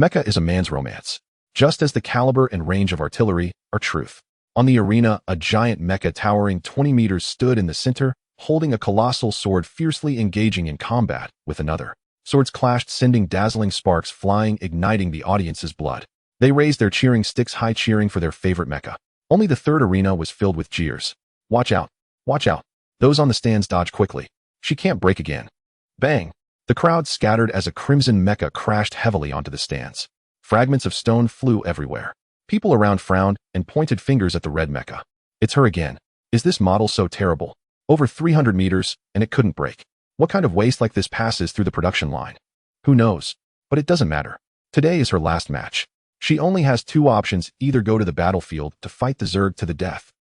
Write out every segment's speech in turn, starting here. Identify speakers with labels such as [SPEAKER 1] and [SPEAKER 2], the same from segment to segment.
[SPEAKER 1] Mecha is a man's romance, just as the caliber and range of artillery are truth. On the arena, a giant mecha towering 20 meters stood in the center, holding a colossal sword fiercely engaging in combat with another. Swords clashed, sending dazzling sparks flying, igniting the audience's blood. They raised their cheering sticks high, cheering for their favorite mecha. Only the third arena was filled with jeers. Watch out! Watch out! Those on the stands dodge quickly. She can't break again. Bang! The crowd scattered as a crimson mecha crashed heavily onto the stands. Fragments of stone flew everywhere. People around frowned and pointed fingers at the red mecha. It's her again. Is this model so terrible? Over 300 meters, and it couldn't break. What kind of waste like this passes through the production line? Who knows? But it doesn't matter. Today is her last match. She only has two options: either go to the battlefield to fight the Zerg to the death,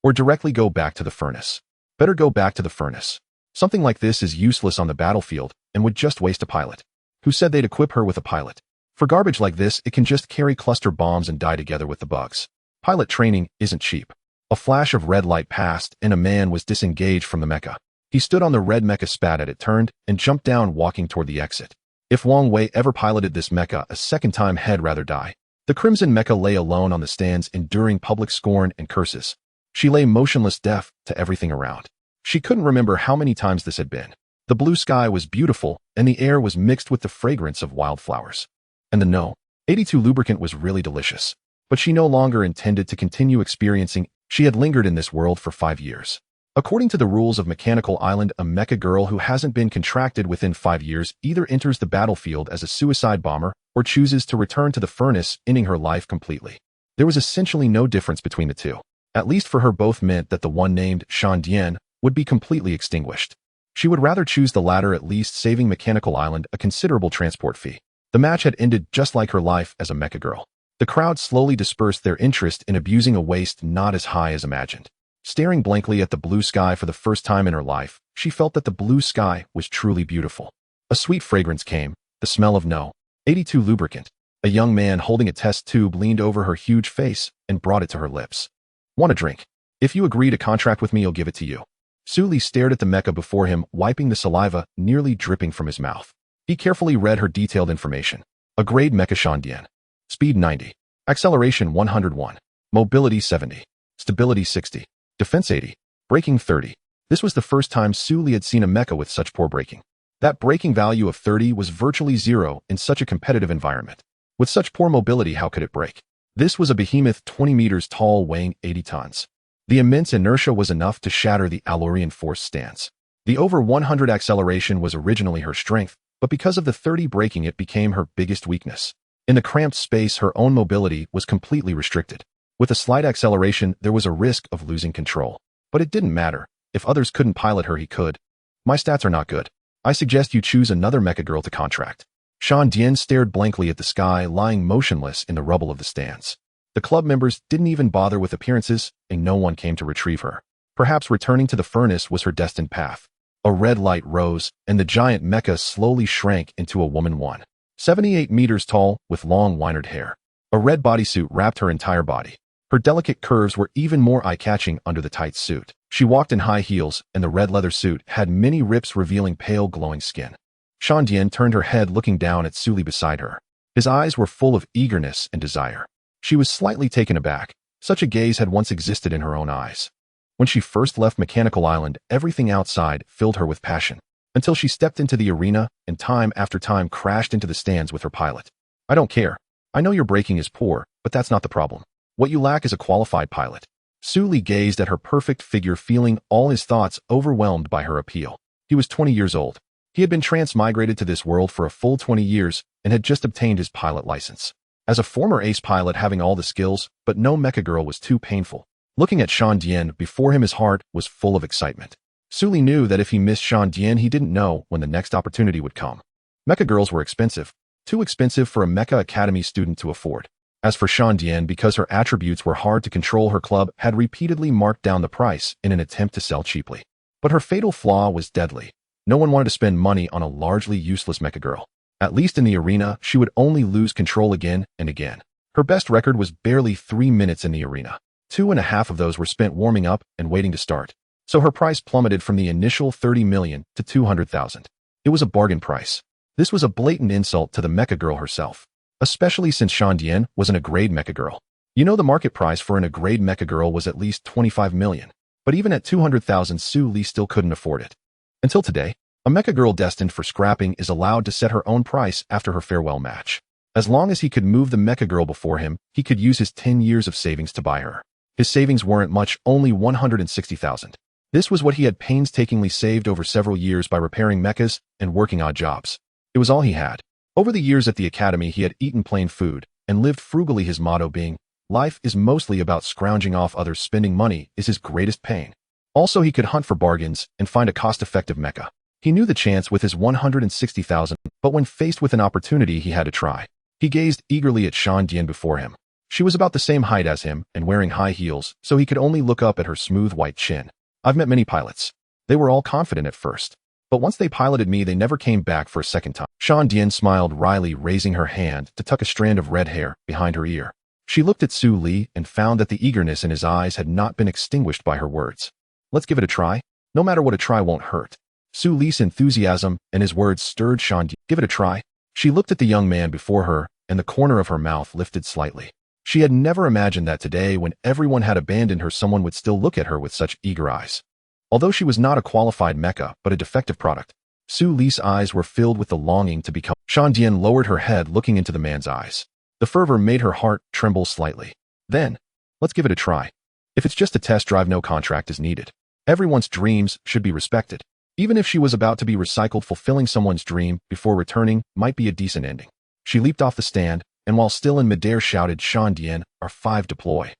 [SPEAKER 1] or directly go back to the furnace. Better go back to the furnace. Something like this is useless on the battlefield and would just waste a pilot. Who said they'd equip her with a pilot? For garbage like this, it can just carry cluster bombs and die together with the bugs. Pilot training isn't cheap. A flash of red light passed, and a man was disengaged from the mecha. He stood on the red mecha, spat at it, turned, and jumped down, walking toward the exit. If Wang Wei ever piloted this mecha a second time, he'd rather die. The crimson mecha lay alone on the stands, enduring public scorn and curses. She lay motionless, deaf to everything around. She couldn't remember how many times this had been. The blue sky was beautiful, and the air was mixed with the fragrance of wildflowers. And the No. 82 lubricant was really delicious. But she no longer intended to continue experiencing. She had lingered in this world for 5 years. According to the rules of Mechanical Island, a mecha girl who hasn't been contracted within 5 years either enters the battlefield as a suicide bomber or chooses to return to the furnace, ending her life completely. There was essentially no difference between the two. At least for her, both meant that the one named Shan Dian would be completely extinguished. She would rather choose the latter, at least saving Mechanical Island a considerable transport fee. The match had ended just like her life as a mecha girl. The crowd slowly dispersed, their interest in abusing a waste not as high as imagined. Staring blankly at the blue sky for the first time in her life, she felt that the blue sky was truly beautiful. A sweet fragrance came, the smell of No. 82 lubricant. A young man holding a test tube leaned over her huge face and brought it to her lips. Want a drink? If you agree to contract with me, I'll give it to you. Su Li stared at the mecha before him, wiping the saliva nearly dripping from his mouth. He carefully read her detailed information. A grade mecha Shandian. Speed 90. Acceleration 101. Mobility 70. Stability 60. Defense 80. Braking 30. This was the first time Su Li had seen a mecha with such poor braking. That braking value of 30 was virtually zero in such a competitive environment. With such poor mobility, how could it brake? This was a behemoth 20 meters tall, weighing 80 tons. The immense inertia was enough to shatter the Alorian force stance. The over 100 acceleration was originally her strength, but because of the 30 braking, it became her biggest weakness. In the cramped space, her own mobility was completely restricted. With a slight acceleration, there was a risk of losing control. But it didn't matter. If others couldn't pilot her, he could. My stats are not good. I suggest you choose another mecha girl to contract. Shan Dian stared blankly at the sky, lying motionless in the rubble of the stands. The club members didn't even bother with appearances, and no one came to retrieve her. Perhaps returning to the furnace was her destined path. A red light rose, and the giant mecha slowly shrank into a woman 178 meters tall, with long winered hair. A red bodysuit wrapped her entire body. Her delicate curves were even more eye-catching under the tight suit. She walked in high heels, and the red leather suit had many rips revealing pale, glowing skin. Shan Dian turned her head, looking down at Su Li beside her. His eyes were full of eagerness and desire. She was slightly taken aback. Such a gaze had once existed in her own eyes. When she first left Mechanical Island, everything outside filled her with passion, until she stepped into the arena and time after time crashed into the stands with her pilot. I don't care. I know your braking is poor, but that's not the problem. What you lack is a qualified pilot. Su Li gazed at her perfect figure, feeling all his thoughts overwhelmed by her appeal. He was 20 years old. He had been transmigrated to this world for a full 20 years and had just obtained his pilot license. As a former ace pilot, having all the skills, but no mecha girl was too painful. Looking at Shan Dian before him, his heart was full of excitement. Su Li knew that if he missed Shan Dian, he didn't know when the next opportunity would come. Mecha girls were expensive. Too expensive for a Mecha Academy student to afford. As for Shan Dian, because her attributes were hard to control, her club had repeatedly marked down the price in an attempt to sell cheaply. But her fatal flaw was deadly. No one wanted to spend money on a largely useless mecha girl. At least in the arena, she would only lose control again and again. Her best record was barely 3 minutes in the arena. 2.5 of those were spent warming up and waiting to start. So her price plummeted from the initial 30 million to 200,000. It was a bargain price. This was a blatant insult to the mecha girl herself. especially since Shandian wasn't a grade mecha girl. You know, the market price for an A-grade mecha girl was at least 25 million, but even at 200,000, Su Li still couldn't afford it. Until today, a mecha girl destined for scrapping is allowed to set her own price after her farewell match. As long as he could move the mecha girl before him, he could use his 10 years of savings to buy her. His savings weren't much, only 160,000. This was what he had painstakingly saved over several years by repairing mechas and working odd jobs. It was all he had. Over the years at the academy, he had eaten plain food and lived frugally, his motto being, "Life is mostly about scrounging off others, spending money is his greatest pain." Also, he could hunt for bargains and find a cost-effective mecha. He knew the chance with his 160,000, but when faced with an opportunity, he had to try. He gazed eagerly at Shandian before him. She was about the same height as him and wearing high heels, so he could only look up at her smooth white chin. I've met many pilots. They were all confident at first, but once they piloted me, they never came back for a second time. Shandian smiled wryly, raising her hand to tuck a strand of red hair behind her ear. She looked at Su Li and found that the eagerness in his eyes had not been extinguished by her words. Let's give it a try. No matter what, a try won't hurt. Su Li's enthusiasm and his words stirred Shandian. Give it a try. She looked at the young man before her, and the corner of her mouth lifted slightly. She had never imagined that today, when everyone had abandoned her, someone would still look at her with such eager eyes. Although she was not a qualified mecha, but a defective product, Su Li's eyes were filled with the longing to become. Shandian lowered her head, looking into the man's eyes. The fervor made her heart tremble slightly. Then, let's give it a try. If it's just a test drive, no contract is needed. Everyone's dreams should be respected. Even if she was about to be recycled, fulfilling someone's dream before returning might be a decent ending. She leaped off the stand, and while still in midair shouted, "Shandian, R5 deploy."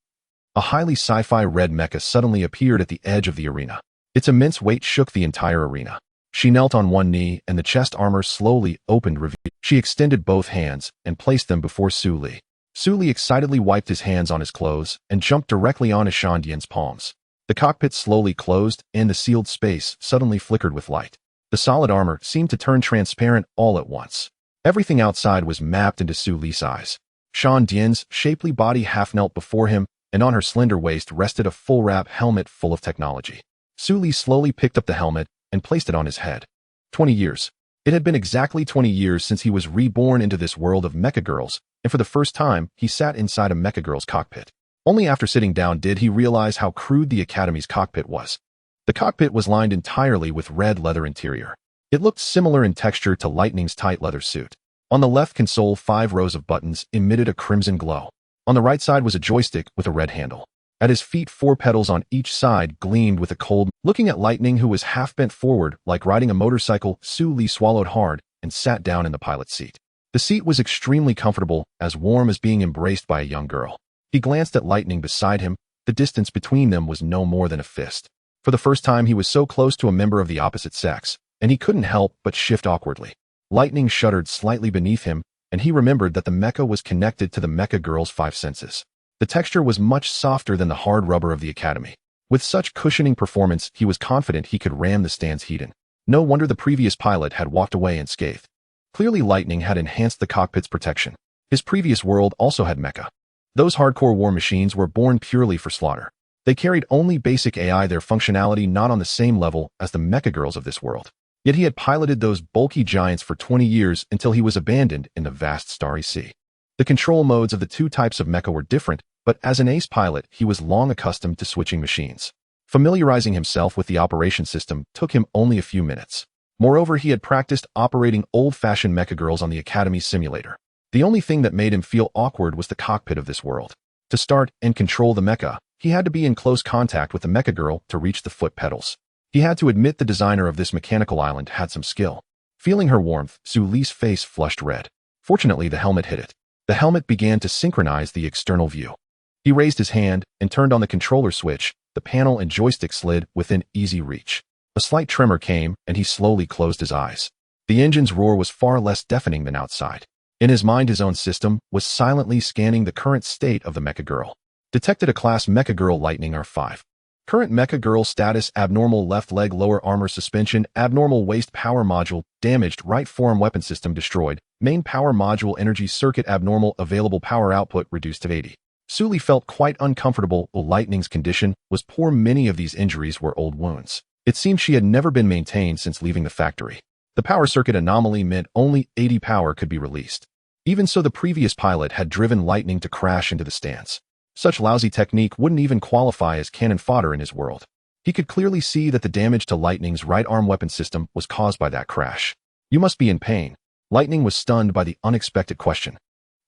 [SPEAKER 1] A highly sci-fi red mecha suddenly appeared at the edge of the arena. Its immense weight shook the entire arena. She knelt on one knee, and the chest armor slowly opened, revealing. She extended both hands and placed them before Su Li. Su Li excitedly wiped his hands on his clothes and jumped directly onto Shandian's palms. The cockpit slowly closed, and the sealed space suddenly flickered with light. The solid armor seemed to turn transparent all at once. Everything outside was mapped into Su Li's eyes. Shandian's shapely body half knelt before him, and on her slender waist rested a full-wrap helmet full of technology. Su Li slowly picked up the helmet and placed it on his head. 20 years. It had been exactly 20 years since he was reborn into this world of mecha girls, and for the first time, he sat inside a mecha girl's cockpit. Only after sitting down did he realize how crude the Academy's cockpit was. The cockpit was lined entirely with red leather interior. It looked similar in texture to Lightning's tight leather suit. On the left console, 5 rows of buttons emitted a crimson glow. On the right side was a joystick with a red handle. At his feet, 4 pedals on each side gleamed with a cold. Looking at Lightning, who was half bent forward like riding a motorcycle, Su Li swallowed hard and sat down in the pilot's seat. The seat was extremely comfortable, as warm as being embraced by a young girl. He glanced at Lightning beside him. The distance between them was no more than a fist. For the first time, he was so close to a member of the opposite sex, and he couldn't help but shift awkwardly. Lightning shuddered slightly beneath him, and he remembered that the mecha was connected to the mecha girl's 5 senses. The texture was much softer than the hard rubber of the Academy. With such cushioning performance, he was confident he could ram the stand's heat in. No wonder the previous pilot had walked away unscathed. Clearly, Lightning had enhanced the cockpit's protection. His previous world also had mecha. Those hardcore war machines were born purely for slaughter. They carried only basic AI, their functionality not on the same level as the mecha girls of this world. Yet he had piloted those bulky giants for 20 years until he was abandoned in the vast starry sea. The control modes of the 2 types of mecha were different, but as an ace pilot, he was long accustomed to switching machines. Familiarizing himself with the operation system took him only a few minutes. Moreover, he had practiced operating old-fashioned mecha girls on the Academy simulator. The only thing that made him feel awkward was the cockpit of this world. To start and control the mecha, he had to be in close contact with the mecha girl to reach the foot pedals. He had to admit the designer of this mechanical island had some skill. Feeling her warmth, Su Li's face flushed red. Fortunately, the helmet hid it. The helmet began to synchronize the external view. He raised his hand and turned on the controller switch. The panel and joystick slid within easy reach. A slight tremor came, and he slowly closed his eyes. The engine's roar was far less deafening than outside. In his mind, his own system was silently scanning the current state of the mecha girl. Detected a class mecha girl Lightning R5. Current mecha girl status: abnormal left leg lower armor suspension, abnormal waist power module, damaged right forearm weapon system destroyed, main power module energy circuit abnormal, available power output reduced to 80. Su Li felt quite uncomfortable. Lightning's condition was poor. Many of these injuries were old wounds. It seemed she had never been maintained since leaving the factory. The power circuit anomaly meant only 80 power could be released. Even so, the previous pilot had driven Lightning to crash into the stands. Such lousy technique wouldn't even qualify as cannon fodder in his world. He could clearly see that the damage to Lightning's right arm weapon system was caused by that crash. You must be in pain. Lightning was stunned by the unexpected question.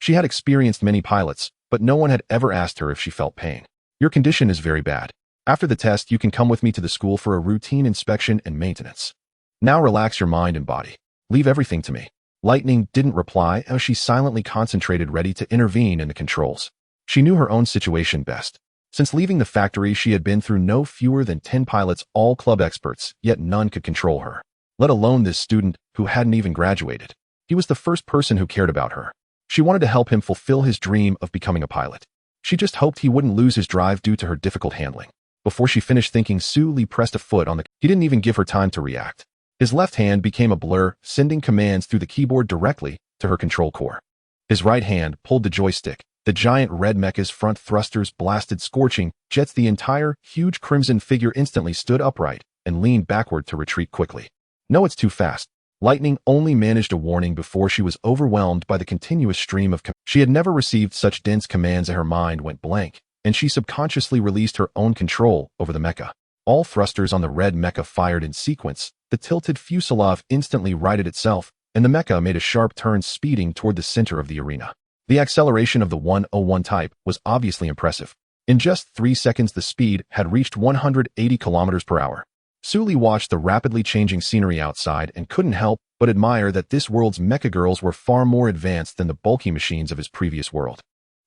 [SPEAKER 1] She had experienced many pilots, but no one had ever asked her if she felt pain. Your condition is very bad. After the test, you can come with me to the school for a routine inspection and maintenance. Now relax your mind and body. Leave everything to me. Lightning didn't reply as she silently concentrated, ready to intervene in the controls. She knew her own situation best. Since leaving the factory, she had been through no fewer than 10 pilots, all club experts, yet none could control her. Let alone this student who hadn't even graduated. He was the first person who cared about her. She wanted to help him fulfill his dream of becoming a pilot. She just hoped he wouldn't lose his drive due to her difficult handling. Before she finished thinking, Su Li pressed a foot on the... He didn't even give her time to react. His left hand became a blur, sending commands through the keyboard directly to her control core. His right hand pulled the joystick. The giant red mecha's front thrusters blasted scorching jets. The entire huge crimson figure instantly stood upright and leaned backward to retreat quickly. No, it's too fast. Lightning only managed a warning before she was overwhelmed by the continuous stream of commands. She had never received such dense commands, and her mind went blank, and she subconsciously released her own control over the mecha. All thrusters on the red mecha fired in sequence. The tilted fuselage instantly righted itself, and the mecha made a sharp turn, speeding toward the center of the arena. The acceleration of the 101 type was obviously impressive. In just 3 seconds, the speed had reached 180 kilometers per hour. Su Li watched the rapidly changing scenery outside and couldn't help but admire that this world's mecha girls were far more advanced than the bulky machines of his previous world.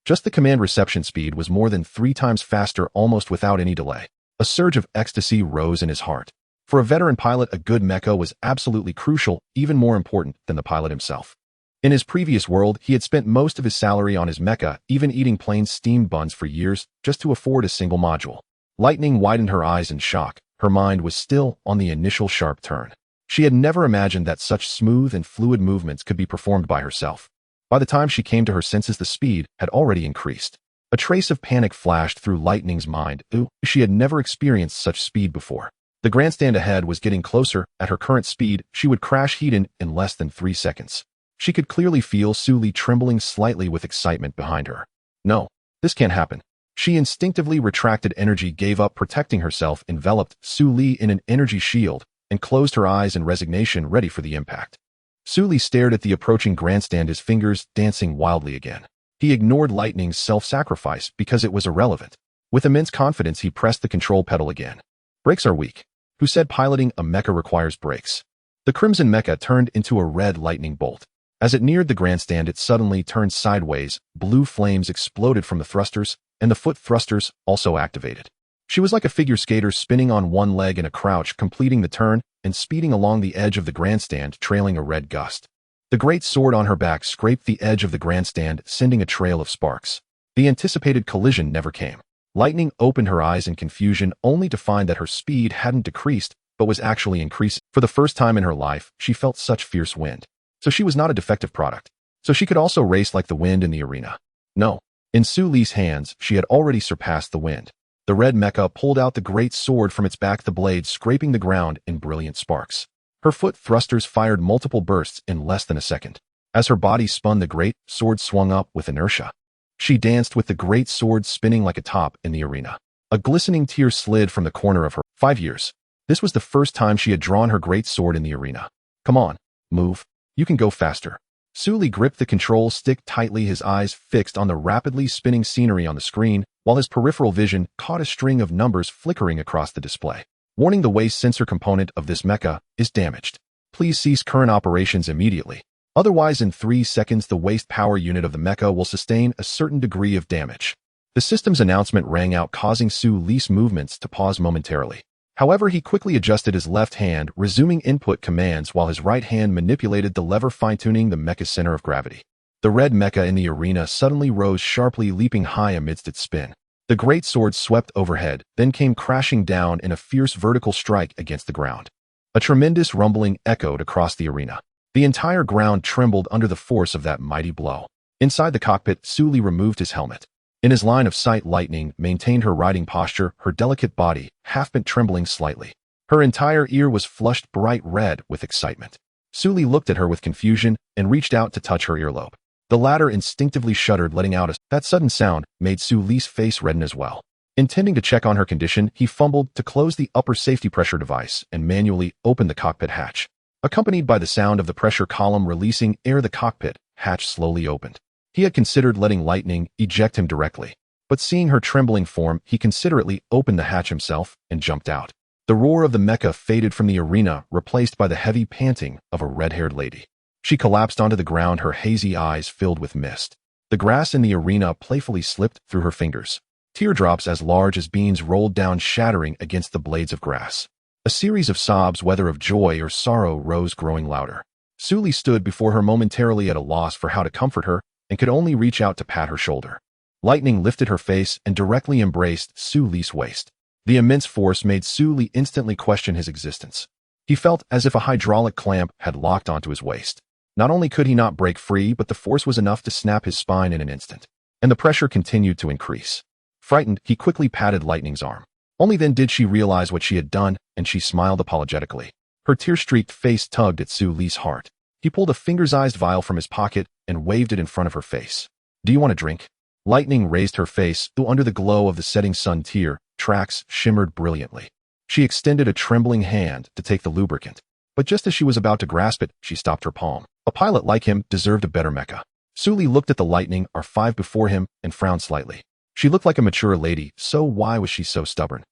[SPEAKER 1] Just the command reception speed was more than 3 times faster, almost without any delay. A surge of ecstasy rose in his heart. For a veteran pilot, a good mecha was absolutely crucial, even more important than the pilot himself. In his previous world, he had spent most of his salary on his mecha, even eating plain steamed buns for years, just to afford a single module. Lightning widened her eyes in shock. Her mind was still on the initial sharp turn. She had never imagined that such smooth and fluid movements could be performed by herself. By the time she came to her senses, the speed had already increased. A trace of panic flashed through Lightning's mind. She had never experienced such speed before. The grandstand ahead was getting closer. At her current speed, she would crash Heaton in less than 3 seconds. She could clearly feel Su Li trembling slightly with excitement behind her. No, this can't happen. She instinctively retracted energy, gave up protecting herself, enveloped Su Li in an energy shield, and closed her eyes in resignation, ready for the impact. Su Li stared at the approaching grandstand, his fingers dancing wildly again. He ignored Lightning's self-sacrifice because it was irrelevant. With immense confidence, he pressed the control pedal again. Brakes are weak. Who said piloting a mecha requires brakes? The crimson mecha turned into a red lightning bolt. As it neared the grandstand, it suddenly turned sideways. Blue flames exploded from the thrusters, and the foot thrusters also activated. She was like a figure skater spinning on one leg in a crouch, completing the turn and speeding along the edge of the grandstand, trailing a red gust. The great sword on her back scraped the edge of the grandstand, sending a trail of sparks. The anticipated collision never came. Lightning opened her eyes in confusion, only to find that her speed hadn't decreased, but was actually increasing. For the first time in her life, she felt such fierce wind. So she was not a defective product. So she could also race like the wind in the arena. No. In Su Li's hands, she had already surpassed the wind. The red mecha pulled out the great sword from its back, the blade scraping the ground in brilliant sparks. Her foot thrusters fired multiple bursts in less than a second. As her body spun, the great sword swung up with inertia. She danced with the great sword spinning like a top in the arena. A glistening tear slid from the corner of her 5 years. This was the first time she had drawn her great sword in the arena. Come on, move. You can go faster. Su Li gripped the control stick tightly, his eyes fixed on the rapidly spinning scenery on the screen, while his peripheral vision caught a string of numbers flickering across the display. Warning: the waste sensor component of this mecha is damaged. Please cease current operations immediately. Otherwise, in 3 seconds, the waste power unit of the mecha will sustain a certain degree of damage. The system's announcement rang out, causing Su Li's movements to pause momentarily. However, he quickly adjusted his left hand, resuming input commands while his right hand manipulated the lever, fine-tuning the mecha's center of gravity. The red mecha in the arena suddenly rose sharply, leaping high amidst its spin. The great sword swept overhead, then came crashing down in a fierce vertical strike against the ground. A tremendous rumbling echoed across the arena. The entire ground trembled under the force of that mighty blow. Inside the cockpit, Su Li removed his helmet. In his line of sight, Lightning maintained her riding posture, her delicate body half-bent, trembling slightly. Her entire ear was flushed bright red with excitement. Su Li looked at her with confusion and reached out to touch her earlobe. The latter instinctively shuddered, letting out that sudden sound made Su Li's face redden as well. Intending to check on her condition, he fumbled to close the upper safety pressure device and manually opened the cockpit hatch. Accompanied by the sound of the pressure column releasing air, the cockpit hatch slowly opened. He had considered letting Lightning eject him directly, but seeing her trembling form, he considerately opened the hatch himself and jumped out. The roar of the mecha faded from the arena, replaced by the heavy panting of a red-haired lady. She collapsed onto the ground, her hazy eyes filled with mist. The grass in the arena playfully slipped through her fingers. Teardrops as large as beans rolled down, shattering against the blades of grass. A series of sobs, whether of joy or sorrow, rose, growing louder. Su Li stood before her, momentarily at a loss for how to comfort her, and could only reach out to pat her shoulder. Lightning lifted her face and directly embraced Su Li's waist. The immense force made Su Li instantly question his existence. He felt as if a hydraulic clamp had locked onto his waist. Not only could he not break free, but the force was enough to snap his spine in an instant. And the pressure continued to increase. Frightened, he quickly patted Lightning's arm. Only then did she realize what she had done, and she smiled apologetically. Her tear-streaked face tugged at Su Li's heart. He pulled a finger-sized vial from his pocket and waved it in front of her face. "Do you want a drink?" Lightning raised her face, though under the glow of the setting sun, tear tracks shimmered brilliantly. She extended a trembling hand to take the lubricant, but just as she was about to grasp it, she stopped her palm. A pilot like him deserved a better mecha. Su Li looked at the Lightning R5 before him and frowned slightly. She looked like a mature lady, so why was she so stubborn?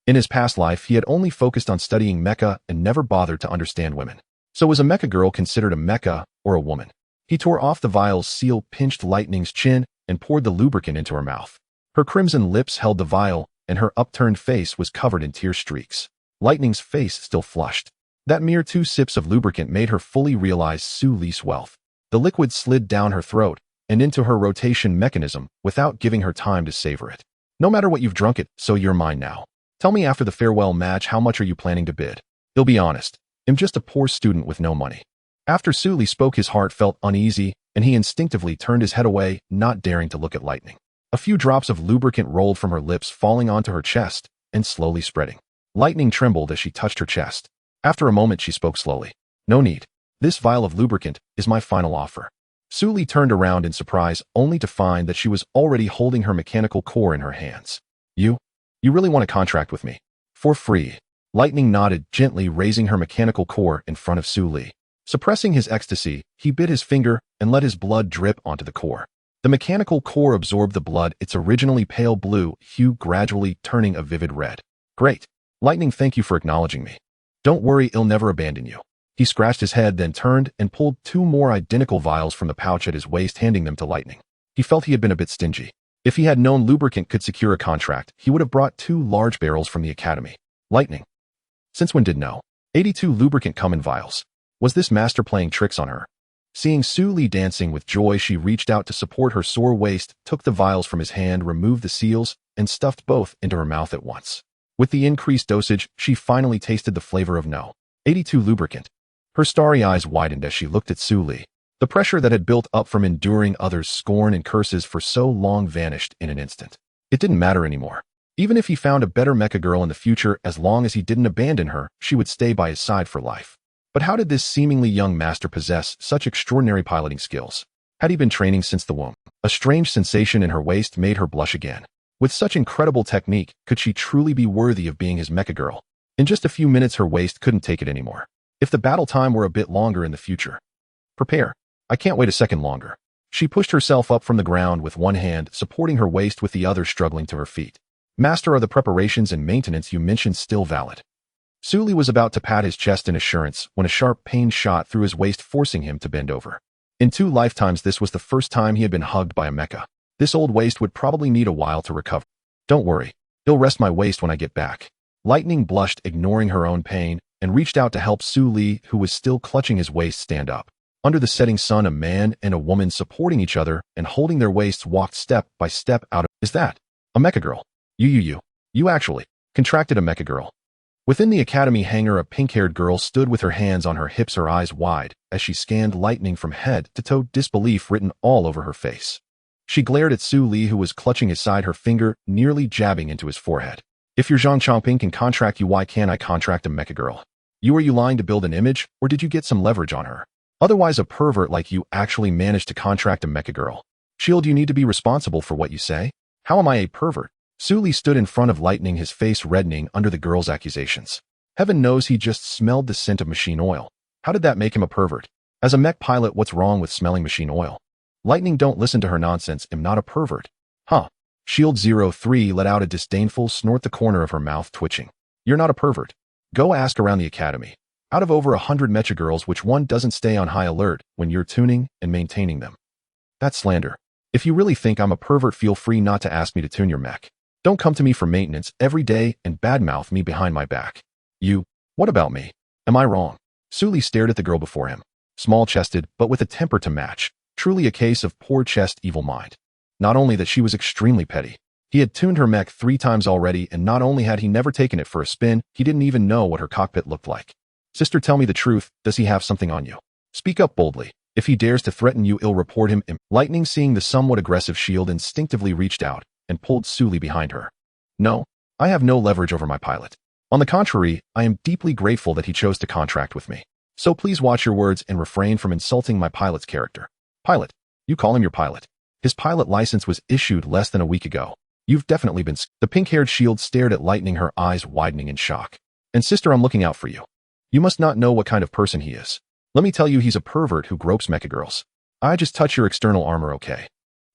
[SPEAKER 1] In his past life, he had only focused on studying mecha and never bothered to understand women. So was a mecha girl considered a mecha or a woman? He tore off the vial's seal, pinched Lightning's chin, and poured the lubricant into her mouth. Her crimson lips held the vial, and her upturned face was covered in tear streaks. Lightning's face still flushed. That mere 2 sips of lubricant made her fully realize Su Li's wealth. The liquid slid down her throat and into her rotation mechanism without giving her time to savor it. "No matter what you've drunk it, so you're mine now. Tell me after the farewell match, how much are you planning to bid?" "He'll be honest. I'm just a poor student with no money." After Su Li spoke, his heart felt uneasy, and he instinctively turned his head away, not daring to look at Lightning. A few drops of lubricant rolled from her lips, falling onto her chest and slowly spreading. Lightning trembled as she touched her chest. After a moment, she spoke slowly. "No need. This vial of lubricant is my final offer." Su Li turned around in surprise, only to find that she was already holding her mechanical core in her hands. You really want to contract with me?" "For free." Lightning nodded, gently raising her mechanical core in front of Su Li. Suppressing his ecstasy, he bit his finger and let his blood drip onto the core. The mechanical core absorbed the blood, its originally pale blue hue gradually turning a vivid red. "Great. Lightning, thank you for acknowledging me. Don't worry, I'll never abandon you." He scratched his head, then turned and pulled 2 more identical vials from the pouch at his waist, handing them to Lightning. He felt he had been a bit stingy. If he had known lubricant could secure a contract, he would have brought 2 large barrels from the academy. Lightning. Since when did No. 82 lubricant come in vials? Was this master playing tricks on her? Seeing Su Li dancing with joy, she reached out to support her sore waist, took the vials from his hand, removed the seals, and stuffed both into her mouth at once. With the increased dosage, she finally tasted the flavor of No. 82 lubricant. Her starry eyes widened as she looked at Su Li. The pressure that had built up from enduring others' scorn and curses for so long vanished in an instant. It didn't matter anymore. Even if he found a better mecha girl in the future, as long as he didn't abandon her, she would stay by his side for life. But how did this seemingly young master possess such extraordinary piloting skills? Had he been training since the womb? A strange sensation in her waist made her blush again. With such incredible technique, could she truly be worthy of being his mecha girl? In just a few minutes, her waist couldn't take it anymore. If the battle time were a bit longer in the future. "Prepare. I can't wait a second longer." She pushed herself up from the ground with one hand, supporting her waist with the other, struggling to her feet. "Master, are the preparations and maintenance you mentioned still valid?" Su Li was about to pat his chest in assurance when a sharp pain shot through his waist, forcing him to bend over. In 2 lifetimes, this was the first time he had been hugged by a mecha. This old waist would probably need a while to recover. "Don't worry. I'll rest my waist when I get back." Lightning blushed, ignoring her own pain, and reached out to help Su Li, who was still clutching his waist, stand up. Under the setting sun, a man and a woman supporting each other and holding their waists walked step by step out of— "Is that a mecha girl? You actually contracted a mecha girl." Within the academy hangar, a pink-haired girl stood with her hands on her hips, her eyes wide, as she scanned Lightning from head to toe, disbelief written all over her face. She glared at Su Li, who was clutching his side, her finger nearly jabbing into his forehead. "If your Zhang Chongping can contract you, why can't I contract a mecha girl? Are you lying to build an image, or did you get some leverage on her?" Otherwise, a pervert like you actually managed to contract a mecha girl. Shield, you need to be responsible for what you say. How am I a pervert? Sully stood in front of Lightning, his face reddening under the girl's accusations. Heaven knows he just smelled the scent of machine oil. How did that make him a pervert? As a mech pilot, what's wrong with smelling machine oil? Lightning, don't listen to her nonsense. I'm not a pervert. Huh. Shield 03 let out a disdainful snort, the corner of her mouth twitching. You're not a pervert. Go ask around the academy. Out of over 100 mecha girls, which one doesn't stay on high alert when you're tuning and maintaining them? That's slander. If you really think I'm a pervert, feel free not to ask me to tune your mech. Don't come to me for maintenance every day and badmouth me behind my back. You, what about me? Am I wrong? Sully stared at the girl before him. Small-chested, but with a temper to match. Truly a case of poor chest, evil mind. Not only that, she was extremely petty. He had tuned her mech 3 times already, and not only had he never taken it for a spin, he didn't even know what her cockpit looked like. Sister, tell me the truth. Does he have something on you? Speak up boldly. If he dares to threaten you, I'll report him. Lightning, seeing the somewhat aggressive Shield, instinctively reached out and pulled Sully behind her. No, I have no leverage over my pilot. On the contrary, I am deeply grateful that he chose to contract with me. So please watch your words and refrain from insulting my pilot's character. Pilot? You call him your pilot? His pilot license was issued less than a week ago. You've definitely been. The pink-haired Shield stared at Lightning, her eyes widening in shock. And sister, I'm looking out for you. You must not know what kind of person he is. Let me tell you, he's a pervert who gropes mecha girls. I just touch your external armor, okay?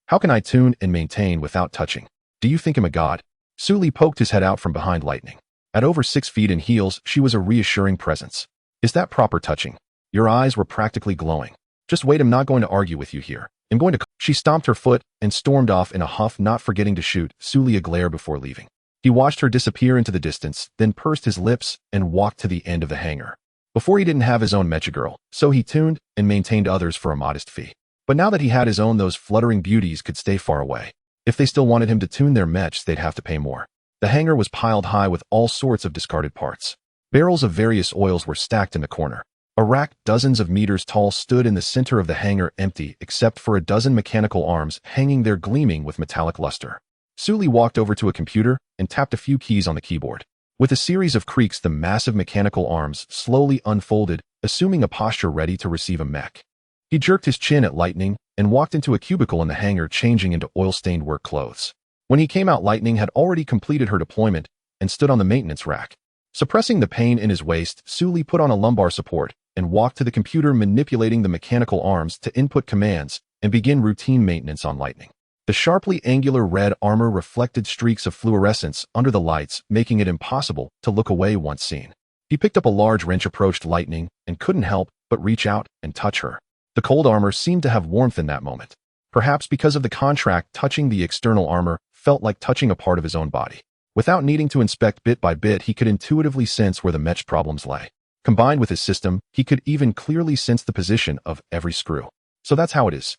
[SPEAKER 1] How can I tune and maintain without touching? Do you think I'm a god? Sully poked his head out from behind Lightning. At over 6 feet in heels, she was a reassuring presence. Is that proper touching? Your eyes were practically glowing. Just wait, I'm not going to argue with you here. I'm going to. She stomped her foot and stormed off in a huff, not forgetting to shoot Sully a glare before leaving. He watched her disappear into the distance, then pursed his lips and walked to the end of the hangar. Before, he didn't have his own mecha girl, so he tuned and maintained others for a modest fee. But now that he had his own, those fluttering beauties could stay far away. If they still wanted him to tune their mechs, they'd have to pay more. The hangar was piled high with all sorts of discarded parts. Barrels of various oils were stacked in the corner. A rack dozens of meters tall stood in the center of the hangar, empty except for a dozen mechanical arms hanging there gleaming with metallic luster. Sully walked over to a computer and tapped a few keys on the keyboard. With a series of creaks, the massive mechanical arms slowly unfolded, assuming a posture ready to receive a mech. He jerked his chin at Lightning and walked into a cubicle in the hangar, changing into oil-stained work clothes. When he came out, Lightning had already completed her deployment and stood on the maintenance rack. Suppressing the pain in his waist, Sully put on a lumbar support and walked to the computer, manipulating the mechanical arms to input commands and begin routine maintenance on Lightning. The sharply angular red armor reflected streaks of fluorescence under the lights, making it impossible to look away once seen. He picked up a large wrench, approached Lightning, and couldn't help but reach out and touch her. The cold armor seemed to have warmth in that moment. Perhaps because of the contract, touching the external armor felt like touching a part of his own body. Without needing to inspect bit by bit, he could intuitively sense where the mech problems lay. Combined with his system, he could even clearly sense the position of every screw. So that's how it is.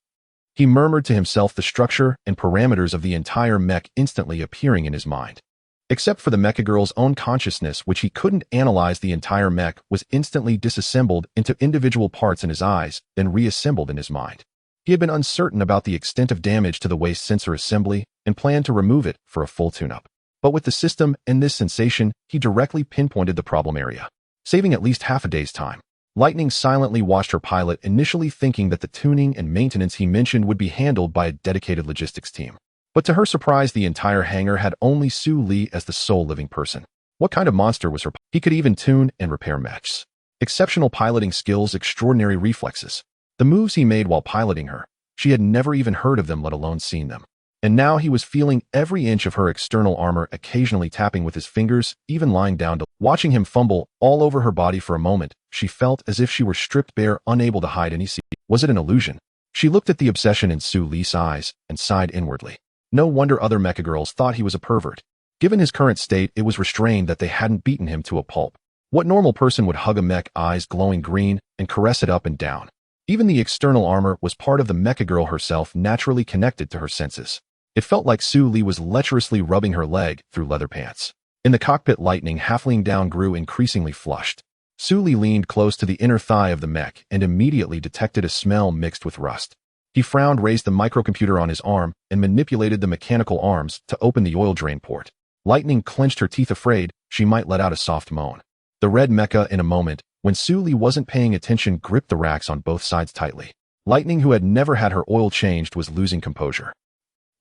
[SPEAKER 1] He murmured to himself, the structure and parameters of the entire mech instantly appearing in his mind. Except for the mecha girl's own consciousness, which he couldn't analyze, the entire mech was instantly disassembled into individual parts in his eyes, then reassembled in his mind. He had been uncertain about the extent of damage to the waist sensor assembly and planned to remove it for a full tune-up. But with the system and this sensation, he directly pinpointed the problem area, saving at least half a day's time. Lightning silently watched her pilot, initially thinking that the tuning and maintenance he mentioned would be handled by a dedicated logistics team. But to her surprise, the entire hangar had only Sully as the sole living person. What kind of monster was her? He could even tune and repair mechs. Exceptional piloting skills, extraordinary reflexes. The moves he made while piloting her, she had never even heard of them, let alone seen them. And now he was feeling every inch of her external armor, occasionally tapping with his fingers, even lying down to watching him fumble all over her body. For a moment, she felt as if she were stripped bare, unable to hide any secret. Was it an illusion? She looked at the obsession in Sully's eyes and sighed inwardly. No wonder other mecha girls thought he was a pervert. Given his current state, it was restrained that they hadn't beaten him to a pulp. What normal person would hug a mech, eyes glowing green, and caress it up and down? Even the external armor was part of the mecha girl herself, naturally connected to her senses. It felt like Sully was lecherously rubbing her leg through leather pants. In the cockpit, Lightning, half leaned down, grew increasingly flushed. Sully leaned close to the inner thigh of the mech and immediately detected a smell mixed with rust. He frowned, raised the microcomputer on his arm, and manipulated the mechanical arms to open the oil drain port. Lightning clenched her teeth, afraid she might let out a soft moan. The red mecha, in a moment, when Su wasn't paying attention, gripped the racks on both sides tightly. Lightning, who had never had her oil changed, was losing composure.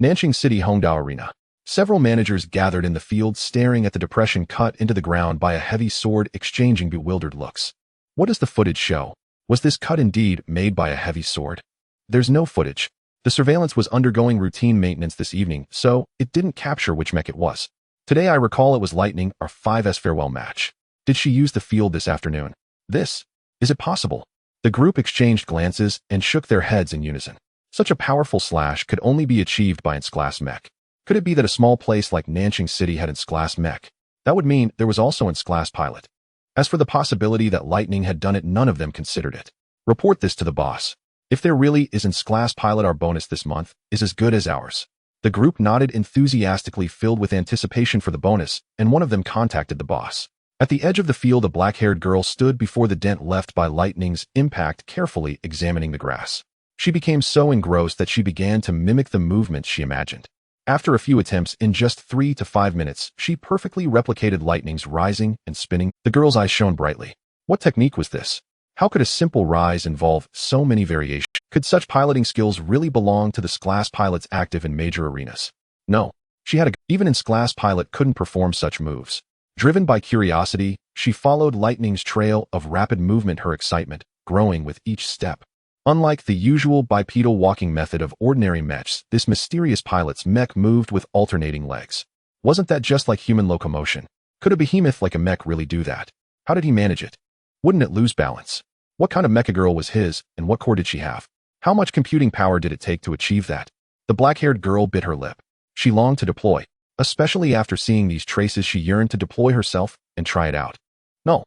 [SPEAKER 1] Nanjing City Hongdao Arena. Several managers gathered in the field, staring at the depression cut into the ground by a heavy sword, exchanging bewildered looks. What does the footage show? Was this cut indeed made by a heavy sword? There's no footage. The surveillance was undergoing routine maintenance this evening, so it didn't capture which mech it was. Today I recall it was Lightning, our 5S farewell match. Did she use the field this afternoon? Is it possible? The group exchanged glances and shook their heads in unison. Such a powerful slash could only be achieved by its class mech. Could it be that a small place like Nanjing City had its class mech? That would mean there was also its class pilot. As for the possibility that Lightning had done it, none of them considered it. Report this to the boss. If there really is its class pilot, our bonus this month is as good as ours. The group nodded enthusiastically, filled with anticipation for the bonus, and one of them contacted the boss. At the edge of the field, a black-haired girl stood before the dent left by Lightning's impact, carefully examining the grass. She became so engrossed that she began to mimic the movements she imagined. After a few attempts, in just 3 to 5 minutes, she perfectly replicated Lightning's rising and spinning. The girl's eyes shone brightly. What technique was this? How could a simple rise involve so many variations? Could such piloting skills really belong to the class pilots active in major arenas? No. Even in class pilot couldn't perform such moves. Driven by curiosity, she followed Lightning's trail of rapid movement, her excitement growing with each step. Unlike the usual bipedal walking method of ordinary mechs, this mysterious pilot's mech moved with alternating legs. Wasn't that just like human locomotion? Could a behemoth like a mech really do that? How did he manage it? Wouldn't it lose balance? What kind of mecha girl was his, and what core did she have? How much computing power did it take to achieve that? The black-haired girl bit her lip. She longed to deploy. Especially after seeing these traces, she yearned to deploy herself and try it out. No.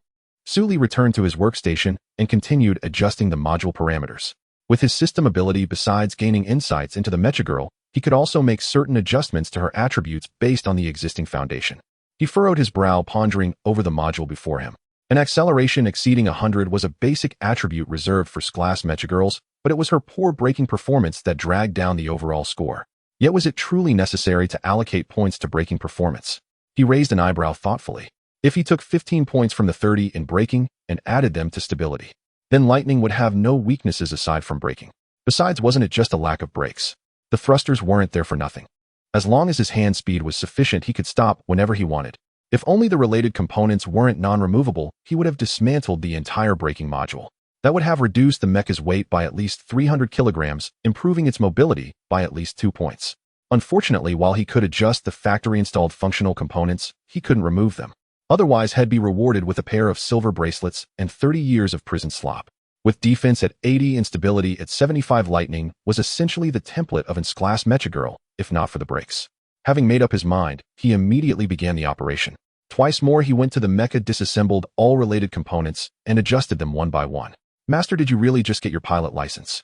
[SPEAKER 1] Su returned to his workstation and continued adjusting the module parameters. With his system ability, besides gaining insights into the Mecha girl, he could also make certain adjustments to her attributes based on the existing foundation. He furrowed his brow, pondering over the module before him. An acceleration exceeding 100 was a basic attribute reserved for class Mecha girls, but it was her poor braking performance that dragged down the overall score. Yet was it truly necessary to allocate points to braking performance? He raised an eyebrow thoughtfully. If he took 15 points from the 30 in braking and added them to stability, then Lightning would have no weaknesses aside from braking. Besides, wasn't it just a lack of brakes? The thrusters weren't there for nothing. As long as his hand speed was sufficient, he could stop whenever he wanted. If only the related components weren't non-removable, he would have dismantled the entire braking module. That would have reduced the mecha's weight by at least 300 kilograms, improving its mobility by at least 2 points. Unfortunately, while he could adjust the factory-installed functional components, he couldn't remove them. Otherwise, he'd be rewarded with a pair of silver bracelets and 30 years of prison slop. With defense at 80 and stability at 75, Lightning was essentially the template of its class Mecha girl, if not for the brakes. Having made up his mind, he immediately began the operation. Twice more he went to the mecha, disassembled all related components, and adjusted them one by one. Master, did you really just get your pilot license?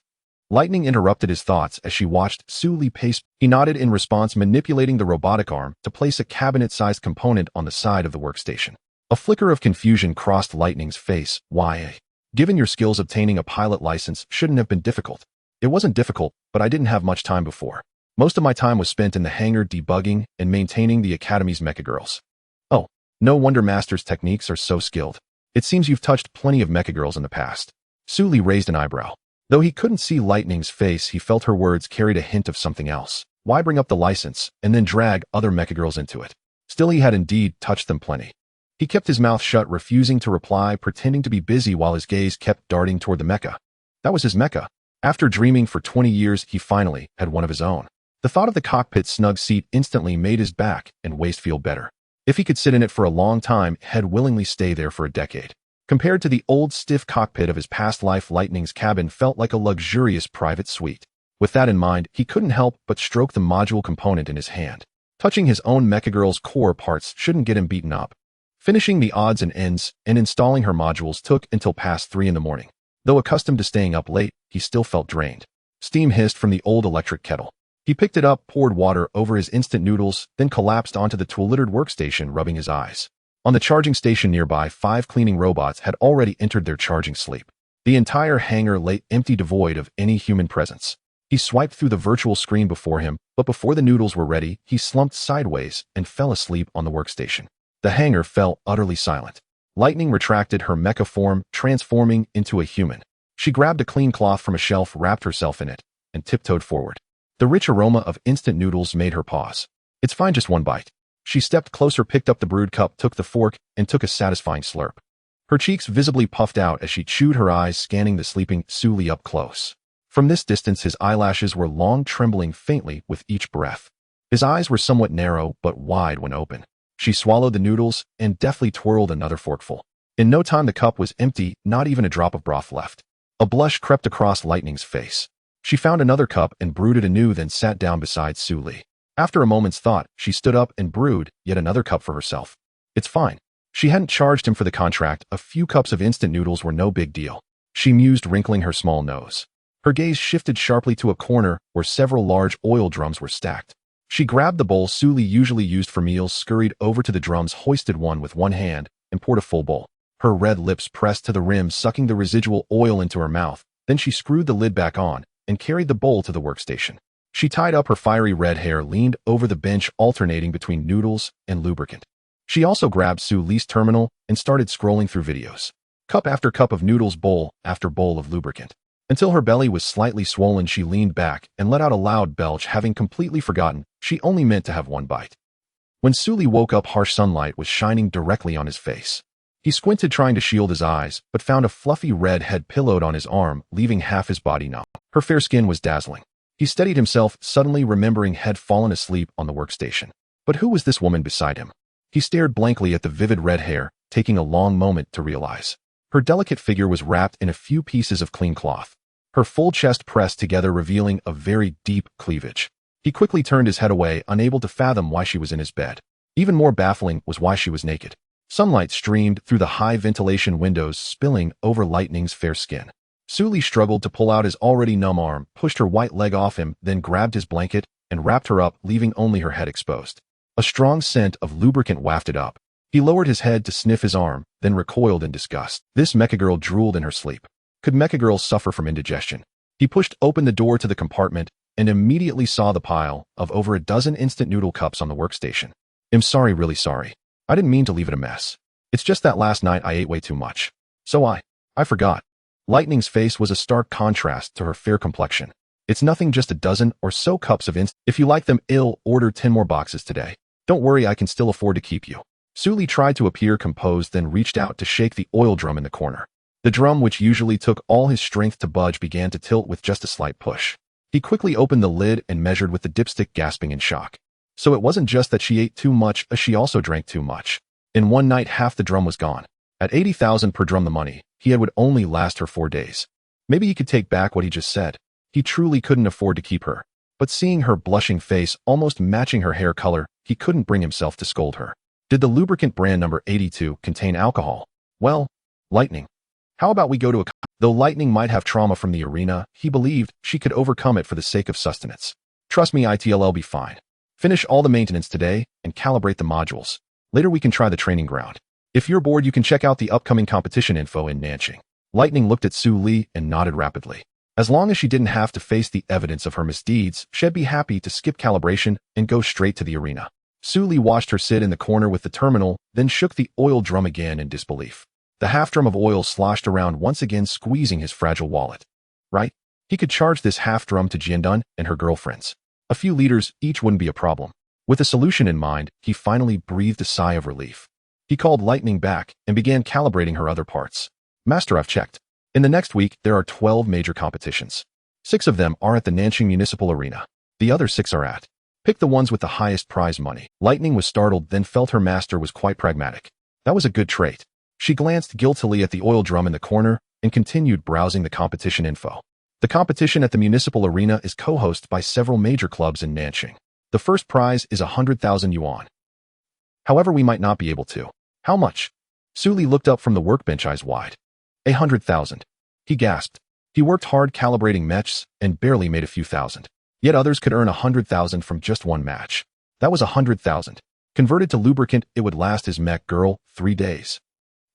[SPEAKER 1] Lightning interrupted his thoughts as she watched Su pace. He nodded in response, manipulating the robotic arm to place a cabinet-sized component on the side of the workstation. A flicker of confusion crossed Lightning's face. Why? Given your skills, obtaining a pilot license shouldn't have been difficult. It wasn't difficult, but I didn't have much time before. Most of my time was spent in the hangar debugging and maintaining the Academy's mecha girls. Oh, no wonder Master's techniques are so skilled. It seems you've touched plenty of mecha girls in the past. Su raised an eyebrow. Though he couldn't see Lightning's face, he felt her words carried a hint of something else. Why bring up the license and then drag other mecha girls into it? Still, he had indeed touched them plenty. He kept his mouth shut, refusing to reply, pretending to be busy while his gaze kept darting toward the mecha. That was his mecha. After dreaming for 20 years, he finally had one of his own. The thought of the cockpit's snug seat instantly made his back and waist feel better. If he could sit in it for a long time, he'd willingly stay there for a decade. Compared to the old stiff cockpit of his past life, Lightning's cabin felt like a luxurious private suite. With that in mind, he couldn't help but stroke the module component in his hand. Touching his own mecha girl's core parts shouldn't get him beaten up. Finishing the odds and ends and installing her modules took until past 3 in the morning. Though accustomed to staying up late, he still felt drained. Steam hissed from the old electric kettle. He picked it up, poured water over his instant noodles, then collapsed onto the tool-littered workstation, rubbing his eyes. On the charging station nearby, 5 cleaning robots had already entered their charging sleep. The entire hangar lay empty, devoid of any human presence. He swiped through the virtual screen before him, but before the noodles were ready, he slumped sideways and fell asleep on the workstation. The hangar fell utterly silent. Lightning retracted her mecha form, transforming into a human. She grabbed a clean cloth from a shelf, wrapped herself in it, and tiptoed forward. The rich aroma of instant noodles made her pause. It's fine, just one bite. She stepped closer, picked up the brewed cup, took the fork, and took a satisfying slurp. Her cheeks visibly puffed out as she chewed, her eyes scanning the sleeping Sully up close. From this distance, his eyelashes were long, trembling faintly with each breath. His eyes were somewhat narrow, but wide when open. She swallowed the noodles and deftly twirled another forkful. In no time, the cup was empty, not even a drop of broth left. A blush crept across Lightning's face. She found another cup and brewed it anew, then sat down beside Sully. After a moment's thought, she stood up and brewed yet another cup for herself. It's fine. She hadn't charged him for the contract. A few cups of instant noodles were no big deal. She mused, wrinkling her small nose. Her gaze shifted sharply to a corner where several large oil drums were stacked. She grabbed the bowl Sully usually used for meals, scurried over to the drums, hoisted one with one hand, and poured a full bowl. Her red lips pressed to the rim, sucking the residual oil into her mouth. Then she screwed the lid back on and carried the bowl to the workstation. She tied up her fiery red hair, leaned over the bench, alternating between noodles and lubricant. She also grabbed Sully's terminal and started scrolling through videos. Cup after cup of noodles, bowl after bowl of lubricant. Until her belly was slightly swollen, she leaned back and let out a loud belch, having completely forgotten she only meant to have one bite. When Sully woke up, harsh sunlight was shining directly on his face. He squinted, trying to shield his eyes, but found a fluffy red head pillowed on his arm, leaving half his body numb. Her fair skin was dazzling. He steadied himself, suddenly remembering had fallen asleep on the workstation. But who was this woman beside him? He stared blankly at the vivid red hair, taking a long moment to realize. Her delicate figure was wrapped in a few pieces of clean cloth. Her full chest pressed together, revealing a very deep cleavage. He quickly turned his head away, unable to fathom why she was in his bed. Even more baffling was why she was naked. Sunlight streamed through the high ventilation windows, spilling over Lightning's fair skin. Sully struggled to pull out his already numb arm, pushed her white leg off him, then grabbed his blanket and wrapped her up, leaving only her head exposed. A strong scent of lubricant wafted up. He lowered his head to sniff his arm, then recoiled in disgust. This mecha girl drooled in her sleep. Could mecha girls suffer from indigestion? He pushed open the door to the compartment and immediately saw the pile of over a dozen instant noodle cups on the workstation. I'm sorry, really sorry. I didn't mean to leave it a mess. It's just that last night I ate way too much. So I forgot. Lightning's face was a stark contrast to her fair complexion. It's nothing, just a dozen or so cups of instant. If you like them, order 10 more boxes today. Don't worry, I can still afford to keep you. Sully tried to appear composed, then reached out to shake the oil drum in the corner. The drum, which usually took all his strength to budge, began to tilt with just a slight push. He quickly opened the lid and measured with the dipstick, gasping in shock. So it wasn't just that she ate too much, she also drank too much. In one night, half the drum was gone. At 80,000 per drum, the money he had would only last her 4 days. Maybe he could take back what he just said. He truly couldn't afford to keep her. But seeing her blushing face, almost matching her hair color, he couldn't bring himself to scold her. Did the lubricant brand number 82 contain alcohol? Well, Lightning. How about we go to a... Though Lightning might have trauma from the arena, he believed she could overcome it for the sake of sustenance. Trust me, it'll be fine. Finish all the maintenance today and calibrate the modules. Later we can try the training ground. If you're bored, you can check out the upcoming competition info in Nanching. Lightning looked at Sully and nodded rapidly. As long as she didn't have to face the evidence of her misdeeds, she'd be happy to skip calibration and go straight to the arena. Sully watched her sit in the corner with the terminal, then shook the oil drum again in disbelief. The half drum of oil sloshed around once again, squeezing his fragile wallet. Right? He could charge this half drum to Jiandun and her girlfriends. A few liters each wouldn't be a problem. With a solution in mind, he finally breathed a sigh of relief. He called Lightning back and began calibrating her other parts. Master, I've checked. In the next week, there are 12 major competitions. 6 of them are at the Nanching Municipal Arena. The other 6 are at. Pick the ones with the highest prize money. Lightning was startled, then felt her master was quite pragmatic. That was a good trait. She glanced guiltily at the oil drum in the corner and continued browsing the competition info. The competition at the Municipal Arena is co-hosted by several major clubs in Nanching. The first prize is 100,000 yuan. However, we might not be able to. How much? Sully looked up from the workbench, eyes wide. 100,000. He gasped. He worked hard calibrating mechs and barely made a few thousand. Yet others could earn 100,000 from just one match. That was 100,000. Converted to lubricant, it would last his mech girl 3 days.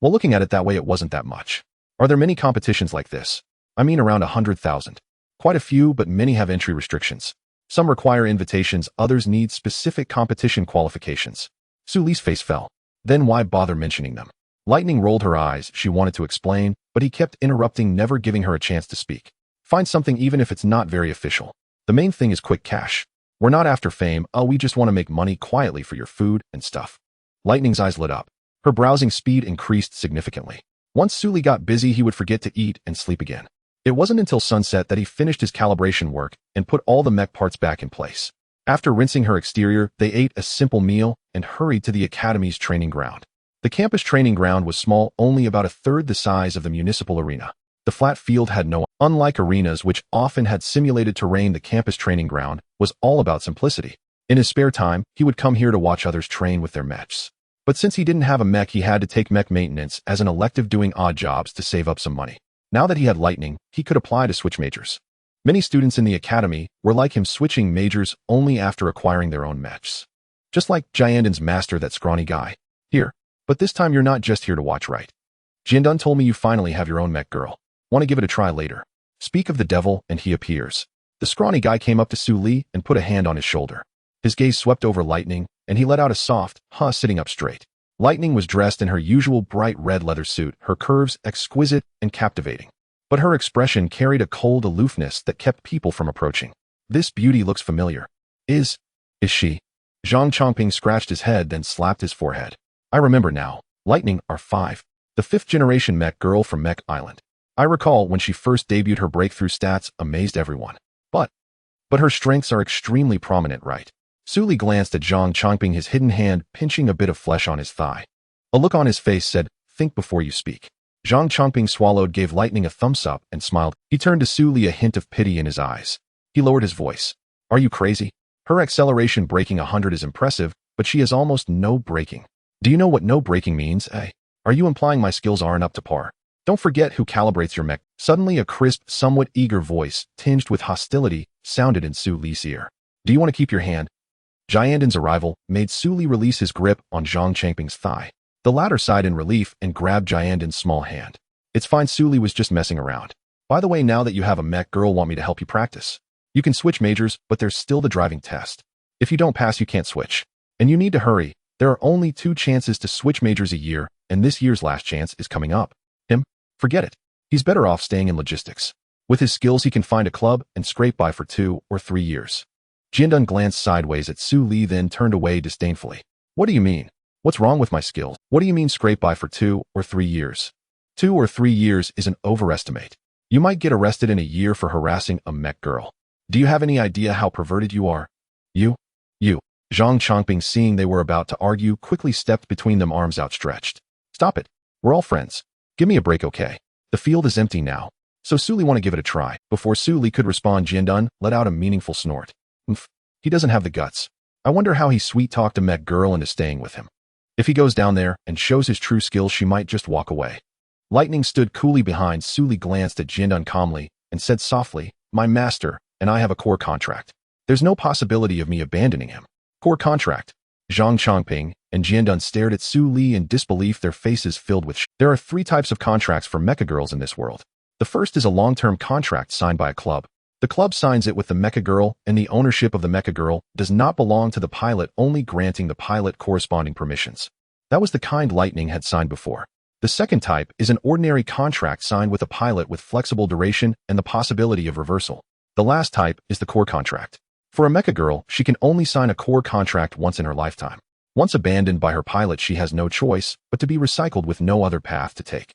[SPEAKER 1] Well, looking at it that way, it wasn't that much. Are there many competitions like this? I mean, around 100,000. Quite a few, but many have entry restrictions. Some require invitations, others need specific competition qualifications. Sully's face fell. Then why bother mentioning them? Lightning rolled her eyes. She wanted to explain, but he kept interrupting, never giving her a chance to speak. Find something even if it's not very official. The main thing is quick cash. We're not after fame. Oh, we just want to make money quietly for your food and stuff. Lightning's eyes lit up. Her browsing speed increased significantly. Once Suli got busy, he would forget to eat and sleep again. It wasn't until sunset that he finished his calibration work and put all the mech parts back in place. After rinsing her exterior, they ate a simple meal and hurried to the academy's training ground. The campus training ground was small, only about a third the size of the municipal arena. The flat field had no, unlike arenas which often had simulated terrain, the campus training ground was all about simplicity. In his spare time, he would come here to watch others train with their mechs. But since he didn't have a mech, he had to take mech maintenance as an elective, doing odd jobs to save up some money. Now that he had Lightning, he could apply to switch majors. Many students in the academy were like him, switching majors only after acquiring their own mechs. Just like Jiandun's master, that scrawny guy. Here. But this time you're not just here to watch, right? Jiandun told me you finally have your own mech, girl. Want to give it a try later? Speak of the devil and he appears. The scrawny guy came up to Su Li and put a hand on his shoulder. His gaze swept over Lightning, and he let out a soft, huh, sitting up straight. Lightning was dressed in her usual bright red leather suit, her curves exquisite and captivating. But her expression carried a cold aloofness that kept people from approaching. This beauty looks familiar. Is she? Zhang Chongping scratched his head, then slapped his forehead. I remember now. Lightning, R5. The 5th-generation mech girl from Mech Island. I recall when she first debuted, her breakthrough stats amazed everyone. But her strengths are extremely prominent, right? Suli glanced at Zhang Chongping, his hidden hand pinching a bit of flesh on his thigh. A look on his face said, think before you speak. Zhang Chongping swallowed, gave Lightning a thumbs up, and smiled. He turned to Suli, a hint of pity in his eyes. He lowered his voice. Are you crazy? Her acceleration breaking 100 is impressive, but she has almost no braking. Do you know what no braking means, eh? Are you implying my skills aren't up to par? Don't forget who calibrates your mech. Suddenly a crisp, somewhat eager voice, tinged with hostility, sounded in Su Li's ear. Do you want to keep your hand? Jiandun's arrival made Su Li release his grip on Zhang Chongping's thigh. The latter sighed in relief and grabbed Jiandun's small hand. It's fine, Su Li was just messing around. By the way, now that you have a mech girl, want me to help you practice? You can switch majors, but there's still the driving test. If you don't pass, you can't switch. And you need to hurry. There are only 2 chances to switch majors a year, and this year's last chance is coming up. Him? Forget it. He's better off staying in logistics. With his skills, he can find a club and scrape by for 2 or 3 years. Jiandun glanced sideways at Su Li, then turned away disdainfully. What do you mean? What's wrong with my skills? What do you mean scrape by for 2 or 3 years? 2 or 3 years is an overestimate. You might get arrested in a year for harassing a mech girl. Do you have any idea how perverted you are? You. Zhang Chongping, seeing they were about to argue, quickly stepped between them, arms outstretched. Stop it. We're all friends. Give me a break, okay? The field is empty now. So Su Li want to give it a try. Before Su Li could respond, Jiandun let out a meaningful snort. He doesn't have the guts. I wonder how he sweet-talked a mech girl into staying with him. If he goes down there and shows his true skills, she might just walk away. Lightning stood coolly behind. Su Li glanced at Jiandun calmly and said softly, my master and I have a core contract. There's no possibility of me abandoning him. Core contract. Zhang Chongping and Jiandun stared at Su Li in disbelief, their faces filled with There are 3 types of contracts for mecha girls in this world. The first is a long-term contract signed by a club. The club signs it with the mecha girl, and the ownership of the mecha girl does not belong to the pilot, only granting the pilot corresponding permissions. That was the kind Lightning had signed before. The second type is an ordinary contract signed with a pilot with flexible duration and the possibility of reversal. The last type is the core contract. For a mecha girl, she can only sign a core contract once in her lifetime. Once abandoned by her pilot, she has no choice but to be recycled with no other path to take.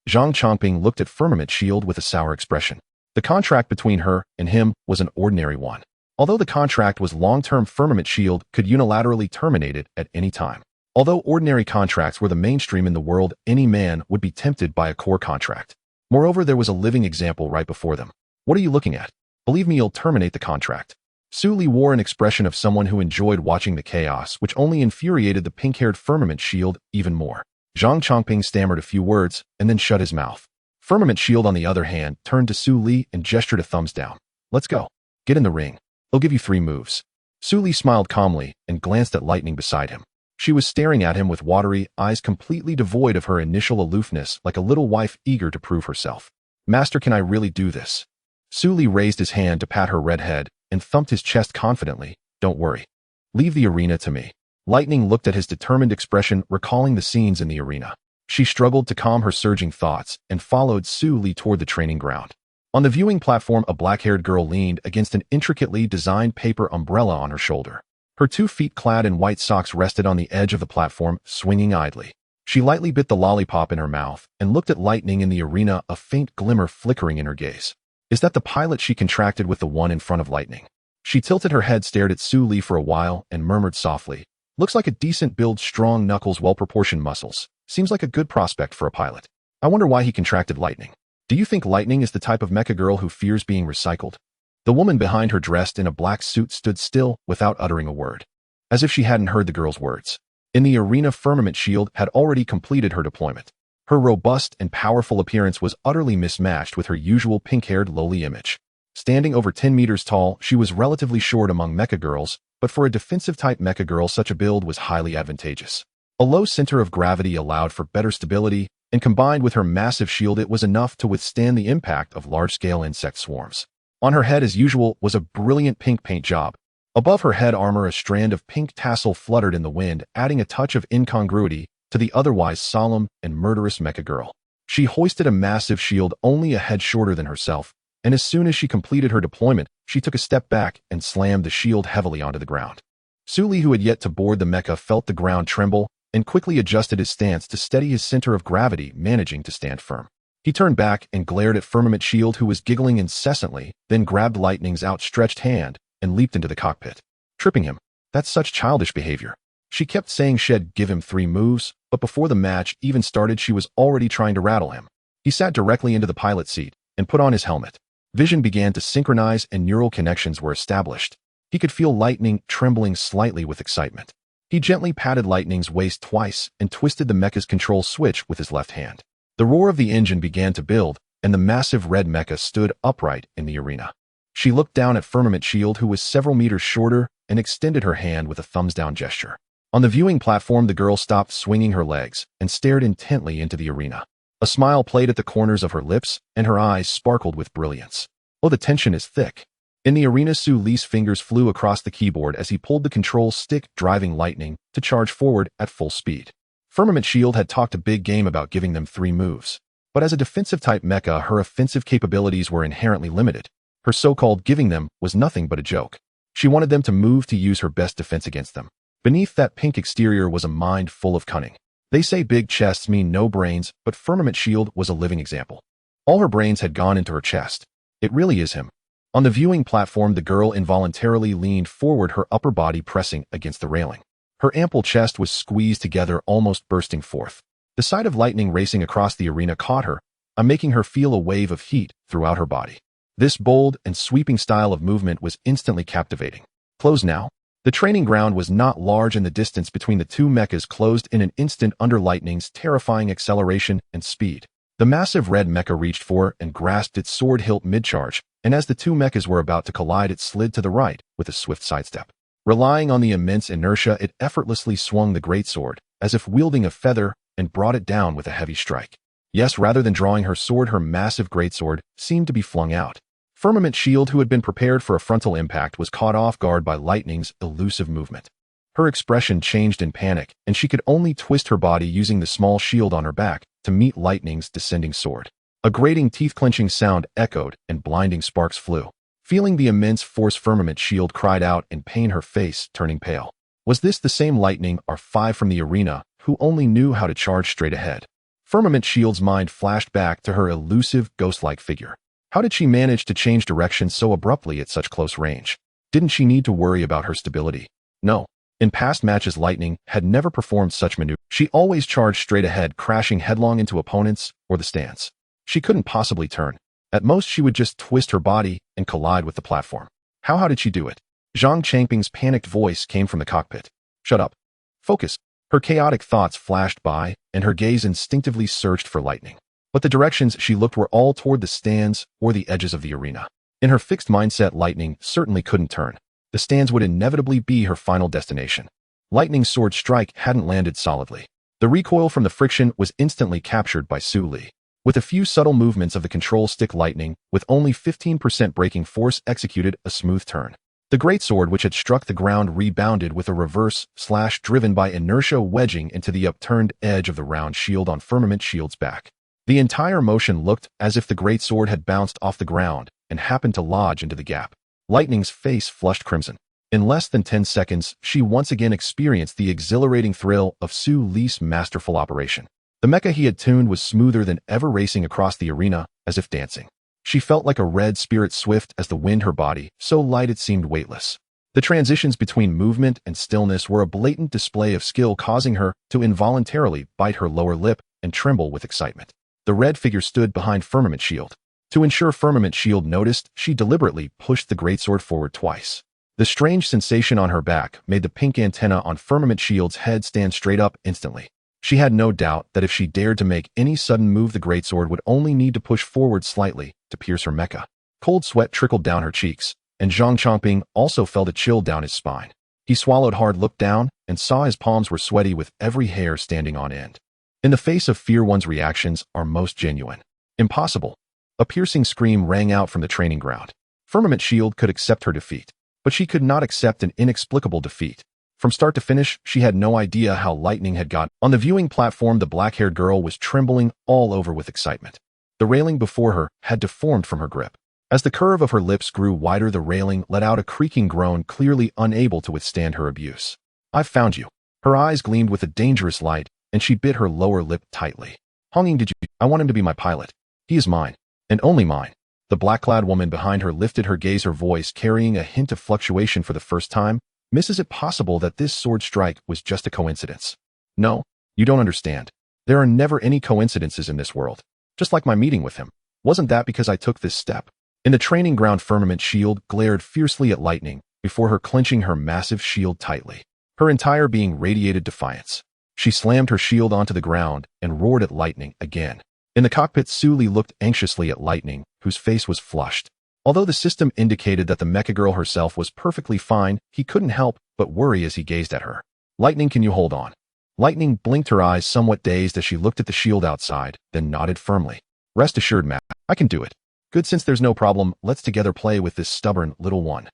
[SPEAKER 1] Zhang Chongping looked at Firmament Shield with a sour expression. The contract between her and him was an ordinary one. Although the contract was long-term, Firmament Shield could unilaterally terminate it at any time. Although ordinary contracts were the mainstream in the world, any man would be tempted by a core contract. Moreover, there was a living example right before them. What are you looking at? Believe me, you'll terminate the contract. Su Li wore an expression of someone who enjoyed watching the chaos, which only infuriated the pink-haired Firmament Shield even more. Zhang Chongping stammered a few words and then shut his mouth. Firmament Shield, on the other hand, turned to Su Li and gestured a thumbs down. Let's go. Get in the ring. He'll give you 3 moves. Su Li smiled calmly and glanced at Lightning beside him. She was staring at him with watery eyes, completely devoid of her initial aloofness, like a little wife eager to prove herself. Master, can I really do this? Su Li raised his hand to pat her red head and thumped his chest confidently. Don't worry. Leave the arena to me. Lightning looked at his determined expression, recalling the scenes in the arena. She struggled to calm her surging thoughts and followed Su Li toward the training ground. On the viewing platform, a black-haired girl leaned against an intricately designed paper umbrella on her shoulder. Her 2 feet clad in white socks rested on the edge of the platform, swinging idly. She lightly bit the lollipop in her mouth and looked at lightning in the arena, a faint glimmer flickering in her gaze. Is that the pilot she contracted with the one in front of lightning? She tilted her head, stared at Su Li for a while, and murmured softly, "Looks like a decent build, strong knuckles, well-proportioned muscles. Seems like a good prospect for a pilot. I wonder why he contracted lightning. Do you think lightning is the type of mecha girl who fears being recycled?" The woman behind her, dressed in a black suit, stood still without uttering a word, as if she hadn't heard the girl's words. In the arena, Firmament Shield had already completed her deployment. Her robust and powerful appearance was utterly mismatched with her usual pink-haired lowly image. Standing over 10 meters tall, she was relatively short among mecha girls, but for a defensive-type mecha girl, such a build was highly advantageous. A low center of gravity allowed for better stability, and combined with her massive shield, it was enough to withstand the impact of large-scale insect swarms. On her head, as usual, was a brilliant pink paint job. Above her head armor, a strand of pink tassel fluttered in the wind, adding a touch of incongruity to the otherwise solemn and murderous mecha girl. She hoisted a massive shield only a head shorter than herself, and as soon as she completed her deployment, she took a step back and slammed the shield heavily onto the ground. Su Li, who had yet to board the mecha, felt the ground tremble and quickly adjusted his stance to steady his center of gravity, managing to stand firm. He turned back and glared at Firmament Shield, who was giggling incessantly, then grabbed Lightning's outstretched hand and leaped into the cockpit, tripping him. That's such childish behavior. She kept saying she'd give him 3 moves, but before the match even started, she was already trying to rattle him. He sat directly into the pilot seat and put on his helmet. Vision began to synchronize and neural connections were established. He could feel Lightning trembling slightly with excitement. He gently patted Lightning's waist twice and twisted the mecha's control switch with his left hand. The roar of the engine began to build, and the massive red mecha stood upright in the arena. She looked down at Firmament Shield, who was several meters shorter, and extended her hand with a thumbs-down gesture. On the viewing platform, the girl stopped swinging her legs and stared intently into the arena. A smile played at the corners of her lips, and her eyes sparkled with brilliance. Oh, the tension is thick. In the arena, Su Li's fingers flew across the keyboard as he pulled the control stick, driving Lightning to charge forward at full speed. Firmament Shield had talked a big game about giving them 3 moves, but as a defensive-type mecha, her offensive capabilities were inherently limited. Her so-called giving them was nothing but a joke. She wanted them to move to use her best defense against them. Beneath that pink exterior was a mind full of cunning. They say big chests mean no brains, but Firmament Shield was a living example. All her brains had gone into her chest. It really is him. On the viewing platform, the girl involuntarily leaned forward, her upper body pressing against the railing. Her ample chest was squeezed together, almost bursting forth. The sight of Lightning racing across the arena caught her, making her feel a wave of heat throughout her body. This bold and sweeping style of movement was instantly captivating. Close now. The training ground was not large, and the distance between the 2 mechas closed in an instant under Lightning's terrifying acceleration and speed. The massive red mecha reached for and grasped its sword hilt mid-charge, and as the 2 mechas were about to collide, it slid to the right with a swift sidestep. Relying on the immense inertia, it effortlessly swung the greatsword, as if wielding a feather, and brought it down with a heavy strike. Yes, rather than drawing her sword, her massive greatsword seemed to be flung out. Firmament Shield, who had been prepared for a frontal impact, was caught off guard by Lightning's elusive movement. Her expression changed in panic, and she could only twist her body using the small shield on her back to meet Lightning's descending sword. A grating, teeth-clenching sound echoed, and blinding sparks flew. Feeling the immense force, Firmament Shield cried out in pain, her face turning pale. Was this the same Lightning, R5 from the arena, who only knew how to charge straight ahead? Firmament Shield's mind flashed back to her elusive, ghost-like figure. How did she manage to change direction so abruptly at such close range? Didn't she need to worry about her stability? No. In past matches, Lightning had never performed such maneuvers. She always charged straight ahead, crashing headlong into opponents or the stands. She couldn't possibly turn. At most, she would just twist her body and collide with the platform. How did she do it? Zhang Changping's panicked voice came from the cockpit. Shut up. Focus. Her chaotic thoughts flashed by, and her gaze instinctively searched for Lightning. But the directions she looked were all toward the stands or the edges of the arena. In her fixed mindset, Lightning certainly couldn't turn. The stands would inevitably be her final destination. Lightning's sword strike hadn't landed solidly. The recoil from the friction was instantly captured by Su Li. With a few subtle movements of the control stick, Lightning, with only 15% braking force, executed a smooth turn. The greatsword which had struck the ground rebounded with a reverse slash driven by inertia, wedging into the upturned edge of the round shield on Firmament Shield's back. The entire motion looked as if the greatsword had bounced off the ground and happened to lodge into the gap. Lightning's face flushed crimson. In less than 10 seconds, she once again experienced the exhilarating thrill of Su Li's masterful operation. The mecha he had tuned was smoother than ever, racing across the arena as if dancing. She felt like a red spirit, swift as the wind, her body so light it seemed weightless. The transitions between movement and stillness were a blatant display of skill, causing her to involuntarily bite her lower lip and tremble with excitement. The red figure stood behind Firmament Shield. To ensure Firmament Shield noticed, she deliberately pushed the greatsword forward twice. The strange sensation on her back made the pink antenna on Firmament Shield's head stand straight up instantly. She had no doubt that if she dared to make any sudden move, the greatsword would only need to push forward slightly to pierce her mecha. Cold sweat trickled down her cheeks, and Zhang Chongping also felt a chill down his spine. He swallowed hard, looked down, and saw his palms were sweaty with every hair standing on end. In the face of fear, one's reactions are most genuine. Impossible. A piercing scream rang out from the training ground. Firmament Shield could accept her defeat, but she could not accept an inexplicable defeat. From start to finish, she had no idea how Lightning had got on the viewing platform. The black-haired girl was trembling all over with excitement. The railing before her had deformed from her grip. As the curve of her lips grew wider, the railing let out a creaking groan, clearly unable to withstand her abuse. "I've found you." Her eyes gleamed with a dangerous light, and she bit her lower lip tightly. "Honging, did you? I want him to be my pilot. He is mine, and only mine." The black-clad woman behind her lifted her gaze, her voice carrying a hint of fluctuation. "For the first time, Miss, is it possible that this sword strike was just a coincidence?" "No, you don't understand. There are never any coincidences in this world. Just like my meeting with him. Wasn't that because I took this step?" In the training ground, Firmament Shield glared fiercely at Lightning, before her clenching her massive shield tightly. Her entire being radiated defiance. She slammed her shield onto the ground and roared at Lightning again. In the cockpit, Su Li looked anxiously at Lightning, whose face was flushed. Although the system indicated that the mecha girl herself was perfectly fine, he couldn't help but worry as he gazed at her. "Lightning, can you hold on?" Lightning blinked, her eyes somewhat dazed as she looked at the shield outside, then nodded firmly. "Rest assured, Matt, I can do it." "Good, since there's no problem, let's together play with this stubborn little one."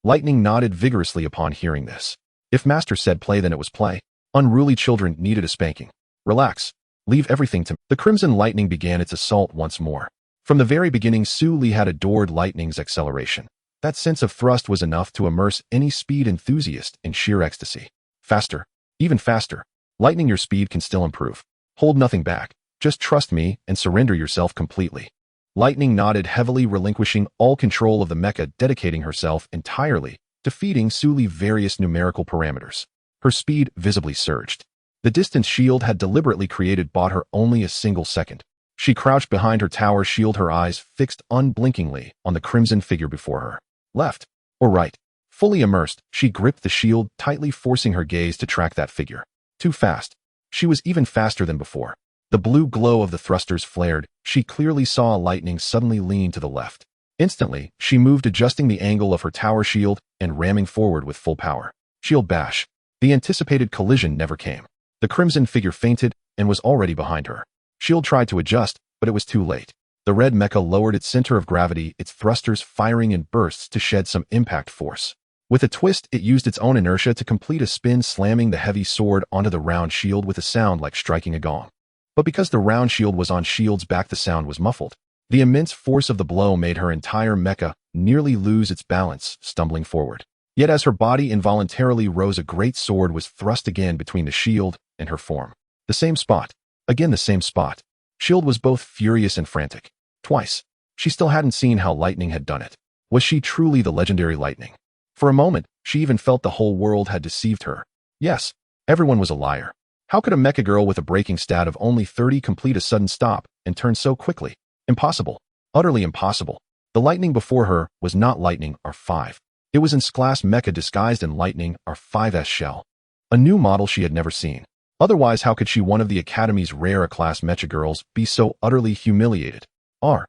[SPEAKER 1] Lightning nodded vigorously upon hearing this. If Master said play, then it was play. Unruly children needed a spanking. "Relax. Leave everything to me." The Crimson Lightning began its assault once more. From the very beginning, Su Li had adored Lightning's acceleration. That sense of thrust was enough to immerse any speed enthusiast in sheer ecstasy. "Faster. Even faster. Lightning, your speed can still improve. Hold nothing back. Just trust me and surrender yourself completely." Lightning nodded heavily, relinquishing all control of the mecha, dedicating herself entirely to feeding Su Li various numerical parameters. Her speed visibly surged. The distance Shield had deliberately created bought her only a single second. She crouched behind her tower shield, her eyes fixed unblinkingly on the crimson figure before her. Left or right? Fully immersed, she gripped the shield tightly, forcing her gaze to track that figure. Too fast. She was even faster than before. The blue glow of the thrusters flared. She clearly saw Lightning suddenly lean to the left. Instantly, she moved, adjusting the angle of her tower shield and ramming forward with full power. Shield bash. The anticipated collision never came. The crimson figure fainted and was already behind her. Shield tried to adjust, but it was too late. The red mecha lowered its center of gravity, its thrusters firing in bursts to shed some impact force. With a twist, it used its own inertia to complete a spin, slamming the heavy sword onto the round shield with a sound like striking a gong. But because the round shield was on Shield's back, the sound was muffled. The immense force of the blow made her entire mecha nearly lose its balance, stumbling forward. Yet as her body involuntarily rose, a great sword was thrust again between the shield and her form. The same spot. Again the same spot. Shield was both furious and frantic. Twice. She still hadn't seen how Lightning had done it. Was she truly the legendary Lightning? For a moment, she even felt the whole world had deceived her. Yes, everyone was a liar. How could a mecha girl with a breaking stat of only 30 complete a sudden stop and turn so quickly? Impossible. Utterly impossible. The Lightning before her was not Lightning R5. It was S-class mecha disguised in Lightning R5's shell. A new model she had never seen. Otherwise, how could she, one of the Academy's rare A-class mecha girls, be so utterly humiliated? Are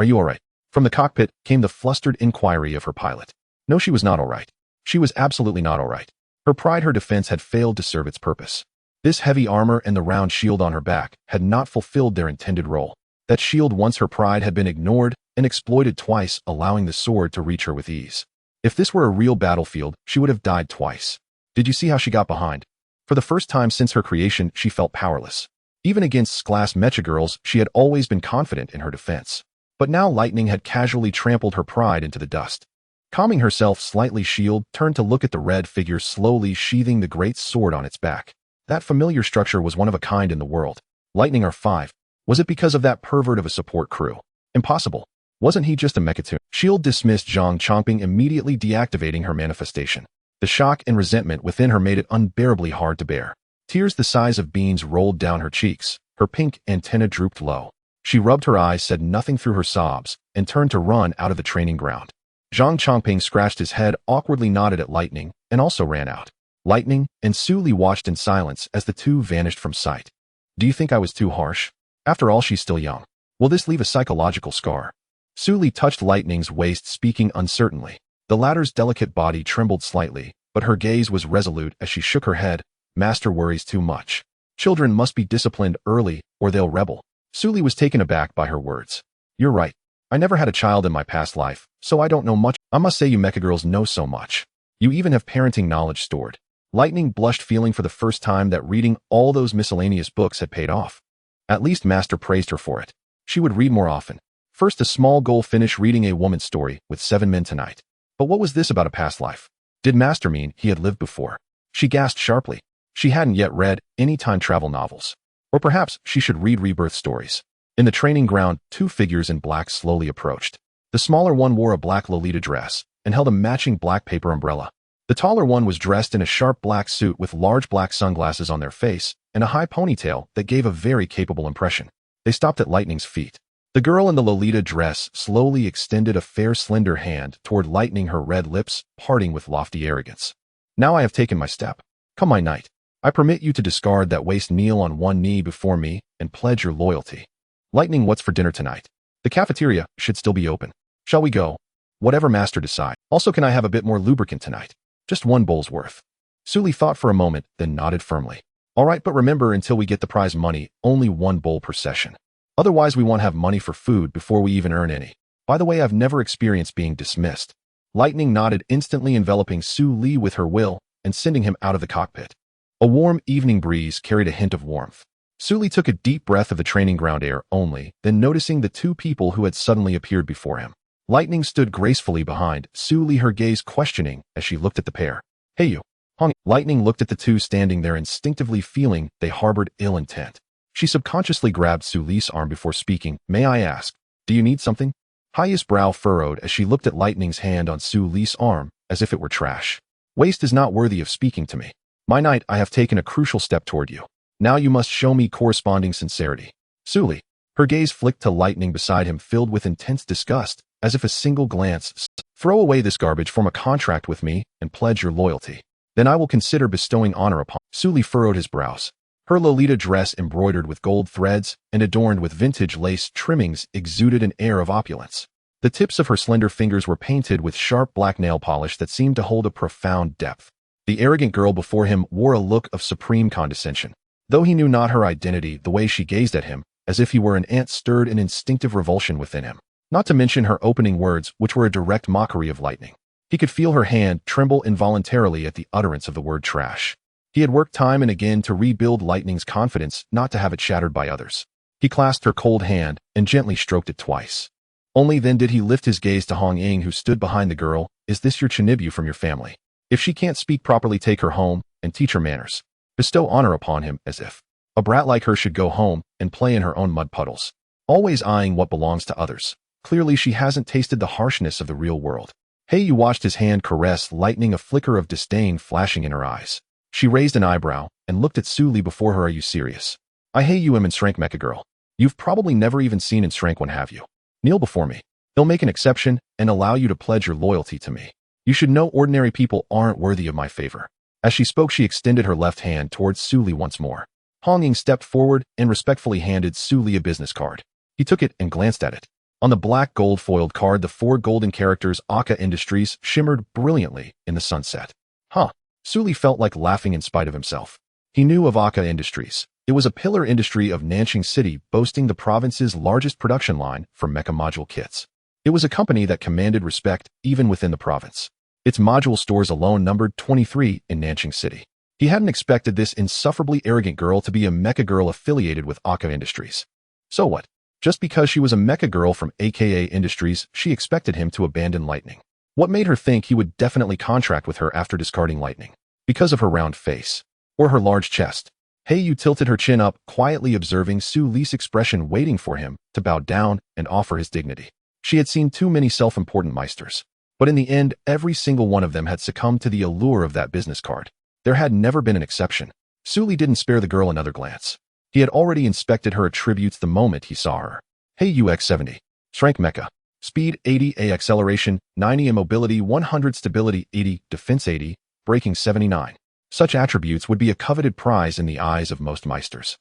[SPEAKER 1] you alright? From the cockpit came the flustered inquiry of her pilot. No, she was not alright. She was absolutely not alright. Her pride, her defense had failed to serve its purpose. This heavy armor and the round shield on her back had not fulfilled their intended role. That shield, once her pride, had been ignored and exploited twice, allowing the sword to reach her with ease. If this were a real battlefield, she would have died twice. Did you see how she got behind? For the first time since her creation, she felt powerless. Even against class Mecha girls, she had always been confident in her defense. But now lightning had casually trampled her pride into the dust. Calming herself slightly, Shield turned to look at the red figure slowly sheathing the great sword on its back. That familiar structure was one of a kind in the world. Lightning R5. Was it because of that pervert of a support crew? Impossible. Wasn't he just a Mechatoon? Shield dismissed Zhang Chongping, immediately deactivating her manifestation. The shock and resentment within her made it unbearably hard to bear. Tears the size of beans rolled down her cheeks. Her pink antenna drooped low. She rubbed her eyes, said nothing through her sobs, and turned to run out of the training ground. Zhang Chongping scratched his head, awkwardly nodded at Lightning, and also ran out. Lightning and Su Li watched in silence as the two vanished from sight. Do you think I was too harsh? After all, she's still young. Will this leave a psychological scar? Su Li touched Lightning's waist, speaking uncertainly. The latter's delicate body trembled slightly, but her gaze was resolute as she shook her head. Master worries too much. Children must be disciplined early, or they'll rebel. Su Li was taken aback by her words. You're right. I never had a child in my past life, so I don't know much. I must say you Mecha girls know so much. You even have parenting knowledge stored. Lightning blushed, feeling for the first time that reading all those miscellaneous books had paid off. At least Master praised her for it. She would read more often. First, a small goal: finish reading a woman's story with 7 men tonight. But what was this about a past life? Did Master mean he had lived before? She gasped sharply. She hadn't yet read any time travel novels. Or perhaps she should read rebirth stories. In the training ground, 2 figures in black slowly approached. The smaller one wore a black Lolita dress and held a matching black paper umbrella. The taller one was dressed in a sharp black suit with large black sunglasses on their face and a high ponytail that gave a very capable impression. They stopped at Lightning's feet. The girl in the Lolita dress slowly extended a fair, slender hand toward Lightning, her red lips parting with lofty arrogance. Now I have taken my step. Come, my knight. I permit you to discard that waist, kneel on one knee before me, and pledge your loyalty. Lightning, what's for dinner tonight? The cafeteria should still be open. Shall we go? Whatever Master decide. Also, can I have a bit more lubricant tonight? Just 1 bowl's worth. Su Li thought for a moment, then nodded firmly. All right, but remember, until we get the prize money, only 1 bowl per session. Otherwise, we won't have money for food before we even earn any. By the way, I've never experienced being dismissed. Lightning nodded, instantly enveloping Su Li with her will and sending him out of the cockpit. A warm evening breeze carried a hint of warmth. Su Li took a deep breath of the training ground air only, then noticing the 2 people who had suddenly appeared before him. Lightning stood gracefully behind Su Li, her gaze questioning as she looked at the pair. Hey you. Hong. Lightning looked at the 2 standing there, instinctively feeling they harbored ill intent. She subconsciously grabbed Su Li's arm before speaking. May I ask, do you need something? Haya's brow furrowed as she looked at Lightning's hand on Su Li's arm as if it were trash. Waste is not worthy of speaking to me. My knight, I have taken a crucial step toward you. Now you must show me corresponding sincerity. Su Li. Her gaze flicked to Lightning beside him, filled with intense disgust, as if a single glance. Throw away this garbage, form a contract with me, and pledge your loyalty. Then I will consider bestowing honor upon. Su Li furrowed his brows. Her Lolita dress, embroidered with gold threads and adorned with vintage lace trimmings, exuded an air of opulence. The tips of her slender fingers were painted with sharp black nail polish that seemed to hold a profound depth. The arrogant girl before him wore a look of supreme condescension. Though he knew not her identity, the way she gazed at him, as if he were an ant, stirred an instinctive revulsion within him. Not to mention her opening words, which were a direct mockery of Lightning. He could feel her hand tremble involuntarily at the utterance of the word trash. He had worked time and again to rebuild Lightning's confidence, not to have it shattered by others. He clasped her cold hand and gently stroked it twice. Only then did he lift his gaze to Hong Ying, who stood behind the girl. Is this your Chinibu from your family? If she can't speak properly, take her home and teach her manners. Bestow honor upon him, as if a brat like her should go home and play in her own mud puddles, always eyeing what belongs to others. Clearly she hasn't tasted the harshness of the real world. Hey, you watched his hand caress Lightning, a flicker of disdain flashing in her eyes. She raised an eyebrow and looked at Su Li before her. Are you serious? I hate you, Shrank Mecha girl. You've probably never even seen Shrank one, have you? Kneel before me. He'll make an exception and allow you to pledge your loyalty to me. You should know ordinary people aren't worthy of my favor. As she spoke, she extended her left hand towards Su Li once more. Hong Ying stepped forward and respectfully handed Su Li a business card. He took it and glanced at it. On the black gold foiled card, the 4 golden characters Aka Industries shimmered brilliantly in the sunset. Huh. Su Li felt like laughing in spite of himself. He knew of Aka Industries. It was a pillar industry of Nanjing City, boasting the province's largest production line for mecha module kits. It was a company that commanded respect even within the province. Its module stores alone numbered 23 in Nanjing City. He hadn't expected this insufferably arrogant girl to be a mecha girl affiliated with Aka Industries. So what? Just because she was a mecha girl from AKA Industries, she expected him to abandon Lightning. What made her think he would definitely contract with her after discarding Lightning? Because of her round face. Or her large chest. Yu tilted her chin up, quietly observing Su Li's expression, waiting for him to bow down and offer his dignity. She had seen too many self-important meisters. But in the end, every single one of them had succumbed to the allure of that business card. There had never been an exception. Su Li didn't spare the girl another glance. He had already inspected her attributes the moment he saw her. UX 70. Strength Mecha. Speed 80, A acceleration 90, A mobility 100, stability 80, defense 80, braking 79. Such attributes would be a coveted prize in the eyes of most meisters.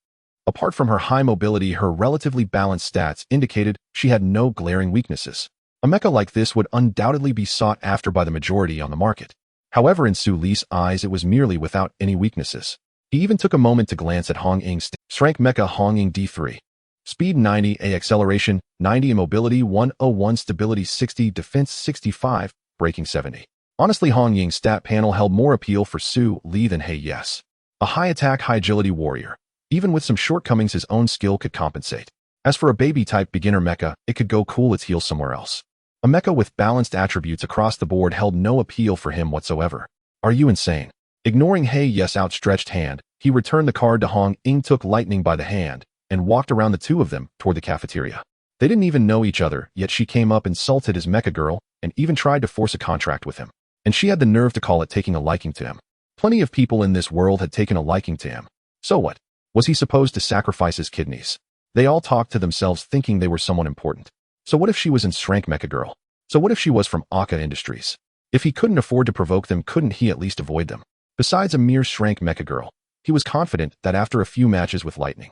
[SPEAKER 1] Apart from her high mobility, her relatively balanced stats indicated she had no glaring weaknesses. A mecha like this would undoubtedly be sought after by the majority on the market. However, in Su Li's eyes, it was merely without any weaknesses. He even took a moment to glance at Hong Ying's Strength Mecha Hong Ying D3. Speed 90, A acceleration 90, A mobility 101, stability 60, defense 65, braking 70. Honestly, Hong Ying's stat panel held more appeal for Su Li than Yes. A high attack, high agility warrior. Even with some shortcomings, his own skill could compensate. As for a baby-type beginner mecha, it could go cool its heels somewhere else. A mecha with balanced attributes across the board held no appeal for him whatsoever. Are you insane? Ignoring Yes' outstretched hand, he returned the card to Hong Ying, took Lightning by the hand, and walked around the two of them toward the cafeteria. They didn't even know each other, yet she came up, insulted his mecha girl, and even tried to force a contract with him. And she had the nerve to call it taking a liking to him. Plenty of people in this world had taken a liking to him. So what? Was he supposed to sacrifice his kidneys? They all talked to themselves, thinking they were someone important. So what if she was in Strength Mecha Girl? So what if she was from Aka Industries? If he couldn't afford to provoke them, couldn't he at least avoid them? Besides a mere Strength Mecha Girl, he was confident that after a few matches with Lightning,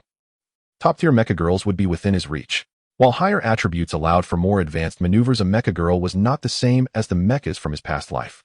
[SPEAKER 1] top-tier mecha girls would be within his reach. While higher attributes allowed for more advanced maneuvers, a mecha girl was not the same as the mechas from his past life.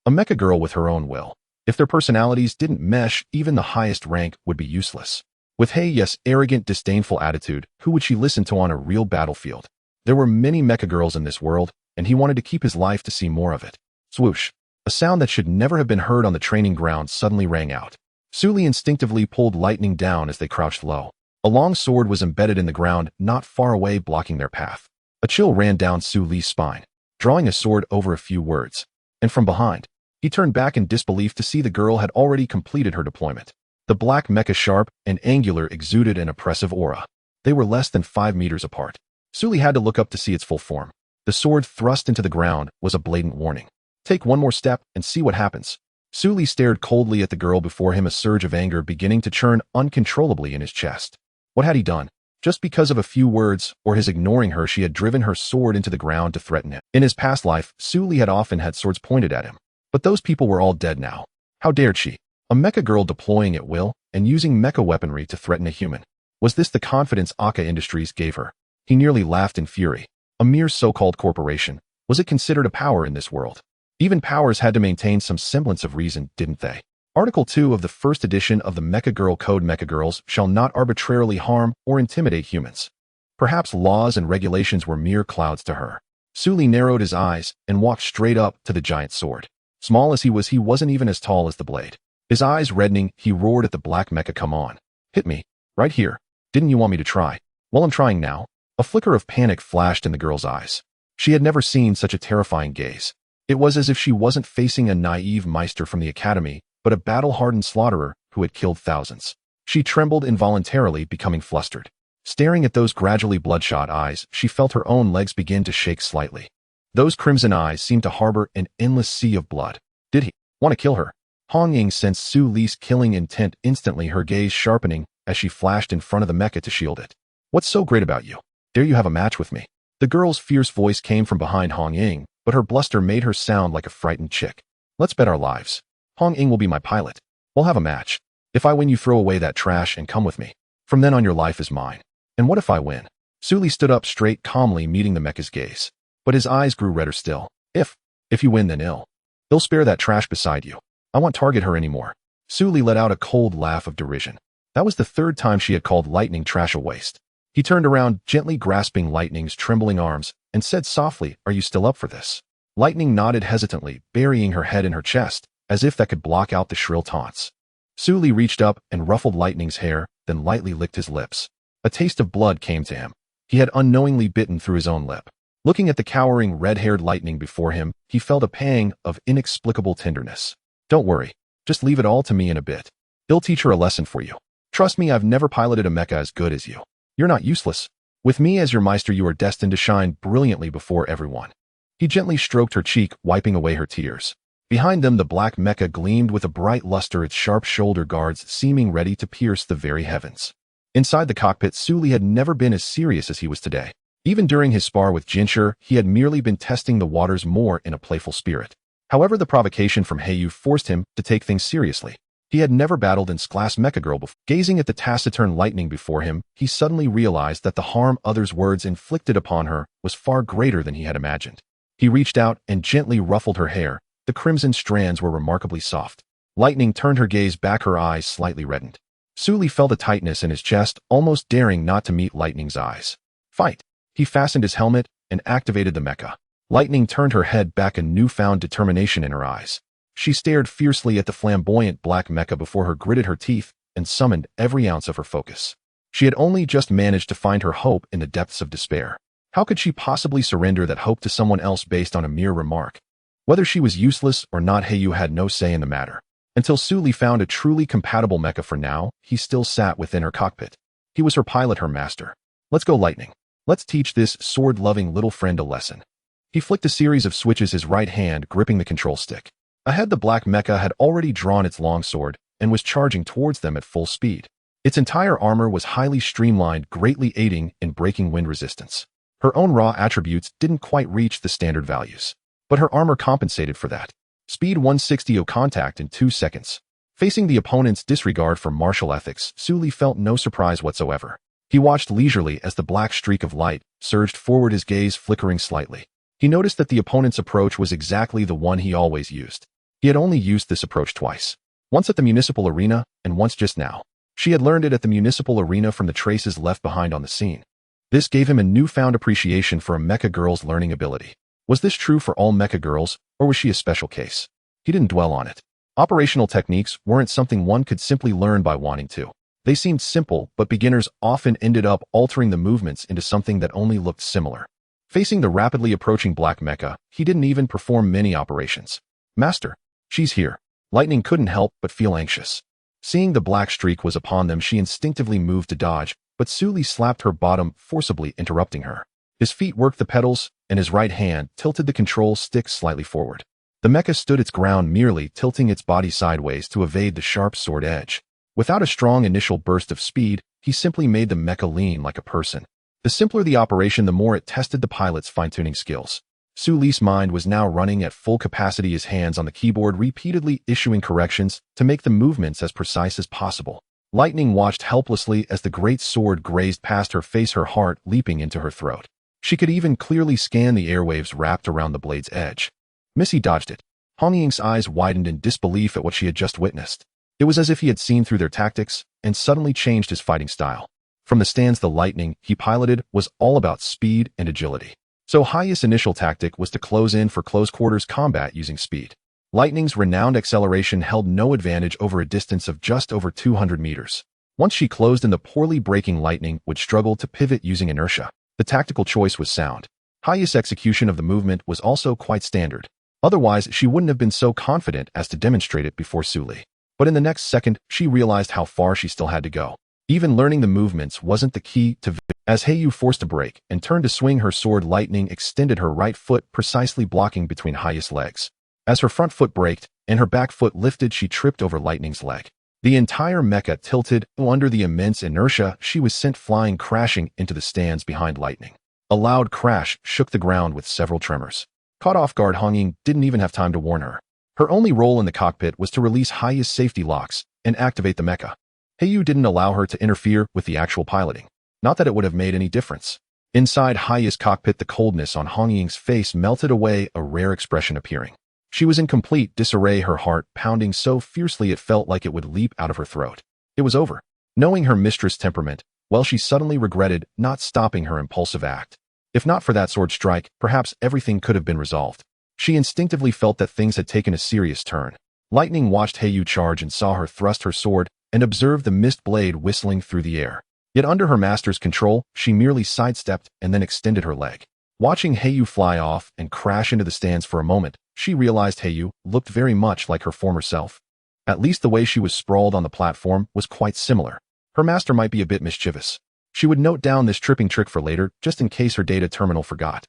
[SPEAKER 1] A mecha girl with her own will. If their personalities didn't mesh, even the highest rank would be useless. With Yes' arrogant, disdainful attitude, who would she listen to on a real battlefield? There were many mecha girls in this world, and he wanted to keep his life to see more of it. Swoosh. A sound that should never have been heard on the training ground suddenly rang out. Su Li instinctively pulled Lightning down as they crouched low. A long sword was embedded in the ground, not far away, blocking their path. A chill ran down Su Li's spine, drawing his sword over a few words. And from behind, he turned back in disbelief to see the girl had already completed her deployment. The black mecha, sharp and angular, exuded an oppressive aura. They were less than 5 meters apart. Su Li had to look up to see its full form. The sword thrust into the ground was a blatant warning. Take one more step and see what happens. Su Li stared coldly at the girl before him, a surge of anger beginning to churn uncontrollably in his chest. What had he done? Just because of a few words, or his ignoring her, she had driven her sword into the ground to threaten him. In his past life, Su Li had often had swords pointed at him. But those people were all dead now. How dared she? A mecha girl deploying at will, and using mecha weaponry to threaten a human. Was this the confidence Aka Industries gave her? He nearly laughed in fury. A mere so-called corporation. Was it considered a power in this world? Even powers had to maintain some semblance of reason, didn't they? Article 2 of the first edition of the Mecha Girl Code: Mecha girls shall not arbitrarily harm or intimidate humans. Perhaps laws and regulations were mere clouds to her. Su Li narrowed his eyes and walked straight up to the giant sword. Small as he wasn't even as tall as the blade. His eyes reddening, he roared at the black mecha, "Come on. Hit me. Right here. Didn't you want me to try? Well, I'm trying now." A flicker of panic flashed in the girl's eyes. She had never seen such a terrifying gaze. It was as if she wasn't facing a naive meister from the academy, but a battle-hardened slaughterer who had killed thousands. She trembled involuntarily, becoming flustered. Staring at those gradually bloodshot eyes, she felt her own legs begin to shake slightly. Those crimson eyes seemed to harbor an endless sea of blood. Did he want to kill her? Hong Ying sensed Su Li's killing intent instantly, her gaze sharpening as she flashed in front of the mecha to shield it. "What's so great about you? Dare you have a match with me?" The girl's fierce voice came from behind Hong Ying, but her bluster made her sound like a frightened chick. "Let's bet our lives. Hong Ying will be my pilot. We'll have a match. If I win, you throw away that trash and come with me. From then on, your life is mine. And what if I win?" Su Li stood up straight, calmly meeting the mecha's gaze. But his eyes grew redder still. If you win, then they'll spare that trash beside you. I won't target her anymore." Su Li let out a cold laugh of derision. That was the third time she had called Lightning trash a waste. He turned around, gently grasping Lightning's trembling arms, and said softly, "Are you still up for this?" Lightning nodded hesitantly, burying her head in her chest, as if that could block out the shrill taunts. Suli reached up and ruffled Lightning's hair, then lightly licked his lips. A taste of blood came to him. He had unknowingly bitten through his own lip. Looking at the cowering, red-haired Lightning before him, he felt a pang of inexplicable tenderness. Don't worry. Just leave it all to me in a bit. I'll teach her a lesson for you. Trust me, I've never piloted a mecha as good as you. You're not useless. With me as your Meister, you are destined to shine brilliantly before everyone. He gently stroked her cheek, wiping away her tears. Behind them, the black mecha gleamed with a bright luster, its sharp shoulder guards seeming ready to pierce the very heavens. Inside the cockpit, Suli had never been as serious as he was today. Even during his spar with Jinshi, he had merely been testing the waters more in a playful spirit. However, the provocation from Heiyu forced him to take things seriously. He had never battled in class Mecha Girl before. Gazing at the taciturn Lightning before him, he suddenly realized that the harm others' words inflicted upon her was far greater than he had imagined. He reached out and gently ruffled her hair. The crimson strands were remarkably soft. Lightning turned her gaze back, her eyes slightly reddened. Suli felt a tightness in his chest, almost daring not to meet Lightning's eyes. Fight! He fastened his helmet and activated the mecha. Lightning turned her head back, a newfound determination in her eyes. She stared fiercely at the flamboyant black mecha before her, gritted her teeth, and summoned every ounce of her focus. She had only just managed to find her hope in the depths of despair. How could she possibly surrender that hope to someone else based on a mere remark? Whether she was useless or not, Heiyu had no say in the matter. Until Suli found a truly compatible mecha. For now, he still sat within her cockpit. He was her pilot, her master. Let's go, Lightning. Let's teach this sword-loving little friend a lesson. He flicked a series of switches, his right hand gripping the control stick. Ahead, the black mecha had already drawn its longsword and was charging towards them at full speed. Its entire armor was highly streamlined, greatly aiding in breaking wind resistance. Her own raw attributes didn't quite reach the standard values, but her armor compensated for that. Speed 160 contact in 2 seconds. Facing the opponent's disregard for martial ethics, Suli felt no surprise whatsoever. He watched leisurely as the black streak of light surged forward, his gaze flickering slightly. He noticed that the opponent's approach was exactly the one he always used. He had only used this approach twice. Once at the municipal arena, and once just now. She had learned it at the municipal arena from the traces left behind on the scene. This gave him a newfound appreciation for a mecha girl's learning ability. Was this true for all mecha girls, or was she a special case? He didn't dwell on it. Operational techniques weren't something one could simply learn by wanting to. They seemed simple, but beginners often ended up altering the movements into something that only looked similar. Facing the rapidly approaching black mecha, he didn't even perform many operations. Master, she's here. Lightning couldn't help but feel anxious. Seeing the black streak was upon them, she instinctively moved to dodge, but Suli slapped her bottom, forcibly interrupting her. His feet worked the pedals, and his right hand tilted the control stick slightly forward. The mecha stood its ground, merely tilting its body sideways to evade the sharp sword edge. Without a strong initial burst of speed, he simply made the mecha lean like a person. The simpler the operation, the more it tested the pilot's fine-tuning skills. Suli's mind was now running at full capacity, his hands on the keyboard repeatedly issuing corrections to make the movements as precise as possible. Lightning watched helplessly as the great sword grazed past her face, her heart leaping into her throat. She could even clearly scan the airwaves wrapped around the blade's edge. Missy dodged it. Hong Ying's eyes widened in disbelief at what she had just witnessed. It was as if he had seen through their tactics and suddenly changed his fighting style. From the stands, the Lightning he piloted was all about speed and agility. So Haya's initial tactic was to close in for close-quarters combat using speed. Lightning's renowned acceleration held no advantage over a distance of just over 200 meters. Once she closed in, the poorly braking Lightning would struggle to pivot using inertia. The tactical choice was sound. Haya's execution of the movement was also quite standard. Otherwise, she wouldn't have been so confident as to demonstrate it before Suli. But in the next second, she realized how far she still had to go. Even learning the movements wasn't the key to victory. As Heiyu forced a break and turned to swing her sword, Lightning extended her right foot, precisely blocking between Haya's legs. As her front foot braked and her back foot lifted, she tripped over Lightning's leg. The entire mecha tilted. Under the immense inertia, she was sent flying, crashing into the stands behind Lightning. A loud crash shook the ground with several tremors. Caught off guard, Hong Ying didn't even have time to warn her. Her only role in the cockpit was to release Haya's safety locks and activate the mecha. Heiyu didn't allow her to interfere with the actual piloting. Not that it would have made any difference. Inside Haya's cockpit, the coldness on Hong Ying's face melted away, a rare expression appearing. She was in complete disarray, her heart pounding so fiercely it felt like it would leap out of her throat. It was over. Knowing her mistress' temperament, well, she suddenly regretted not stopping her impulsive act. If not for that sword strike, perhaps everything could have been resolved. She instinctively felt that things had taken a serious turn. Lightning watched Heiyu charge and saw her thrust her sword and observed the mist blade whistling through the air. Yet under her master's control, she merely sidestepped and then extended her leg. Watching Heiyu fly off and crash into the stands for a moment, she realized Heiyu looked very much like her former self. At least the way she was sprawled on the platform was quite similar. Her master might be a bit mischievous. She would note down this tripping trick for later, just in case her data terminal forgot.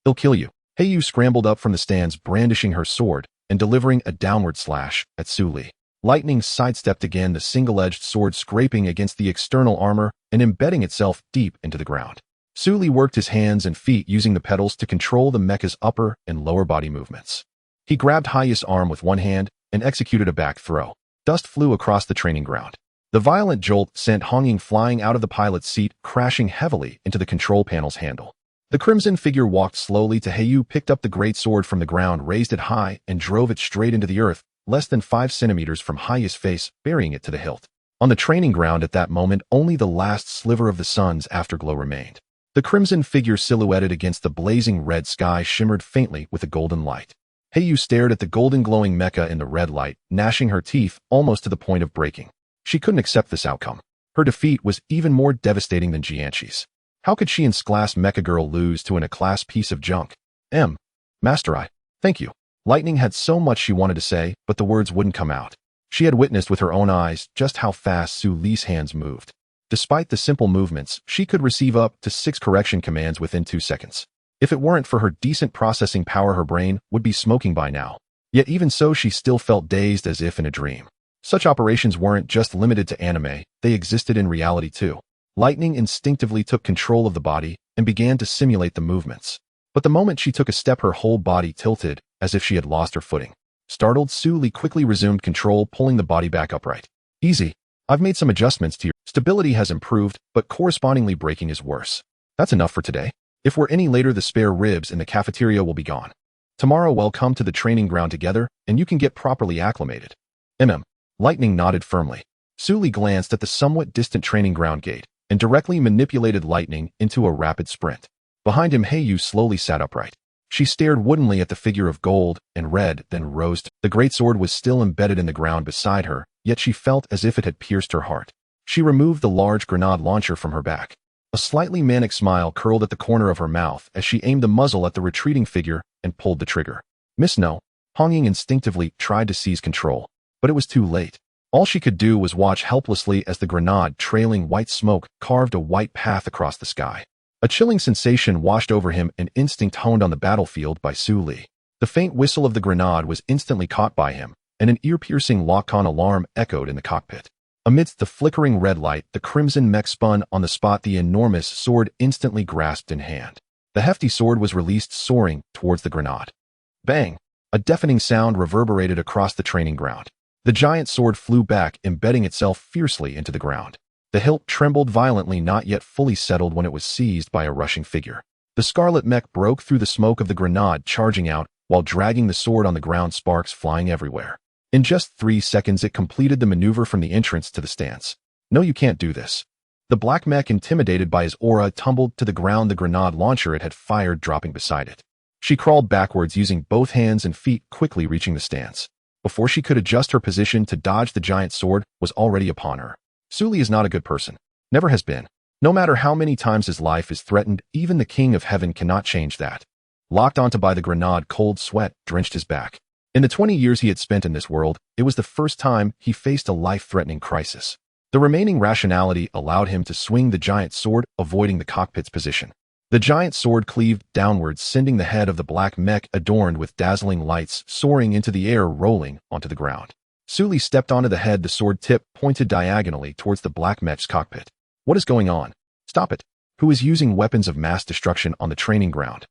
[SPEAKER 1] He'll kill you. Heiyu scrambled up from the stands, brandishing her sword and delivering a downward slash at Su Li. Lightning sidestepped again, the single-edged sword scraping against the external armor and embedding itself deep into the ground. Su Li worked his hands and feet using the pedals to control the mecha's upper and lower body movements. He grabbed Haiyu's arm with one hand and executed a back throw. Dust flew across the training ground. The violent jolt sent Hongying flying out of the pilot's seat, crashing heavily into the control panel's handle. The crimson figure walked slowly to Heiyu, picked up the great sword from the ground, raised it high, and drove it straight into the earth, less than 5 centimeters from Haiyu's face, burying it to the hilt. On the training ground at that moment, only the last sliver of the sun's afterglow remained. The crimson figure silhouetted against the blazing red sky shimmered faintly with a golden light. Heiyu stared at the golden glowing mecha in the red light, gnashing her teeth almost to the point of breaking. She couldn't accept this outcome. Her defeat was even more devastating than Jianqi's. How could she and S-Class Mecha Girl lose to an A-class piece of junk? Master, thank you. Lightning had so much she wanted to say, but the words wouldn't come out. She had witnessed with her own eyes just how fast Su Li's hands moved. Despite the simple movements, she could receive up to 6 correction commands within 2 seconds. If it weren't for her decent processing power, her brain would be smoking by now. Yet even so, she still felt dazed, as if in a dream. Such operations weren't just limited to anime, they existed in reality too. Lightning instinctively took control of the body and began to simulate the movements. But the moment she took a step, her whole body tilted, as if she had lost her footing. Startled, Su Li quickly resumed control, pulling the body back upright. Easy. I've made some adjustments to your stability has improved, but correspondingly braking is worse. That's enough for today. If we're any later, the spare ribs in the cafeteria will be gone. Tomorrow we'll come to the training ground together, and you can get properly acclimated. Lightning nodded firmly. Su Li glanced at the somewhat distant training ground gate and directly manipulated Lightning into a rapid sprint. Behind him, Heiyu slowly sat upright. She stared woodenly at the figure of gold and red, then rose. The great sword was still embedded in the ground beside her, yet she felt as if it had pierced her heart. She removed the large grenade launcher from her back. A slightly manic smile curled at the corner of her mouth as she aimed the muzzle at the retreating figure and pulled the trigger. Miss No. Hongying instinctively tried to seize control, but it was too late. All she could do was watch helplessly as the grenade, trailing white smoke, carved a white path across the sky. A chilling sensation washed over him, an instinct honed on the battlefield by Su Li. The faint whistle of the grenade was instantly caught by him, and an ear-piercing lock-on alarm echoed in the cockpit. Amidst the flickering red light, the crimson mech spun on the spot, the enormous sword instantly grasped in hand. The hefty sword was released, soaring towards the grenade. Bang! A deafening sound reverberated across the training ground. The giant sword flew back, embedding itself fiercely into the ground. The hilt trembled violently, not yet fully settled when it was seized by a rushing figure. The scarlet mech broke through the smoke of the grenade, charging out while dragging the sword on the ground, sparks flying everywhere. In just 3 seconds, it completed the maneuver from the entrance to the stance. No, you can't do this. The black mech, intimidated by his aura, tumbled to the ground, the grenade launcher it had fired dropping beside it. She crawled backwards, using both hands and feet, quickly reaching the stance. Before she could adjust her position to dodge, the giant sword was already upon her. Su Li is not a good person. Never has been. No matter how many times his life is threatened, even the King of Heaven cannot change that. Locked onto by the grenade, cold sweat drenched his back. In the 20 years he had spent in this world, it was the first time he faced a life-threatening crisis. The remaining rationality allowed him to swing the giant sword, avoiding the cockpit's position. The giant sword cleaved downwards, sending the head of the black mech, adorned with dazzling lights, soaring into the air, rolling onto the ground. Su Li stepped onto the head, the sword tip pointed diagonally towards the black mech's cockpit. What is going on? Stop it. Who is using weapons of mass destruction on the training ground?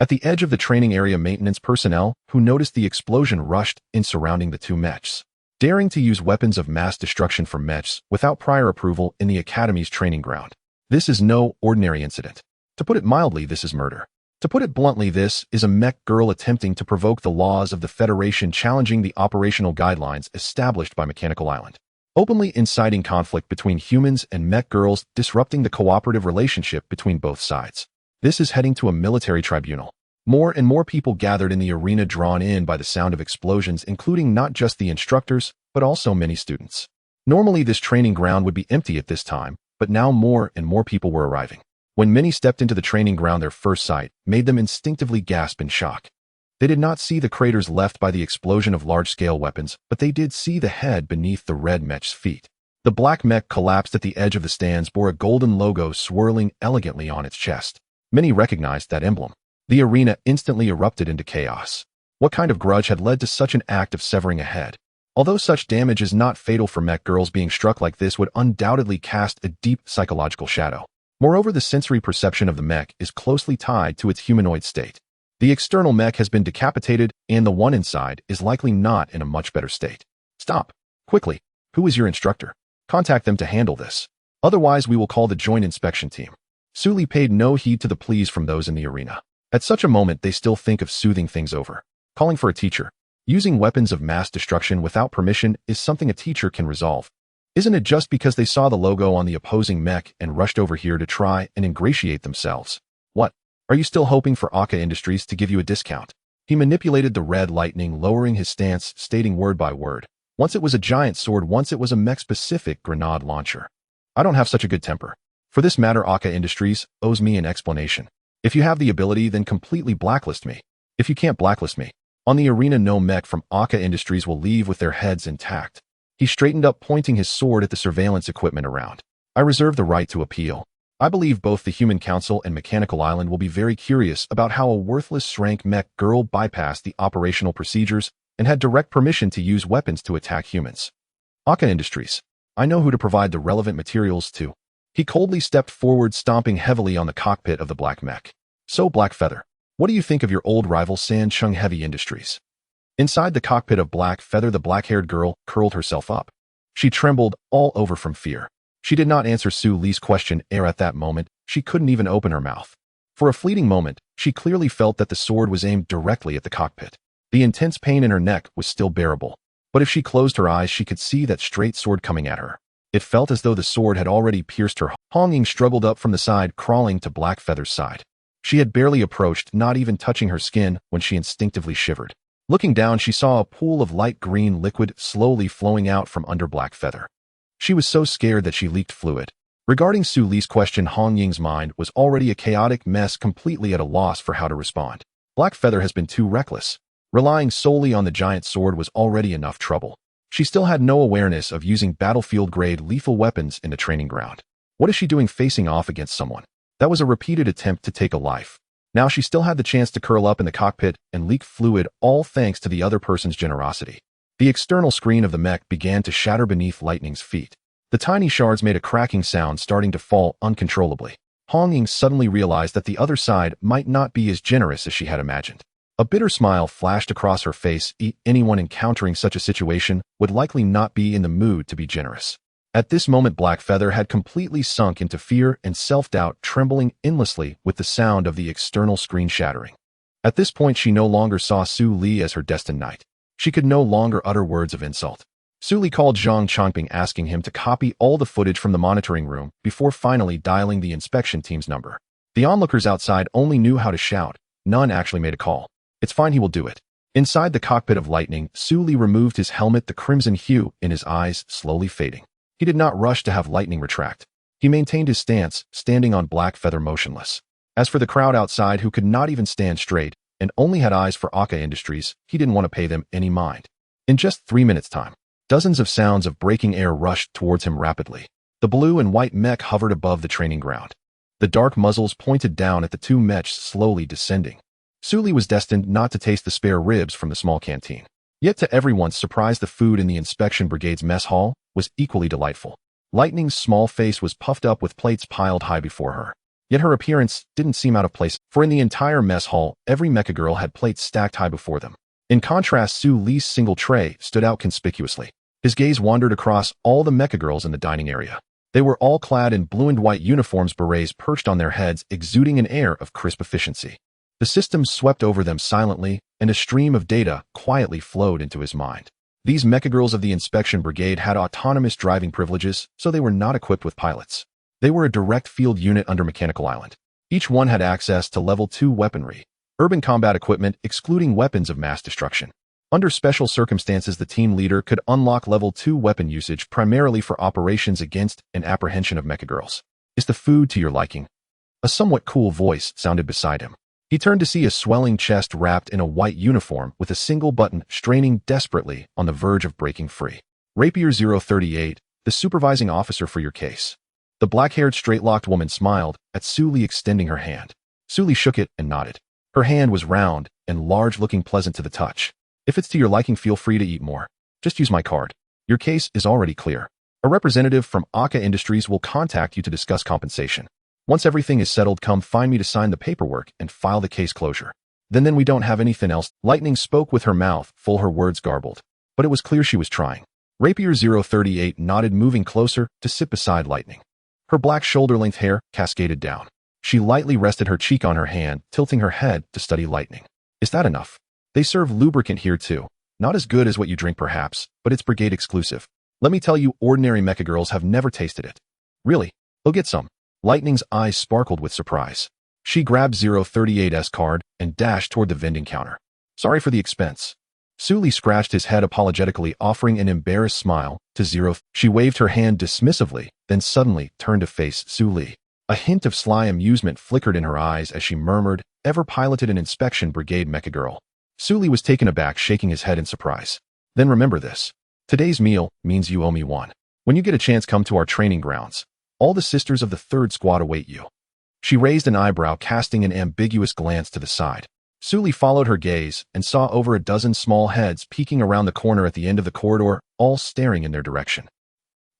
[SPEAKER 1] At the edge of the training area, maintenance personnel who noticed the explosion rushed in, surrounding the 2 mechs. Daring to use weapons of mass destruction for mechs without prior approval in the Academy's training ground. This is no ordinary incident. To put it mildly, this is murder. To put it bluntly, this is a mech girl attempting to provoke the laws of the Federation, challenging the operational guidelines established by Mechanical Island. Openly inciting conflict between humans and mech girls, disrupting the cooperative relationship between both sides. This is heading to a military tribunal. More and more people gathered in the arena, drawn in by the sound of explosions, including not just the instructors, but also many students. Normally, this training ground would be empty at this time, but now more and more people were arriving. When many stepped into the training ground, their first sight made them instinctively gasp in shock. They did not see the craters left by the explosion of large-scale weapons, but they did see the head beneath the red mech's feet. The black mech collapsed at the edge of the stands, bore a golden logo swirling elegantly on its chest. Many recognized that emblem. The arena instantly erupted into chaos. What kind of grudge had led to such an act of severing a head? Although such damage is not fatal for mech girls, being struck like this would undoubtedly cast a deep psychological shadow. Moreover, the sensory perception of the mech is closely tied to its humanoid state. The external mech has been decapitated, and the one inside is likely not in a much better state. Stop. Quickly. Who is your instructor? Contact them to handle this. Otherwise, we will call the joint inspection team. Suli paid no heed to the pleas from those in the arena. At such a moment, they still think of soothing things over. Calling for a teacher. Using weapons of mass destruction without permission is something a teacher can resolve. Isn't it just because they saw the logo on the opposing mech and rushed over here to try and ingratiate themselves? What? Are you still hoping for Aka Industries to give you a discount? He manipulated the red lightning, lowering his stance, stating word by word. Once it was a giant sword, once it was a mech-specific grenade launcher. I don't have such a good temper. For this matter, Aka Industries owes me an explanation. If you have the ability, then completely blacklist me. If you can't blacklist me, on the arena, no mech from Aka Industries will leave with their heads intact. He straightened up, pointing his sword at the surveillance equipment around. I reserve the right to appeal. I believe both the Human Council and Mechanical Island will be very curious about how a worthless rank mech girl bypassed the operational procedures and had direct permission to use weapons to attack humans. Aka Industries. I know who to provide the relevant materials to. He coldly stepped forward, stomping heavily on the cockpit of the black mech. So, Black Feather, what do you think of your old rival Sancheng Heavy Industries? Inside the cockpit of Black Feather, the black-haired girl curled herself up. She trembled all over from fear. She did not answer Su Li's question, at that moment, she couldn't even open her mouth. For a fleeting moment, she clearly felt that the sword was aimed directly at the cockpit. The intense pain in her neck was still bearable, but if she closed her eyes, she could see that straight sword coming at her. It felt as though the sword had already pierced her. Hong Ying struggled up from the side, crawling to Black Feather's side. She had barely approached, not even touching her skin, when she instinctively shivered. Looking down, she saw a pool of light green liquid slowly flowing out from under Black Feather. She was so scared that she leaked fluid. Regarding Su Li's question, Hong Ying's mind was already a chaotic mess, completely at a loss for how to respond. Black Feather has been too reckless. Relying solely on the giant sword was already enough trouble. She still had no awareness of using battlefield-grade lethal weapons in the training ground. What is she doing facing off against someone? That was a repeated attempt to take a life. Now she still had the chance to curl up in the cockpit and leak fluid, all thanks to the other person's generosity. The external screen of the mech began to shatter beneath Lightning's feet. The tiny shards made a cracking sound, starting to fall uncontrollably. Hong Ying suddenly realized that the other side might not be as generous as she had imagined. A bitter smile flashed across her face. Anyone encountering such a situation would likely not be in the mood to be generous. At this moment, Black Feather had completely sunk into fear and self-doubt, trembling endlessly with the sound of the external screen shattering. At this point, she no longer saw Su Li as her destined knight. She could no longer utter words of insult. Su Li called Zhang Changping, asking him to copy all the footage from the monitoring room before finally dialing the inspection team's number. The onlookers outside only knew how to shout. None actually made a call. It's fine, he will do it. Inside the cockpit of Lightning, Su Li removed his helmet, the crimson hue in his eyes slowly fading. He did not rush to have Lightning retract. He maintained his stance, standing on Black Feather motionless. As for the crowd outside, who could not even stand straight and only had eyes for Aka Industries, he didn't want to pay them any mind. In just 3 minutes' time, dozens of sounds of breaking air rushed towards him rapidly. The blue and white mech hovered above the training ground. The dark muzzles pointed down at the two mechs, slowly descending. Su Li was destined not to taste the spare ribs from the small canteen. Yet to everyone's surprise, the food in the inspection brigade's mess hall was equally delightful. Lightning's small face was puffed up with plates piled high before her. Yet her appearance didn't seem out of place, for in the entire mess hall, every mecha girl had plates stacked high before them. In contrast, Su Li's single tray stood out conspicuously. His gaze wandered across all the mecha girls in the dining area. They were all clad in blue and white uniforms, berets perched on their heads, exuding an air of crisp efficiency. The system swept over them silently, and a stream of data quietly flowed into his mind. These mecha girls of the inspection brigade had autonomous driving privileges, so they were not equipped with pilots. They were a direct field unit under Mechanical Island. Each one had access to level 2 weaponry, urban combat equipment excluding weapons of mass destruction. Under special circumstances, the team leader could unlock level 2 weapon usage primarily for operations against and apprehension of mecha girls. Is the food to your liking? A somewhat cool voice sounded beside him. He turned to see a swelling chest wrapped in a white uniform with a single button straining desperately on the verge of breaking free. Rapier 038, the supervising officer for your case. The black-haired straight-locked woman smiled at Suli extending her hand. Suli shook it and nodded. Her hand was round and large, looking pleasant to the touch. If it's to your liking, feel free to eat more. Just use my card. Your case is already clear. A representative from Aka Industries will contact you to discuss compensation. Once everything is settled, come find me to sign the paperwork and file the case closure. Then we don't have anything else. Lightning spoke with her mouth full, her words garbled. But it was clear she was trying. Rapier 038 nodded, moving closer to sit beside Lightning. Her black shoulder-length hair cascaded down. She lightly rested her cheek on her hand, tilting her head to study Lightning. Is that enough? They serve lubricant here too. Not as good as what you drink perhaps, but it's brigade exclusive. Let me tell you, ordinary mecha girls have never tasted it. Really? Go get some. Lightning's eyes sparkled with surprise. She grabbed 038's card and dashed toward the vending counter. Sorry for the expense. Suli scratched his head apologetically, offering an embarrassed smile to Zero. She waved her hand dismissively, then suddenly turned to face Suli. A hint of sly amusement flickered in her eyes as she murmured, "Ever piloted an inspection brigade mecha girl?" Suli was taken aback, shaking his head in surprise. Then remember this. Today's meal means you owe me one. When you get a chance, come to our training grounds. All the sisters of the 3rd Squad await you. She raised an eyebrow, casting an ambiguous glance to the side. Suli followed her gaze and saw over a dozen small heads peeking around the corner at the end of the corridor, all staring in their direction.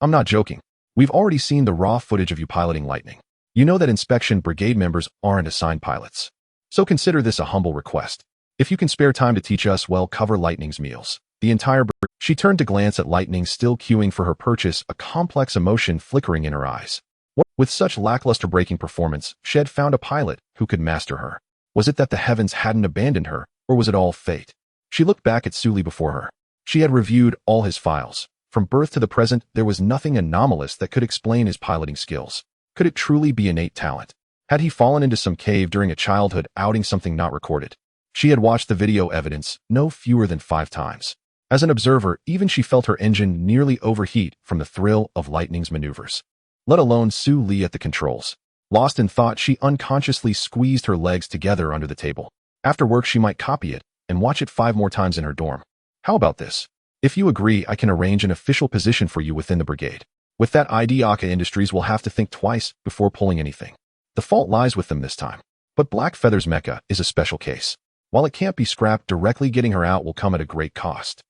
[SPEAKER 1] I'm not joking. We've already seen the raw footage of you piloting Lightning. You know that inspection brigade members aren't assigned pilots. So consider this a humble request. If you can spare time to teach us, well, cover Lightning's meals. The entire She turned to glance at Lightning, still queuing for her purchase, a complex emotion flickering in her eyes. With such lackluster braking performance, she had found a pilot who could master her. Was it that the heavens hadn't abandoned her, or was it all fate? She looked back at Suli before her. She had reviewed all his files. From birth to the present, there was nothing anomalous that could explain his piloting skills. Could it truly be innate talent? Had he fallen into some cave during a childhood outing, something not recorded? She had watched the video evidence no fewer than 5 times. As an observer, even she felt her engine nearly overheat from the thrill of Lightning's maneuvers. Let alone Suli at the controls. Lost in thought, she unconsciously squeezed her legs together under the table. After work, she might copy it and watch it 5 more times in her dorm. How about this? If you agree, I can arrange an official position for you within the brigade. With that ID, Aka Industries will have to think twice before pulling anything. The fault lies with them this time. But Black Feather's Mecha is a special case. While it can't be scrapped, directly getting her out will come at a great cost.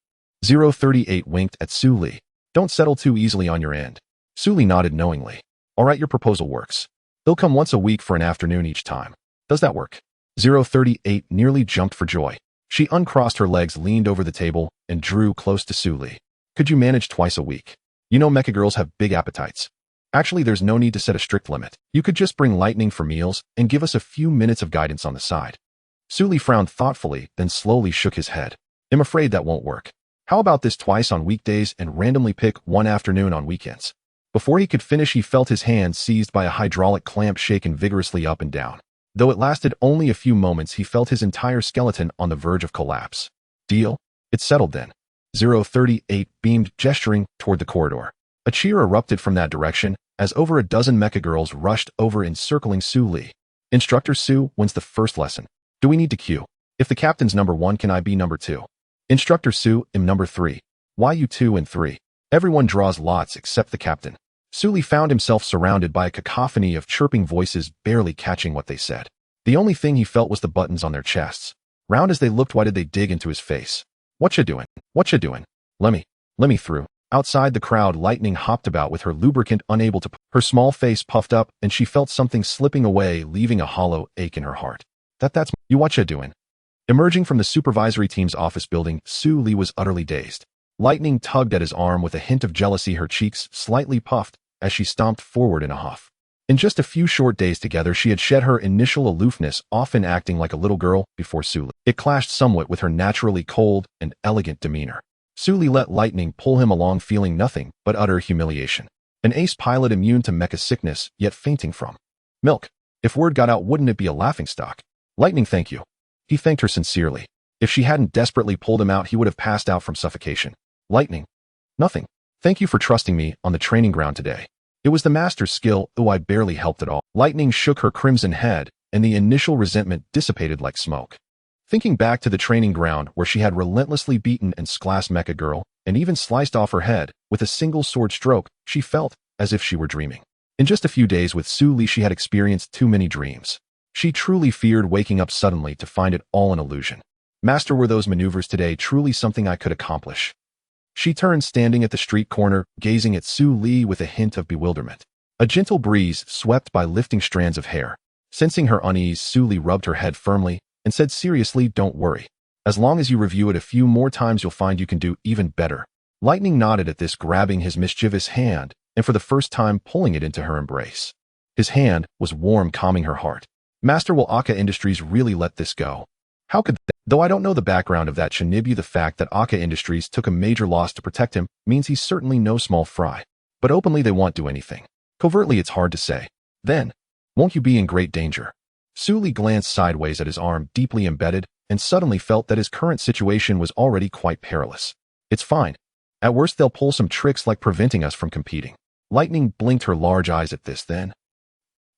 [SPEAKER 1] 038 winked at Suli. Don't settle too easily on your end. Suli nodded knowingly. All right, your proposal works. They'll come once a week for an afternoon each time. Does that work? 038 nearly jumped for joy. She uncrossed her legs, leaned over the table, and drew close to Suli. Could you manage twice a week? You know mecha girls have big appetites. Actually, there's no need to set a strict limit. You could just bring Lightning for meals and give us a few minutes of guidance on the side. Suli frowned thoughtfully, then slowly shook his head. I'm afraid that won't work. How about this twice on weekdays and randomly pick one afternoon on weekends? Before he could finish, he felt his hand seized by a hydraulic clamp, shaken vigorously up and down. Though it lasted only a few moments, he felt his entire skeleton on the verge of collapse. Deal? It's settled then. 038 beamed, gesturing toward the corridor. A cheer erupted from that direction as over a dozen mecha girls rushed over, encircling Suli. Instructor Su, when's the first lesson? Do we need to queue? If the captain's number 1, can I be number 2? Instructor Su, I'm number 3. Why you 2 and 3? Everyone draws lots except the captain. Suli found himself surrounded by a cacophony of chirping voices, barely catching what they said. The only thing he felt was the buttons on their chests. Round as they looked, why did they dig into his face? What you doing? What you doing? Let me through. Outside the crowd, Lightning hopped about with her lubricant unable to. Her small face puffed up, and she felt something slipping away, leaving a hollow ache in her heart. That's you. What you doing? Emerging from the supervisory team's office building, Suli was utterly dazed. Lightning tugged at his arm with a hint of jealousy, her cheeks slightly puffed as she stomped forward in a huff. In just a few short days together, she had shed her initial aloofness, often acting like a little girl before Suli. It clashed somewhat with her naturally cold and elegant demeanor. Suli let Lightning pull him along, feeling nothing but utter humiliation. An ace pilot immune to mecha sickness, yet fainting from milk. If word got out, wouldn't it be a laughingstock? Lightning, thank you. He thanked her sincerely. If she hadn't desperately pulled him out, he would have passed out from suffocation. Lightning. Nothing. Thank you for trusting me on the training ground today. It was the master's skill, though I barely helped at all. Lightning shook her crimson head, and the initial resentment dissipated like smoke. Thinking back to the training ground where she had relentlessly beaten and sclassed Mecha Girl, and even sliced off her head with a single sword stroke, she felt as if she were dreaming. In just a few days with Su Li, she had experienced too many dreams. She truly feared waking up suddenly to find it all an illusion. Master, were those maneuvers today truly something I could accomplish? She turned, standing at the street corner, gazing at Su Li with a hint of bewilderment. A gentle breeze swept by, lifting strands of hair. Sensing her unease, Su Li rubbed her head firmly and said seriously, "Don't worry. As long as you review it a few more times, you'll find you can do even better." Lightning nodded at this, grabbing his mischievous hand and for the first time pulling it into her embrace. His hand was warm, calming her heart. Master, will Aka Industries really let this go? How could they? Though I don't know the background of that Shinibu, the fact that Aka Industries took a major loss to protect him means he's certainly no small fry. But openly they won't do anything. Covertly it's hard to say. Then, won't you be in great danger? Su Li glanced sideways at his arm, deeply embedded, and suddenly felt that his current situation was already quite perilous. It's fine. At worst they'll pull some tricks like preventing us from competing. Lightning blinked her large eyes at this. Then,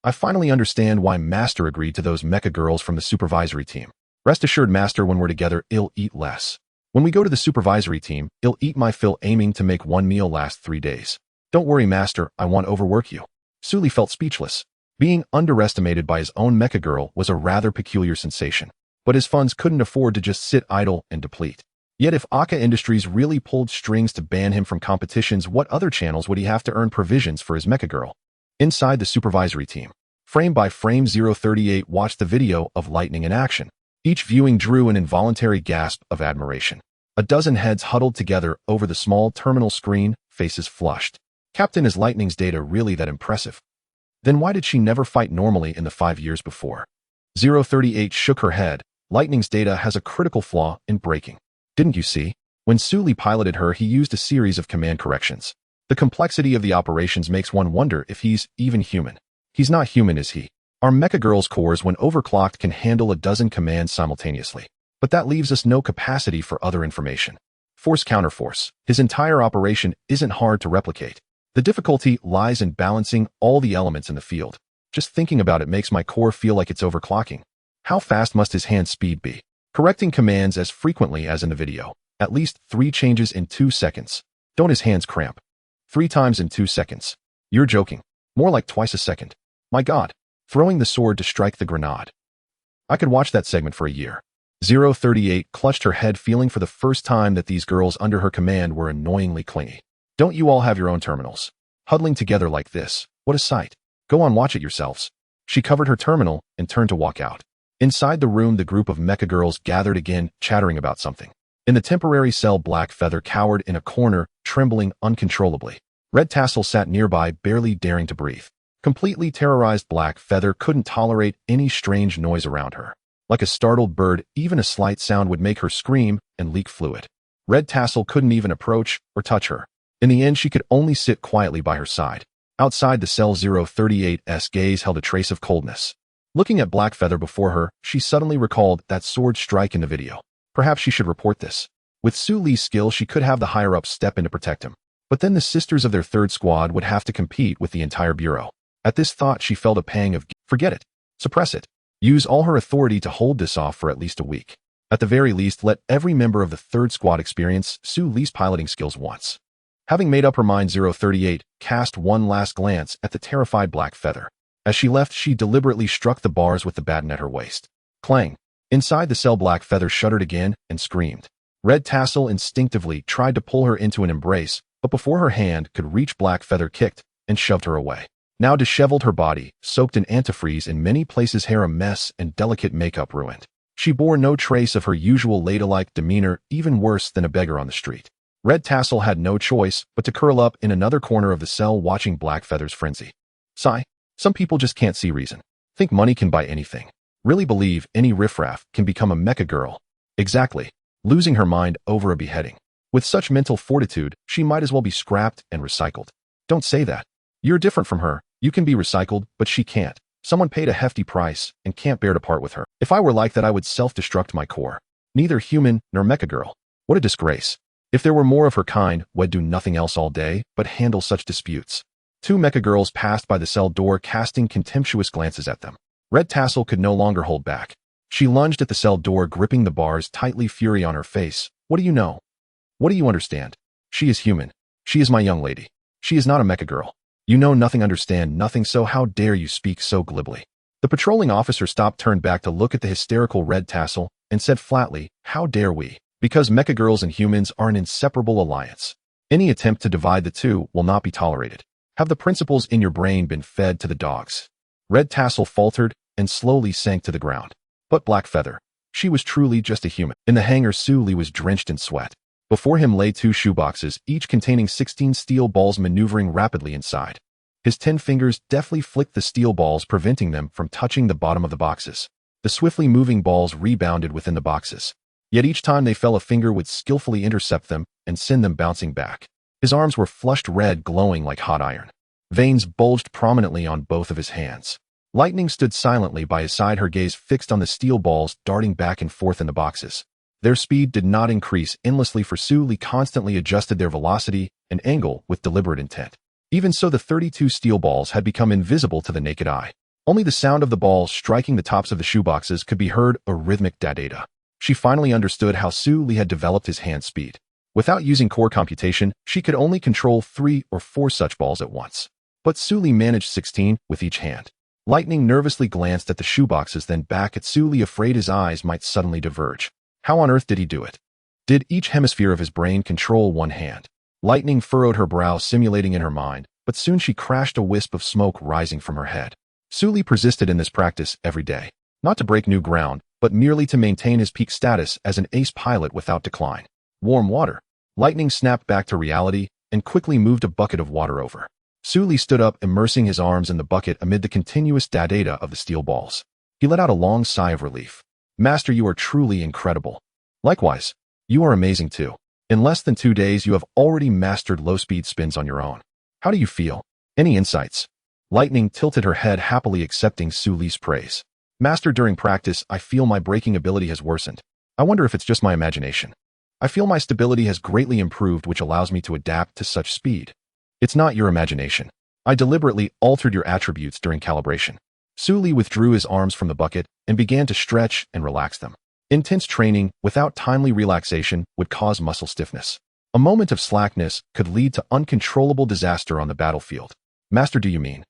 [SPEAKER 1] I finally understand why Master agreed to those Mecha Girls from the supervisory team. Rest assured, Master, when we're together, I'll eat less. When we go to the supervisory team, I'll eat my fill, aiming to make one meal last 3 days. Don't worry, Master, I won't overwork you. Su Li felt speechless. Being underestimated by his own Mecha Girl was a rather peculiar sensation, but his funds couldn't afford to just sit idle and deplete. Yet if Aka Industries really pulled strings to ban him from competitions, what other channels would he have to earn provisions for his Mecha Girl? Inside the supervisory team, frame by frame, 038 watched the video of Lightning in action. Each viewing drew an involuntary gasp of admiration. A dozen heads huddled together over the small terminal screen, faces flushed. Captain, is Lightning's data really that impressive? Then why did she never fight normally in the 5 years before? 038 shook her head. Lightning's data has a critical flaw in braking. Didn't you see? When Su Li piloted her, he used a series of command corrections. The complexity of the operations makes one wonder if he's even human. He's not human, is he? Our Mecha Girls' cores, when overclocked, can handle a dozen commands simultaneously. But that leaves us no capacity for other information. Force counterforce. His entire operation isn't hard to replicate. The difficulty lies in balancing all the elements in the field. Just thinking about it makes my core feel like it's overclocking. How fast must his hand speed be? Correcting commands as frequently as in the video. At least 3 changes in 2 seconds. Don't his hands cramp? 3 times in 2 seconds. You're joking. More like twice a second. My God. Throwing the sword to strike the grenade. I could watch that segment for a year. 038 clutched her head, feeling for the first time that these girls under her command were annoyingly clingy. Don't you all have your own terminals? Huddling together like this. What a sight. Go on, watch it yourselves. She covered her terminal and turned to walk out. Inside the room, the group of Mecha Girls gathered again, chattering about something. In the temporary cell, Black Feather cowered in a corner, trembling uncontrollably. Red Tassel sat nearby, barely daring to breathe. Completely terrorized, Black Feather couldn't tolerate any strange noise around her. Like a startled bird, even a slight sound would make her scream and leak fluid. Red Tassel couldn't even approach or touch her. In the end, she could only sit quietly by her side. Outside the cell, 038's gaze held a trace of coldness. Looking at Black Feather before her, she suddenly recalled that sword strike in the video. Perhaps she should report this. With Su Li's skill, she could have the higher-ups step in to protect him. But then the sisters of their third squad would have to compete with the entire bureau. At this thought, she felt a pang of guilt. Forget it. Suppress it. Use all her authority to hold this off for at least a week. At the very least, let every member of the third squad experience Su Li's piloting skills once. Having made up her mind, 038 cast one last glance at the terrified Black Feather. As she left, she deliberately struck the bars with the baton at her waist. Clang. Inside the cell, Black Feather shuddered again and screamed. Red Tassel instinctively tried to pull her into an embrace, but before her hand could reach, Black Feather kicked and shoved her away. Now disheveled, her body soaked in antifreeze, in many places hair a mess and delicate makeup ruined. She bore no trace of her usual ladylike demeanor, even worse than a beggar on the street. Red Tassel had no choice but to curl up in another corner of the cell, watching Black Feather's frenzy. Sigh. Some people just can't see reason. Think money can buy anything. Really believe any riffraff can become a Mecha Girl. Exactly. Losing her mind over a beheading. With such mental fortitude, she might as well be scrapped and recycled. Don't say that. You're different from her. You can be recycled, but she can't. Someone paid a hefty price and can't bear to part with her. If I were like that, I would self-destruct my core. Neither human nor mecha girl. What a disgrace. If there were more of her kind, would do nothing else all day but handle such disputes. Two mecha girls passed by the cell door, casting contemptuous glances at them. Red Tassel could no longer hold back. She lunged at the cell door, gripping the bars tightly, fury on her face. What do you know? What do you understand? She is human. She is my young lady. She is not a mecha girl. You know nothing, understand nothing, so how dare you speak so glibly? The patrolling officer stopped, turned back to look at the hysterical Red Tassel, and said flatly, how dare we? Because mecha girls and humans are an inseparable alliance. Any attempt to divide the two will not be tolerated. Have the principles in your brain been fed to the dogs? Red Tassel faltered and slowly sank to the ground. But Black Feather, she was truly just a human. In the hangar, Sully was drenched in sweat. Before him lay 2 shoeboxes, each containing 16 steel balls, maneuvering rapidly inside. His 10 fingers deftly flicked the steel balls, preventing them from touching the bottom of the boxes. The swiftly moving balls rebounded within the boxes. Yet each time they fell, a finger would skillfully intercept them and send them bouncing back. His arms were flushed red, glowing like hot iron. Veins bulged prominently on both of his hands. Lightning stood silently by his side, her gaze fixed on the steel balls darting back and forth in the boxes. Their speed did not increase endlessly, for Sully constantly adjusted their velocity and angle with deliberate intent. Even so, the 32 steel balls had become invisible to the naked eye. Only the sound of the balls striking the tops of the shoeboxes could be heard, a rhythmic da-da-da. She finally understood how Sully had developed his hand speed. Without using core computation, she could only control 3 or 4 such balls at once. But Sully managed 16 with each hand. Lightning nervously glanced at the shoeboxes, then back at Sully, afraid his eyes might suddenly diverge. How on earth did he do it? Did each hemisphere of his brain control one hand? Lightning furrowed her brow, simulating in her mind, but soon she crashed, a wisp of smoke rising from her head. Sully persisted in this practice every day, not to break new ground, but merely to maintain his peak status as an ace pilot without decline. Warm water. Lightning snapped back to reality and quickly moved a bucket of water over. Sully stood up, immersing his arms in the bucket amid the continuous da-da-da of the steel balls. He let out a long sigh of relief. Master, you are truly incredible. Likewise, you are amazing too. In less than 2 days, you have already mastered low-speed spins on your own. How do you feel? Any insights? Lightning tilted her head, happily accepting Sully's praise. Master, during practice, I feel my braking ability has worsened. I wonder if it's just my imagination. I feel my stability has greatly improved, which allows me to adapt to such speed. It's not your imagination. I deliberately altered your attributes during calibration. Sully withdrew his arms from the bucket and began to stretch and relax them. Intense training without timely relaxation would cause muscle stiffness. A moment of slackness could lead to uncontrollable disaster on the battlefield. Master, do you mean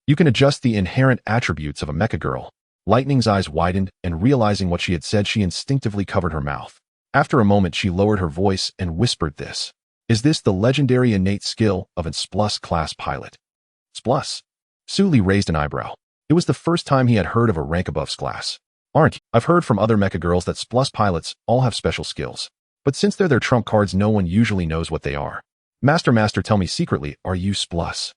[SPEAKER 1] you can adjust the inherent attributes of a mecha girl? Lightning's eyes widened, and realizing what she had said, she instinctively covered her mouth. After a moment, she lowered her voice and whispered this. Is this the legendary innate skill of an Splus class pilot? Splus? Sully raised an eyebrow. It was the first time he had heard of a rank above class. Aren't you? I've heard from other mecha girls that Splus pilots all have special skills. But since they're their trump cards, no one usually knows what they are. Master, tell me secretly, are you Splus?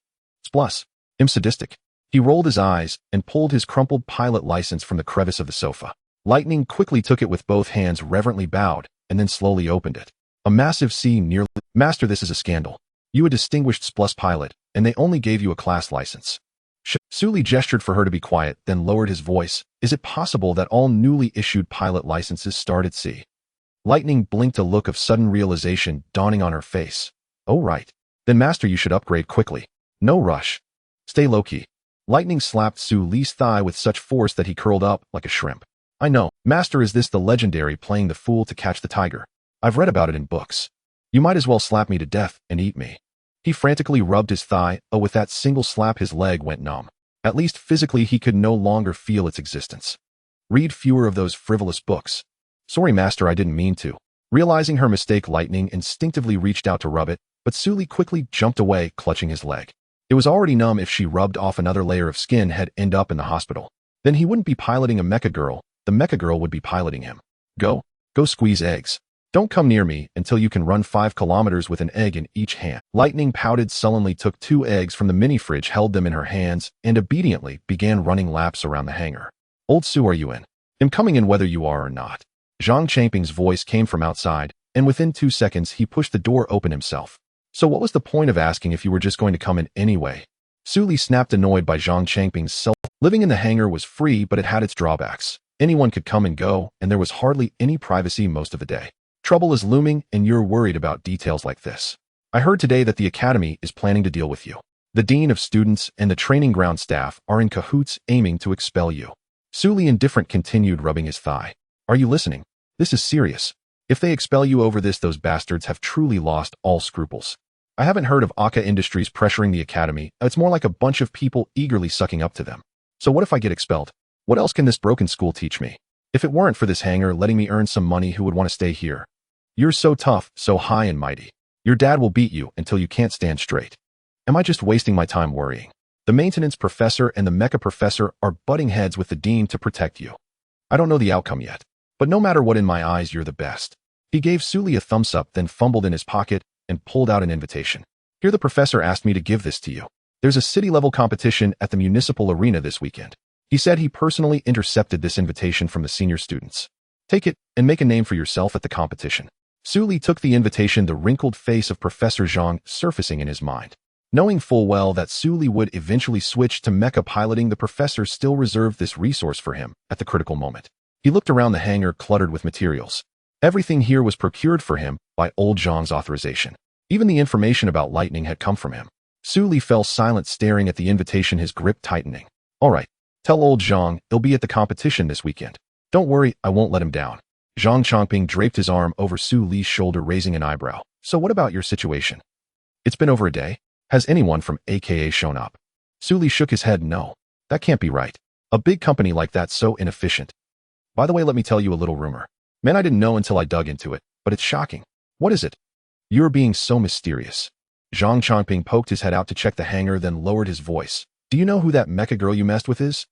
[SPEAKER 1] Splus. I'm sadistic. He rolled his eyes and pulled his crumpled pilot license from the crevice of the sofa. Lightning quickly took it with both hands, reverently bowed, and then slowly opened it. A massive C nearly. Master, this is a scandal. You a distinguished Splus pilot, and they only gave you a class license. Sully gestured for her to be quiet, then lowered his voice. Is it possible that all newly issued pilot licenses start at C? Lightning blinked, a look of sudden realization dawning on her face. Oh right. Then master, you should upgrade quickly. No rush. Stay low-key. Lightning slapped Sully's thigh with such force that he curled up like a shrimp. I know. Master, is this the legendary playing the fool to catch the tiger? I've read about it in books. You might as well slap me to death and eat me. He frantically rubbed his thigh. Oh, with that single slap his leg went numb. At least physically he could no longer feel its existence. Read fewer of those frivolous books. Sorry master, I didn't mean to. Realizing her mistake, Lightning instinctively reached out to rub it, but Sully quickly jumped away, clutching his leg. It was already numb. If she rubbed off another layer of skin, he'd end up in the hospital. Then he wouldn't be piloting a mecha girl, the mecha girl would be piloting him. Go squeeze eggs. Don't come near me until you can run 5 kilometers with an egg in each hand. Lightning pouted sullenly, took 2 eggs from the mini fridge, held them in her hands, and obediently began running laps around the hangar. Old Sue, are you in? I'm coming in whether you are or not. Zhang Champing's voice came from outside, and within 2 seconds he pushed the door open himself. So what was the point of asking if you were just going to come in anyway? Sully snapped, annoyed by Zhang Champing's self. Living in the hangar was free, but it had its drawbacks. Anyone could come and go, and there was hardly any privacy most of the day. Trouble is looming, and you're worried about details like this. I heard today that the academy is planning to deal with you. The dean of students and the training ground staff are in cahoots aiming to expel you. Sully, indifferent, continued, rubbing his thigh. Are you listening? This is serious. If they expel you over this, those bastards have truly lost all scruples. I haven't heard of Aka Industries pressuring the academy. It's more like a bunch of people eagerly sucking up to them. So what if I get expelled? What else can this broken school teach me? If it weren't for this hangar letting me earn some money, who would want to stay here? You're so tough, so high and mighty. Your dad will beat you until you can't stand straight. Am I just wasting my time worrying? The maintenance professor and the mecha professor are butting heads with the dean to protect you. I don't know the outcome yet, but no matter what, in my eyes, you're the best. He gave Sully a thumbs up, then fumbled in his pocket and pulled out an invitation. Here, the professor asked me to give this to you. There's a city-level competition at the municipal arena this weekend. He said he personally intercepted this invitation from the senior students. Take it and make a name for yourself at the competition. Sully took the invitation, the wrinkled face of Professor Zhang surfacing in his mind. Knowing full well that Sully would eventually switch to mecha piloting, the professor still reserved this resource for him at the critical moment. He looked around the hangar cluttered with materials. Everything here was procured for him by old Zhang's authorization. Even the information about lightning had come from him. Sully fell silent, staring at the invitation, his grip tightening. All right, tell old Zhang he'll be at the competition this weekend. Don't worry, I won't let him down. Zhang Chongping draped his arm over Sully's shoulder, raising an eyebrow. So what about your situation? It's been over a day. Has anyone from AKA shown up? Sully shook his head. No, that can't be right. A big company like that, so inefficient. By the way, let me tell you a little rumor. Man, I didn't know until I dug into it, but it's shocking. What is it? You're being so mysterious. Zhang Chongping poked his head out to check the hangar, then lowered his voice. Do you know who that mecha girl you messed with is?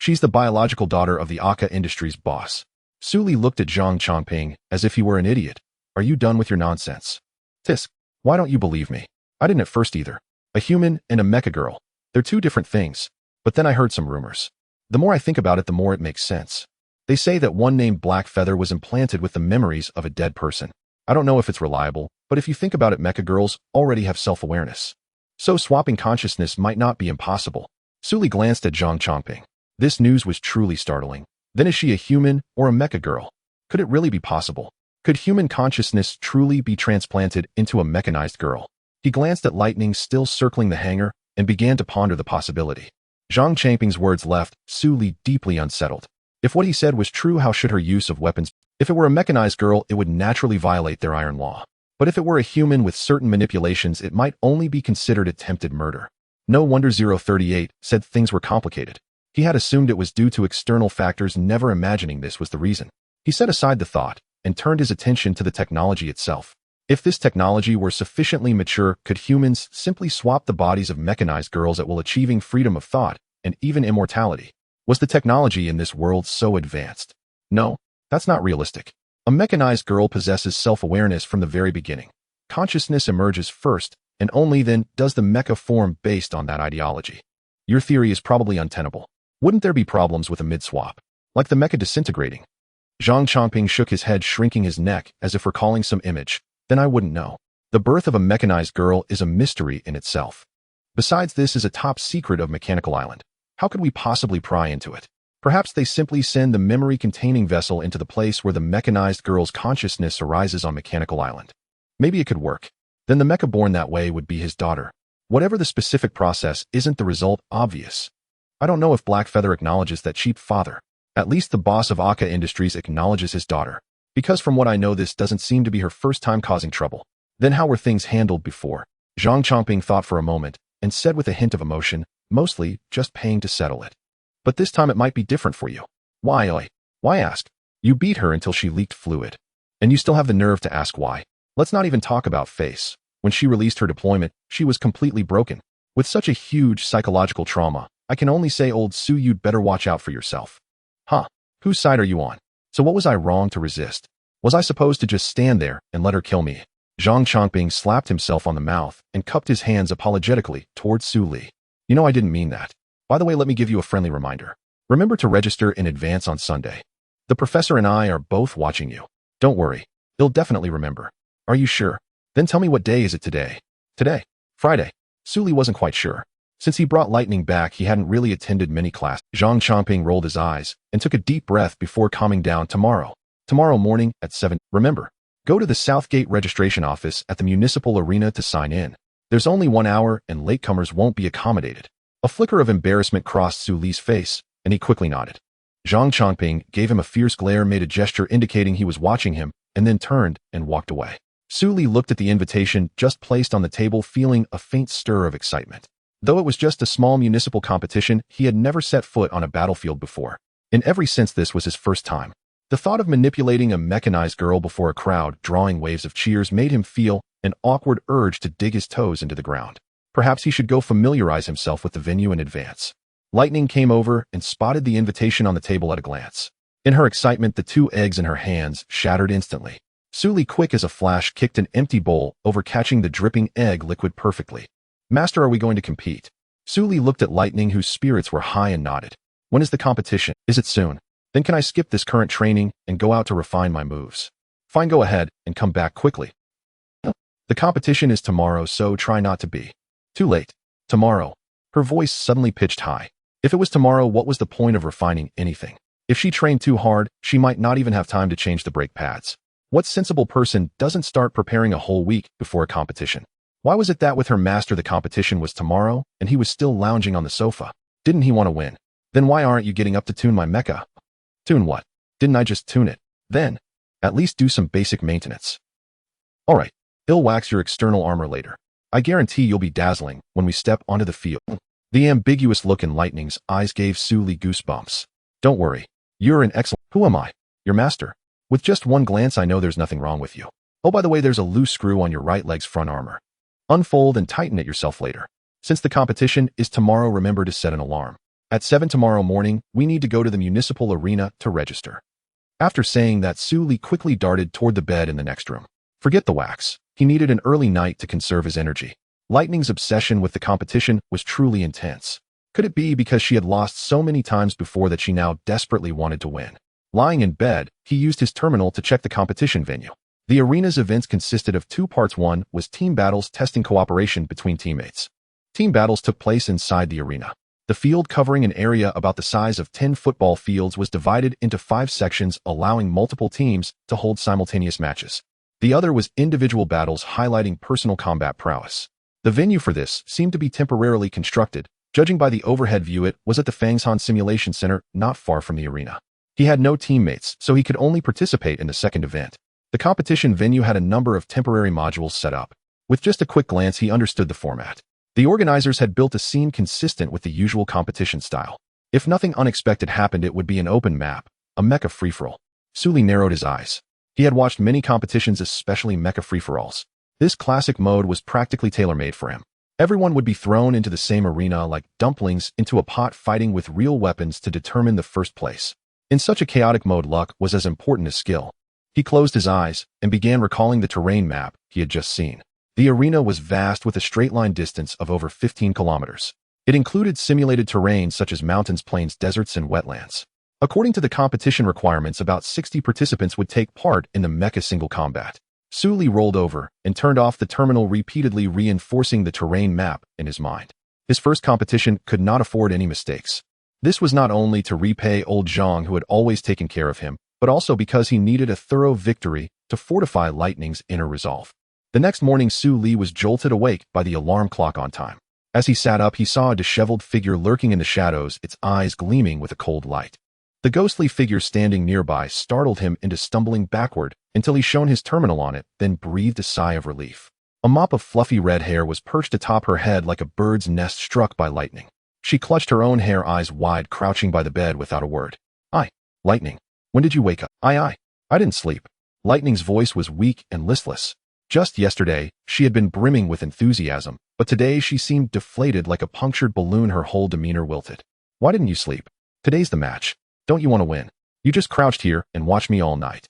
[SPEAKER 1] She's the biological daughter of the Aka Industries boss. Sully looked at Zhang Chongping as if he were an idiot. Are you done with your nonsense? Tisk, why don't you believe me? I didn't at first either. A human and a mecha girl. They're two different things. But then I heard some rumors. The more I think about it, the more it makes sense. They say that one named Black Feather was implanted with the memories of a dead person. I don't know if it's reliable, but if you think about it, mecha girls already have self-awareness. So swapping consciousness might not be impossible. Sully glanced at Zhang Chongping. This news was truly startling. Then is she a human or a mecha girl? Could it really be possible? Could human consciousness truly be transplanted into a mechanized girl? He glanced at lightning still circling the hangar and began to ponder the possibility. Zhang Chongping's words left Sully deeply unsettled. If what he said was true, how should her use of weapons? If it were a mechanized girl, it would naturally violate their iron law. But if it were a human with certain manipulations, it might only be considered attempted murder. No wonder 038 said things were complicated. He had assumed it was due to external factors, never imagining this was the reason. He set aside the thought and turned his attention to the technology itself. If this technology were sufficiently mature, could humans simply swap the bodies of mechanized girls at will, achieving freedom of thought and even immortality? Was the technology in this world so advanced? No, that's not realistic. A mechanized girl possesses self-awareness from the very beginning. Consciousness emerges first, and only then does the mecha form based on that ideology. Your theory is probably untenable. Wouldn't there be problems with a mid-swap? Like the mecha disintegrating? Zhang Chongping shook his head, shrinking his neck as if recalling some image. Then I wouldn't know. The birth of a mechanized girl is a mystery in itself. Besides, this is a top secret of Mechanical Island. How could we possibly pry into it? Perhaps they simply send the memory-containing vessel into the place where the mechanized girl's consciousness arises on Mechanical Island. Maybe it could work. Then the mecha born that way would be his daughter. Whatever the specific process, isn't the result obvious? I don't know if Black Feather acknowledges that cheap father. At least the boss of Aka Industries acknowledges his daughter. Because from what I know, this doesn't seem to be her first time causing trouble. Then how were things handled before? Zhang Chongping thought for a moment and said with a hint of emotion, mostly just paying to settle it. But this time it might be different for you. Why? Why ask? You beat her until she leaked fluid. And you still have the nerve to ask why? Let's not even talk about face. When she released her deployment, she was completely broken. With such a huge psychological trauma, I can only say, old Su, you'd better watch out for yourself. Huh? Whose side are you on? So what was I wrong to resist? Was I supposed to just stand there and let her kill me? Zhang Chongping slapped himself on the mouth and cupped his hands apologetically towards Sully. You know, I didn't mean that. By the way, let me give you a friendly reminder. Remember to register in advance on Sunday. The professor and I are both watching you. Don't worry. He'll definitely remember. Are you sure? Then tell me, what day is it today? Today. Friday. Sully wasn't quite sure. Since he brought Lightning back, he hadn't really attended many classes. Zhang Chongping rolled his eyes and took a deep breath before calming down. Tomorrow morning at 7. Remember, go to the Southgate registration office at the municipal arena to sign in. There's only 1 hour and latecomers won't be accommodated. A flicker of embarrassment crossed Su Li's face, and he quickly nodded. Zhang Chongping gave him a fierce glare, made a gesture indicating he was watching him, and then turned and walked away. Su Li looked at the invitation just placed on the table, feeling a faint stir of excitement. Though it was just a small municipal competition, he had never set foot on a battlefield before. In every sense, this was his first time. The thought of manipulating a mechanized girl before a crowd, drawing waves of cheers, made him feel an awkward urge to dig his toes into the ground. Perhaps he should go familiarize himself with the venue in advance. Lightning came over and spotted the invitation on the table at a glance. In her excitement, the 2 eggs in her hands shattered instantly. Su Li, quick as a flash, kicked an empty bowl over, catching the dripping egg liquid perfectly. Master, are we going to compete? Su Li looked at Lightning, whose spirits were high, and nodded. When is the competition? Is it soon? Then can I skip this current training and go out to refine my moves? Fine, go ahead and come back quickly. The competition is tomorrow, so try not to be too late. Tomorrow. Her voice suddenly pitched high. If it was tomorrow, what was the point of refining anything? If she trained too hard, she might not even have time to change the brake pads. What sensible person doesn't start preparing a whole week before a competition? Why was it that with her master the competition was tomorrow and he was still lounging on the sofa? Didn't he want to win? Then why aren't you getting up to tune my mecha? Tune what? Didn't I just tune it? Then, at least do some basic maintenance. Alright, I'll wax your external armor later. I guarantee you'll be dazzling when we step onto the field. The ambiguous look in Lightning's eyes gave Su Li goosebumps. Don't worry. You're an excellent— Who am I? Your master. With just one glance I know there's nothing wrong with you. Oh, by the way, there's a loose screw on your right leg's front armor. Unfold and tighten it yourself later. Since the competition is tomorrow, remember to set an alarm. At 7 tomorrow morning, we need to go to the municipal arena to register. After saying that, Su Li quickly darted toward the bed in the next room. Forget the wax. He needed an early night to conserve his energy. Lightning's obsession with the competition was truly intense. Could it be because she had lost so many times before that she now desperately wanted to win? Lying in bed, he used his terminal to check the competition venue. The arena's events consisted of 2 parts. One was team battles, testing cooperation between teammates. Team battles took place inside the arena. The field, covering an area about the size of 10 football fields, was divided into 5 sections, allowing multiple teams to hold simultaneous matches. The other was individual battles, highlighting personal combat prowess. The venue for this seemed to be temporarily constructed. Judging by the overhead view, it was at the Fangshan Simulation Center, not far from the arena. He had no teammates, so he could only participate in the second event. The competition venue had a number of temporary modules set up. With just a quick glance, he understood the format. The organizers had built a scene consistent with the usual competition style. If nothing unexpected happened, it would be an open map, a mecha free-for-all. Su Li narrowed his eyes. He had watched many competitions, especially mecha free-for-alls. This classic mode was practically tailor-made for him. Everyone would be thrown into the same arena like dumplings into a pot, fighting with real weapons to determine the first place. In such a chaotic mode, luck was as important as skill. He closed his eyes and began recalling the terrain map he had just seen. The arena was vast, with a straight-line distance of over 15 kilometers. It included simulated terrain such as mountains, plains, deserts, and wetlands. According to the competition requirements, about 60 participants would take part in the mecha single combat. Su Li rolled over and turned off the terminal, repeatedly reinforcing the terrain map in his mind. His first competition could not afford any mistakes. This was not only to repay old Zhang, who had always taken care of him, but also because he needed a thorough victory to fortify Lightning's inner resolve. The next morning, Su Li was jolted awake by the alarm clock on time. As he sat up, he saw a disheveled figure lurking in the shadows, its eyes gleaming with a cold light. The ghostly figure standing nearby startled him into stumbling backward until he shone his terminal on it, then breathed a sigh of relief. A mop of fluffy red hair was perched atop her head like a bird's nest struck by lightning. She clutched her own hair, eyes wide, crouching by the bed without a word. Lightning. When did you wake up? I didn't sleep. Lightning's voice was weak and listless. Just yesterday, she had been brimming with enthusiasm, but today she seemed deflated like a punctured balloon, her whole demeanor wilted. Why didn't you sleep? Today's the match. Don't you want to win? You just crouched here and watched me all night.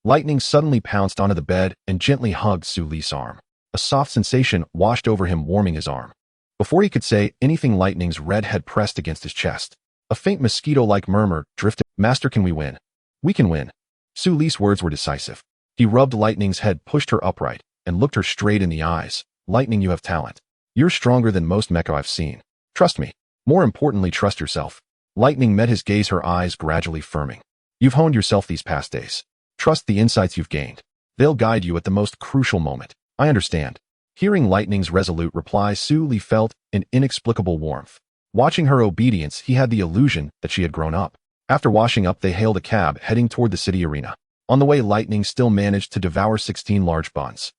[SPEAKER 1] Lightning suddenly pounced onto the bed and gently hugged Su Li's arm. A soft sensation washed over him, warming his arm. Before he could say anything, Lightning's red head pressed against his chest. A faint mosquito-like murmur drifted. Master, can we win? We can win. Su Li's words were decisive. He rubbed Lightning's head, pushed her upright, and looked her straight in the eyes. Lightning, you have talent. You're stronger than most mecha I've seen. Trust me. More importantly, trust yourself. Lightning met his gaze, her eyes gradually firming. You've honed yourself these past days. Trust the insights you've gained. They'll guide you at the most crucial moment. I understand. Hearing Lightning's resolute reply, Su Li felt an inexplicable warmth. Watching her obedience, he had the illusion that she had grown up. After washing up, they hailed a cab heading toward the city arena. On the way, Lightning still managed to devour 16 large buns.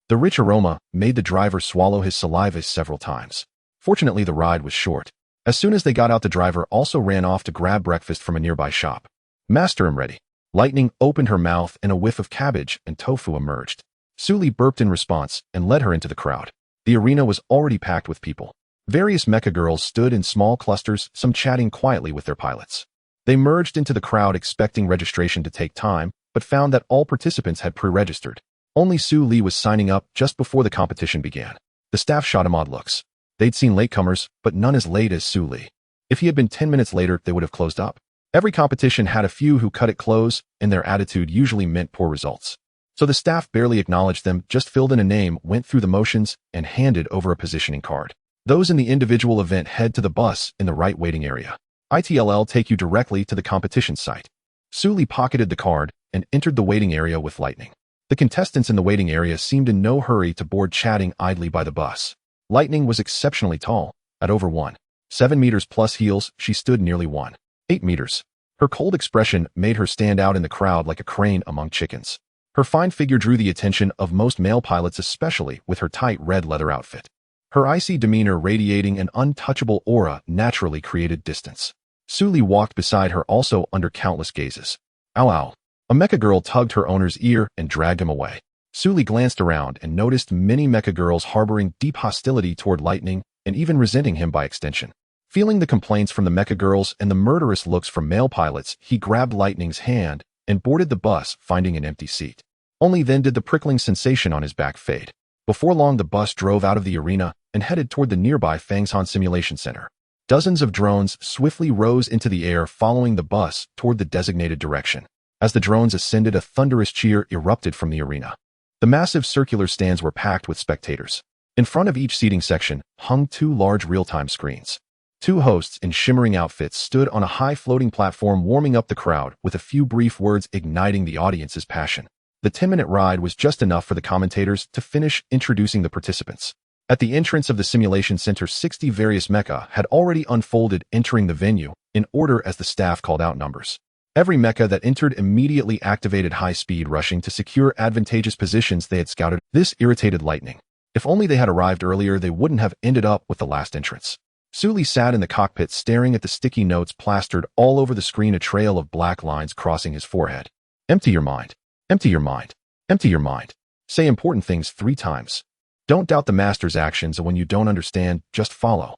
[SPEAKER 1] The rich aroma made the driver swallow his saliva several times. Fortunately, the ride was short. As soon as they got out, the driver also ran off to grab breakfast from a nearby shop. Master, I'm ready. Lightning opened her mouth and a whiff of cabbage and tofu emerged. Su Li burped in response and led her into the crowd. The arena was already packed with people. Various mecha girls stood in small clusters, some chatting quietly with their pilots. They merged into the crowd expecting registration to take time, but found that all participants had pre-registered. Only Su Li was signing up just before the competition began. The staff shot him odd looks. They'd seen latecomers, but none as late as Su Li. If he had been 10 minutes later, they would have closed up. Every competition had a few who cut it close, and their attitude usually meant poor results. So the staff barely acknowledged them, just filled in a name, went through the motions, and handed over a positioning card. Those in the individual event head to the bus in the right waiting area. ITLL take you directly to the competition site. Su Li pocketed the card and entered the waiting area with Lightning. The contestants in the waiting area seemed in no hurry to board, chatting idly by the bus. Lightning was exceptionally tall, at over 1.7 meters plus heels. She stood nearly 1.8 meters. Her cold expression made her stand out in the crowd like a crane among chickens. Her fine figure drew the attention of most male pilots, especially with her tight red leather outfit. Her icy demeanor, radiating an untouchable aura, naturally created distance. Su Li walked beside her, also under countless gazes. Ow ow. A mecha girl tugged her owner's ear and dragged him away. Su Li glanced around and noticed many mecha girls harboring deep hostility toward Lightning and even resenting him by extension. Feeling the complaints from the mecha girls and the murderous looks from male pilots, he grabbed Lightning's hand and boarded the bus, finding an empty seat. Only then did the prickling sensation on his back fade. Before long, the bus drove out of the arena and headed toward the nearby Fangshan Simulation Center. Dozens of drones swiftly rose into the air, following the bus toward the designated direction. As the drones ascended, a thunderous cheer erupted from the arena. The massive circular stands were packed with spectators. In front of each seating section hung 2 large real-time screens. 2 hosts in shimmering outfits stood on a high floating platform, warming up the crowd with a few brief words, igniting the audience's passion. The 10-minute ride was just enough for the commentators to finish introducing the participants. At the entrance of the simulation center, 60 various mecha had already unfolded, entering the venue in order as the staff called out numbers. Every mecha that entered immediately activated high-speed rushing to secure advantageous positions they had scouted. This irritated Lightning. If only they had arrived earlier, they wouldn't have ended up with the last entrance. Su Li sat in the cockpit staring at the sticky notes plastered all over the screen, a trail of black lines crossing his forehead. Empty your mind. Empty your mind. Empty your mind. Say important things 3 times. Don't doubt the master's actions, and when you don't understand, just follow.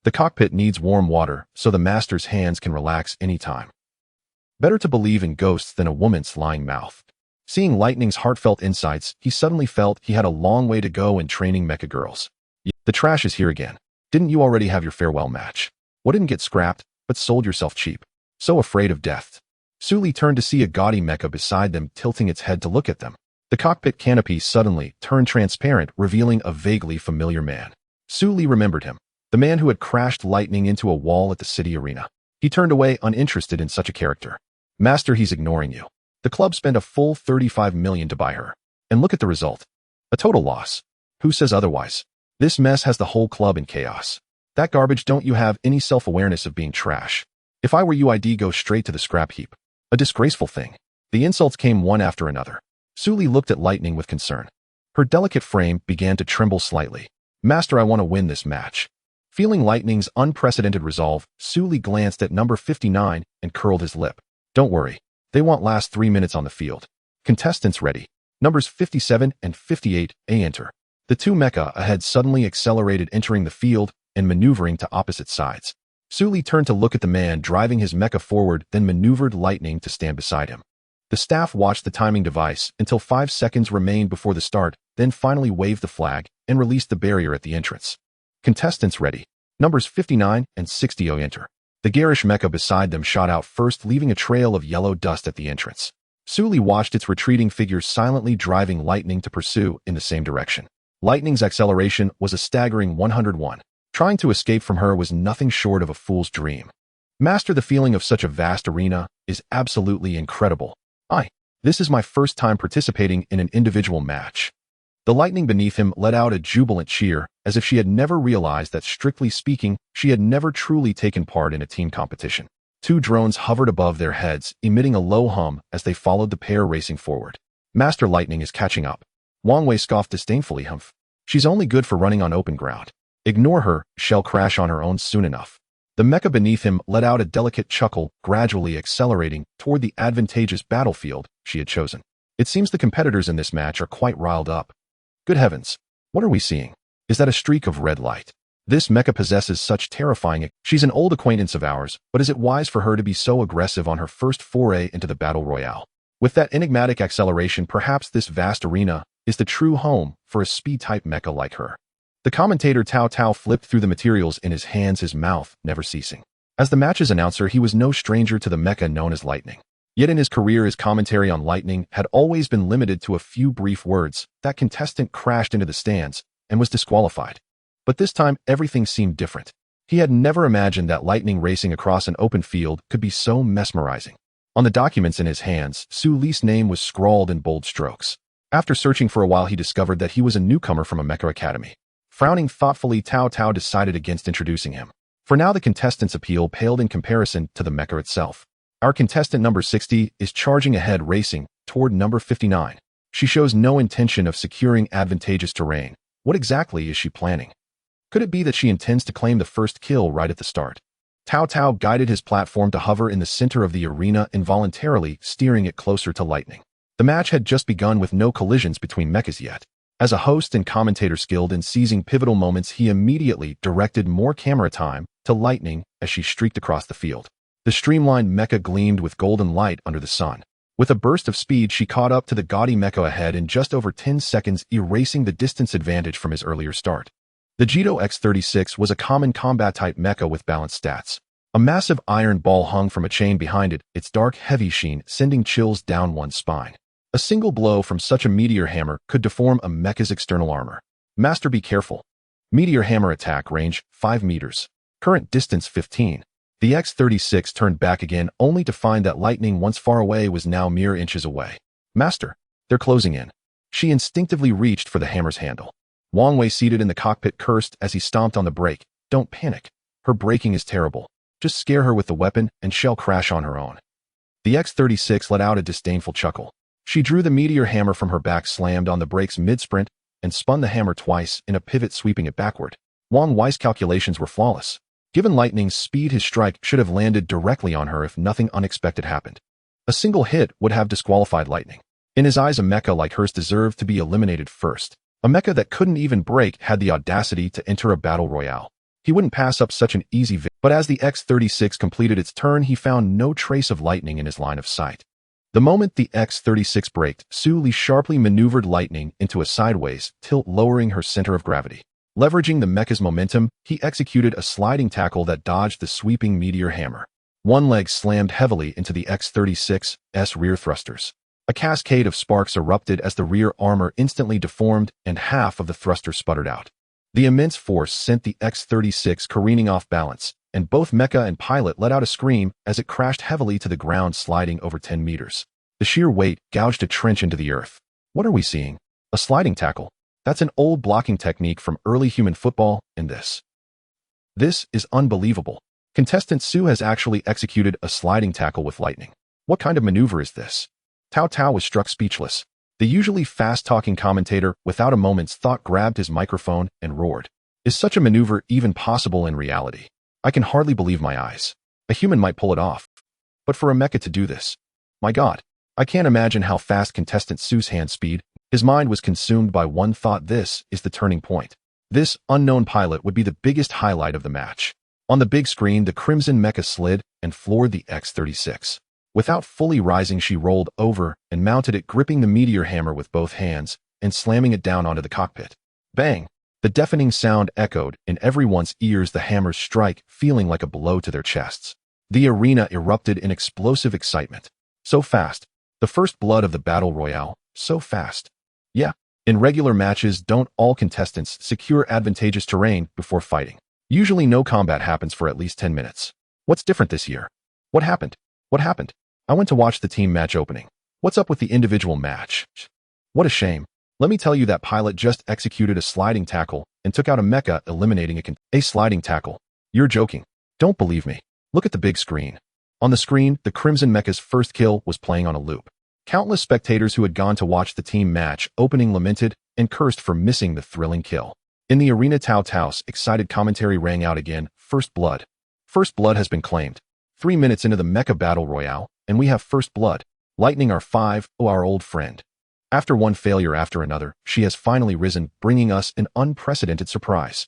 [SPEAKER 1] The cockpit needs warm water, so the master's hands can relax anytime. Better to believe in ghosts than a woman's lying mouth. Seeing Lightning's heartfelt insights, he suddenly felt he had a long way to go in training mecha girls. The trash is here again. Didn't you already have your farewell match? What didn't get scrapped, but sold yourself cheap? So afraid of death. Su Li turned to see a gaudy mecha beside them, tilting its head to look at them. The cockpit canopy suddenly turned transparent, revealing a vaguely familiar man. Su Li remembered him, the man who had crashed Lightning into a wall at the city arena. He turned away, uninterested in such a character. Master, he's ignoring you. The club spent a full 35 million to buy her. And look at the result. A total loss. Who says otherwise? This mess has the whole club in chaos. That garbage, don't you have any self-awareness of being trash? If I were you, I'd go straight to the scrap heap. A disgraceful thing. The insults came one after another. Su Li looked at Lightning with concern. Her delicate frame began to tremble slightly. Master, I want to win this match. Feeling Lightning's unprecedented resolve, Su Li glanced at number 59 and curled his lip. Don't worry. They won't last 3 minutes on the field. Contestants ready. Numbers 57 and 58, enter. The 2 mecha ahead suddenly accelerated, entering the field and maneuvering to opposite sides. Su Li turned to look at the man driving his mecha forward, then maneuvered Lightning to stand beside him. The staff watched the timing device until 5 seconds remained before the start, then finally waved the flag and released the barrier at the entrance. Contestants ready. Numbers 59 and 60, enter. The garish mecha beside them shot out first, leaving a trail of yellow dust at the entrance. Su Li watched its retreating figure silently, driving Lightning to pursue in the same direction. Lightning's acceleration was a staggering 101. Trying to escape from her was nothing short of a fool's dream. Master, the feeling of such a vast arena is absolutely incredible. This is my first time participating in an individual match. The lightning beneath him let out a jubilant cheer, as if she had never realized that, strictly speaking, she had never truly taken part in a team competition. Two drones hovered above their heads, emitting a low hum as they followed the pair racing forward. Master Lightning is catching up. Wang Wei scoffed disdainfully. Humph. She's only good for running on open ground. Ignore her, she'll crash on her own soon enough. The mecha beneath him let out a delicate chuckle, gradually accelerating toward the advantageous battlefield she had chosen. It seems the competitors in this match are quite riled up. Good heavens! What are we seeing? Is that a streak of red light? This mecha possesses such terrifying. She's an old acquaintance of ours, but is it wise for her to be so aggressive on her first foray into the battle royale? With that enigmatic acceleration, perhaps this vast arena is the true home for a speed-type mecha like her. The commentator Tao Tao flipped through the materials in his hands, his mouth never ceasing. As the match's announcer, he was no stranger to the mecha known as Lightning. Yet in his career, his commentary on Lightning had always been limited to a few brief words. That contestant crashed into the stands and was disqualified. But this time, everything seemed different. He had never imagined that Lightning racing across an open field could be so mesmerizing. On the documents in his hands, Su Li's name was scrawled in bold strokes. After searching for a while, he discovered that he was a newcomer from a Mecha academy. Frowning thoughtfully, Tao Tao decided against introducing him. For now, the contestant's appeal paled in comparison to the Mecha itself. Our contestant number 60 is charging ahead, racing toward number 59. She shows no intention of securing advantageous terrain. What exactly is she planning? Could it be that she intends to claim the first kill right at the start? Tao Tao guided his platform to hover in the center of the arena, involuntarily steering it closer to Lightning. The match had just begun with no collisions between mechas yet. As a host and commentator skilled in seizing pivotal moments, he immediately directed more camera time to Lightning as she streaked across the field. The streamlined mecha gleamed with golden light under the sun. With a burst of speed, she caught up to the gaudy mecha ahead in just over 10 seconds, erasing the distance advantage from his earlier start. The Jito X-36 was a common combat-type mecha with balanced stats. A massive iron ball hung from a chain behind it, its dark, heavy sheen sending chills down one's spine. A single blow from such a meteor hammer could deform a mecha's external armor. Master, be careful. Meteor hammer attack range, 5 meters. Current distance, 15. The X-36 turned back again, only to find that Lightning, once far away, was now mere inches away. Master, they're closing in. She instinctively reached for the hammer's handle. Wang Wei, seated in the cockpit, cursed as he stomped on the brake. Don't panic. Her braking is terrible. Just scare her with the weapon and she'll crash on her own. The X-36 let out a disdainful chuckle. She drew the meteor hammer from her back, slammed on the brakes mid-sprint, and spun the hammer twice in a pivot, sweeping it backward. Wang Wei's calculations were flawless. Given Lightning's speed, his strike should have landed directly on her if nothing unexpected happened. A single hit would have disqualified Lightning. In his eyes, a mecha like hers deserved to be eliminated first. A mecha that couldn't even brake had the audacity to enter a battle royale. He wouldn't pass up such an easy victory. But as the X-36 completed its turn, he found no trace of Lightning in his line of sight. The moment the X-36 braked, Su Li sharply maneuvered Lightning into a sideways tilt, lowering her center of gravity. Leveraging the mecha's momentum, he executed a sliding tackle that dodged the sweeping meteor hammer. One leg slammed heavily into the X-36's rear thrusters. A cascade of sparks erupted as the rear armor instantly deformed and half of the thruster sputtered out. The immense force sent the X-36 careening off balance, and both mecha and pilot let out a scream as it crashed heavily to the ground, sliding over 10 meters. The sheer weight gouged a trench into the earth. What are we seeing? A sliding tackle. That's an old blocking technique from early human football, and this is unbelievable. Contestant Su has actually executed a sliding tackle with Lightning. What kind of maneuver is this? Tao Tao was struck speechless. The usually fast-talking commentator, without a moment's thought, grabbed his microphone and roared. Is such a maneuver even possible in reality? I can hardly believe my eyes. A human might pull it off. But for a mecha to do this, my God, I can't imagine how fast contestant Su's hand speed. His mind was consumed by one thought: this is the turning point. This unknown pilot would be the biggest highlight of the match. On the big screen, the crimson mecha slid and floored the X-36. Without fully rising, she rolled over and mounted it, gripping the meteor hammer with both hands and slamming it down onto the cockpit. Bang! The deafening sound echoed in everyone's ears, the hammer's strike feeling like a blow to their chests. The arena erupted in explosive excitement. So fast. The first blood of the battle royale. So fast. Yeah, in regular matches, don't all contestants secure advantageous terrain before fighting? Usually no combat happens for at least 10 minutes. What's different this year? What happened? What happened? I went to watch the team match opening. What's up with the individual match? What a shame. Let me tell you that pilot just executed a sliding tackle and took out a mecha, eliminating a sliding tackle. You're joking. Don't believe me. Look at the big screen. On the screen, the Crimson Mecha's first kill was playing on a loop. Countless spectators who had gone to watch the team match opening lamented and cursed for missing the thrilling kill. In the arena, Tao Tao's excited commentary rang out again. First blood. First blood has been claimed. 3 minutes into the Mecha Battle Royale, and we have first blood. Lightning R5, our old friend. After one failure after another, she has finally risen, bringing us an unprecedented surprise.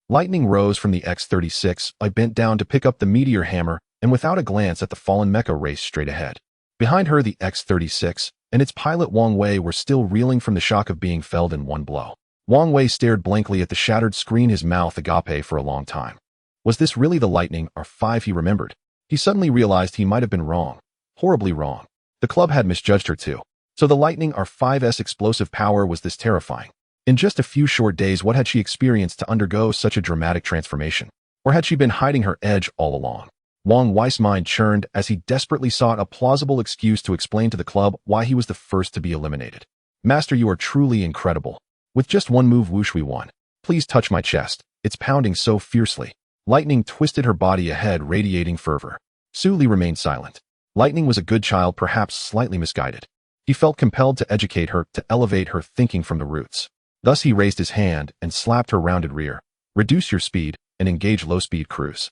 [SPEAKER 1] Lightning rose from the X-36. I bent down to pick up the meteor hammer, and without a glance at the fallen mecha raced straight ahead. Behind her, the X-36 and its pilot Wang Wei were still reeling from the shock of being felled in one blow. Wang Wei stared blankly at the shattered screen, his mouth agape for a long time. Was this really the Lightning R5 he remembered? He suddenly realized he might have been wrong. Horribly wrong. The club had misjudged her too. So the Lightning R5's explosive power was this terrifying. In just a few short days, what had she experienced to undergo such a dramatic transformation? Or had she been hiding her edge all along? Wang Wei's mind churned as he desperately sought a plausible excuse to explain to the club why he was the first to be eliminated. Master, you are truly incredible. With just one move, whoosh, we won. Please touch my chest. It's pounding so fiercely. Lightning twisted her body ahead, radiating fervor. Su Li remained silent. Lightning was a good child, perhaps slightly misguided. He felt compelled to educate her, to elevate her thinking from the roots. Thus he raised his hand and slapped her rounded rear. Reduce your speed and engage low-speed cruise.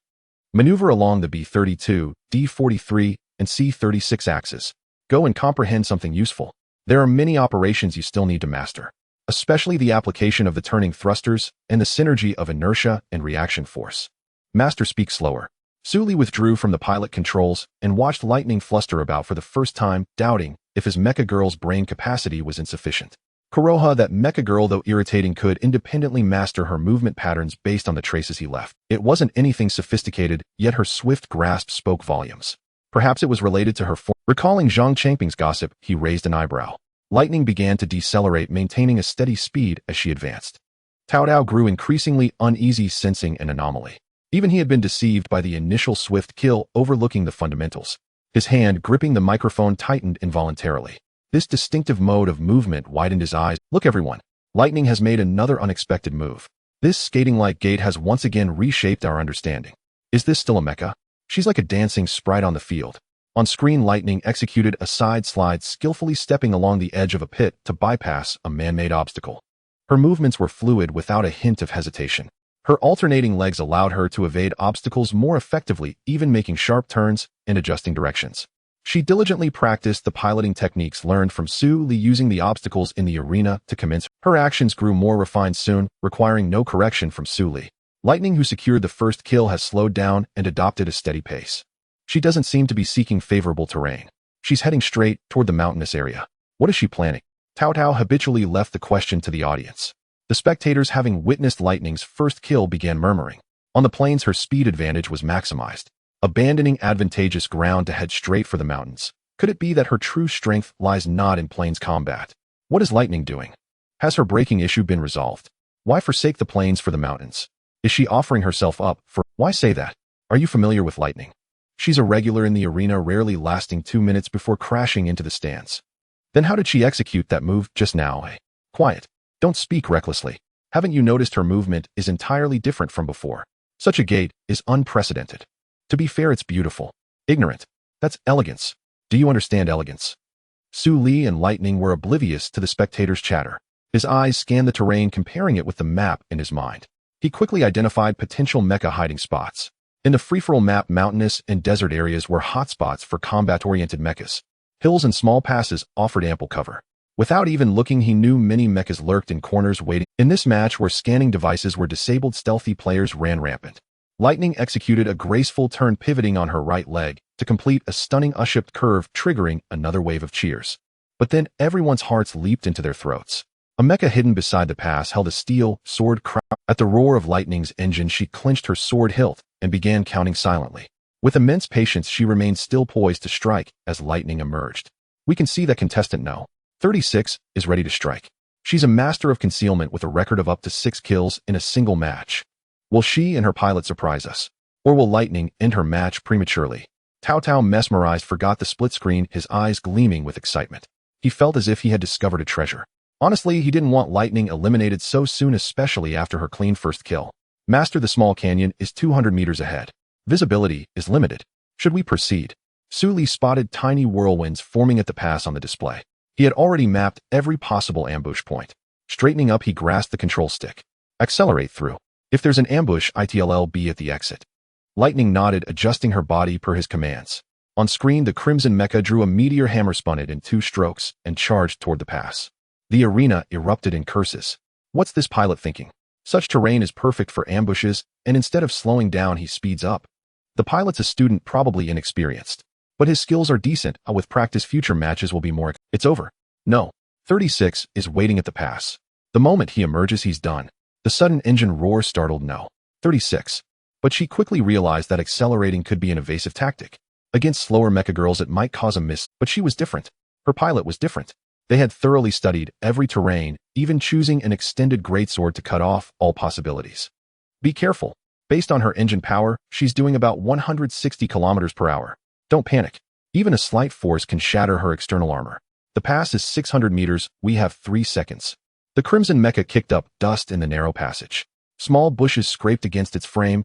[SPEAKER 1] Maneuver along the B-32, D-43, and C-36 axes. Go and comprehend something useful. There are many operations you still need to master, especially the application of the turning thrusters and the synergy of inertia and reaction force. Master, speak slower. Su Li withdrew from the pilot controls and watched Lightning fluster about for the first time, doubting if his mecha girl's brain capacity was insufficient. Kuroha, that mecha girl, though irritating, could independently master her movement patterns based on the traces he left. It wasn't anything sophisticated, yet her swift grasp spoke volumes. Perhaps it was related to her form. Recalling Zhang Changping's gossip, he raised an eyebrow. Lightning began to decelerate, maintaining a steady speed as she advanced. Tao Tao grew increasingly uneasy, sensing an anomaly. Even he had been deceived by the initial swift kill, overlooking the fundamentals. His hand gripping the microphone tightened involuntarily. This distinctive mode of movement widened his eyes. Look, everyone. Lightning has made another unexpected move. This skating-like gait has once again reshaped our understanding. Is this still a mecha? She's like a dancing sprite on the field. On screen, Lightning executed a side slide, skillfully stepping along the edge of a pit to bypass a man-made obstacle. Her movements were fluid, without a hint of hesitation. Her alternating legs allowed her to evade obstacles more effectively, even making sharp turns and adjusting directions. She diligently practiced the piloting techniques learned from Su Li, using the obstacles in the arena to commence. Her actions grew more refined soon, requiring no correction from Su Li. Lightning, who secured the first kill, has slowed down and adopted a steady pace. She doesn't seem to be seeking favorable terrain. She's heading straight toward the mountainous area. What is she planning? Tao Tao habitually left the question to the audience. The spectators, having witnessed Lightning's first kill, began murmuring. On the plains, her speed advantage was maximized, abandoning advantageous ground to head straight for the mountains. Could it be that her true strength lies not in plains combat? What is Lightning doing? Has her braking issue been resolved? Why forsake the plains for the mountains? Is she offering herself up for... Why say that? Are you familiar with Lightning? She's a regular in the arena, rarely lasting 2 minutes before crashing into the stands. Then how did she execute that move just now? Quiet. Don't speak recklessly. Haven't you noticed her movement is entirely different from before? Such a gait is unprecedented. To be fair, it's beautiful. Ignorant. That's elegance. Do you understand elegance? Su Li and Lightning were oblivious to the spectators' chatter. His eyes scanned the terrain, comparing it with the map in his mind. He quickly identified potential mecha hiding spots. In the free-for-all map, mountainous and desert areas were hotspots for combat-oriented mechas. Hills and small passes offered ample cover. Without even looking, he knew many mechas lurked in corners waiting. In this match, where scanning devices were disabled, stealthy players ran rampant. Lightning executed a graceful turn, pivoting on her right leg to complete a stunning U-shaped curve, triggering another wave of cheers. But then everyone's hearts leaped into their throats. A mecha hidden beside the pass held a steel sword crown. At the roar of Lightning's engine, she clenched her sword hilt and began counting silently. With immense patience, she remained still, poised to strike as Lightning emerged. We can see that contestant No. 36 is ready to strike. She's a master of concealment with a record of up to 6 kills in a single match. Will she and her pilot surprise us? Or will Lightning end her match prematurely? Tao Tao, mesmerized, forgot the split screen, his eyes gleaming with excitement. He felt as if he had discovered a treasure. Honestly, he didn't want Lightning eliminated so soon, especially after her clean first kill. Master, the small canyon is 200 meters ahead. Visibility is limited. Should we proceed? Su Li spotted tiny whirlwinds forming at the pass on the display. He had already mapped every possible ambush point. Straightening up, he grasped the control stick. Accelerate through. If there's an ambush, it'll be at the exit. Lightning nodded, adjusting her body per his commands. On screen, the Crimson Mecha drew a meteor hammer, spun it in 2 strokes, and charged toward the pass. The arena erupted in curses. What's this pilot thinking? Such terrain is perfect for ambushes, and instead of slowing down, he speeds up. The pilot's a student, probably inexperienced. But his skills are decent. With practice, future matches will be more. It's over. No. 36 is waiting at the pass. The moment he emerges, he's done. The sudden engine roar startled No. 36. But she quickly realized that accelerating could be an evasive tactic. Against slower mecha girls, it might cause a miss, but she was different. Her pilot was different. They had thoroughly studied every terrain, even choosing an extended greatsword to cut off all possibilities. Be careful. Based on her engine power, she's doing about 160 kilometers per hour. Don't panic. Even a slight force can shatter her external armor. The pass is 600 meters. We have 3 seconds. The Crimson Mecha kicked up dust in the narrow passage. Small bushes scraped against its frame.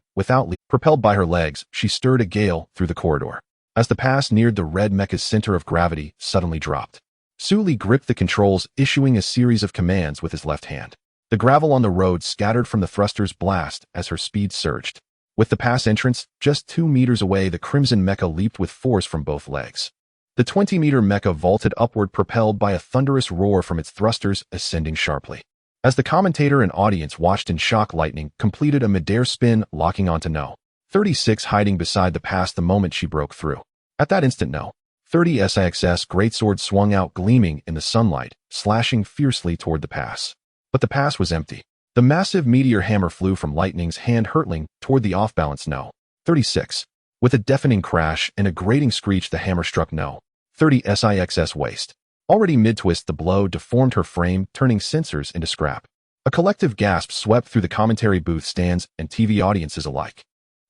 [SPEAKER 1] Propelled by her legs, she stirred a gale through the corridor. As the pass neared, the red mecha's center of gravity suddenly dropped. Su Li gripped the controls, issuing a series of commands with his left hand. The gravel on the road scattered from the thruster's blast as her speed surged. With the pass entrance just 2 meters away, the Crimson Mecha leaped with force from both legs. The 20-meter mecha vaulted upward, propelled by a thunderous roar from its thrusters, ascending sharply. As the commentator and audience watched in shock, Lightning completed a midair spin, locking onto No. 36 hiding beside the pass the moment she broke through. At that instant, No. 30's greatsword swung out, gleaming in the sunlight, slashing fiercely toward the pass. But the pass was empty. The massive meteor hammer flew from Lightning's hand, hurtling toward the off-balance No. 36. With a deafening crash and a grating screech, the hammer struck No. 30's waist. Already mid-twist, the blow deformed her frame, turning sensors into scrap. A collective gasp swept through the commentary booth, stands, and TV audiences alike.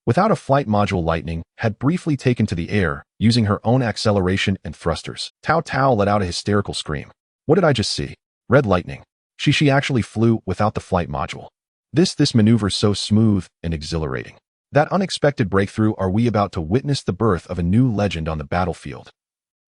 [SPEAKER 1] Without a flight module, Lightning had briefly taken to the air, using her own acceleration and thrusters. Tao Tao let out a hysterical scream. What did I just see? Red lightning. She actually flew without the flight module. This maneuver's so smooth and exhilarating. That unexpected breakthrough. Are we about to witness the birth of a new legend on the battlefield?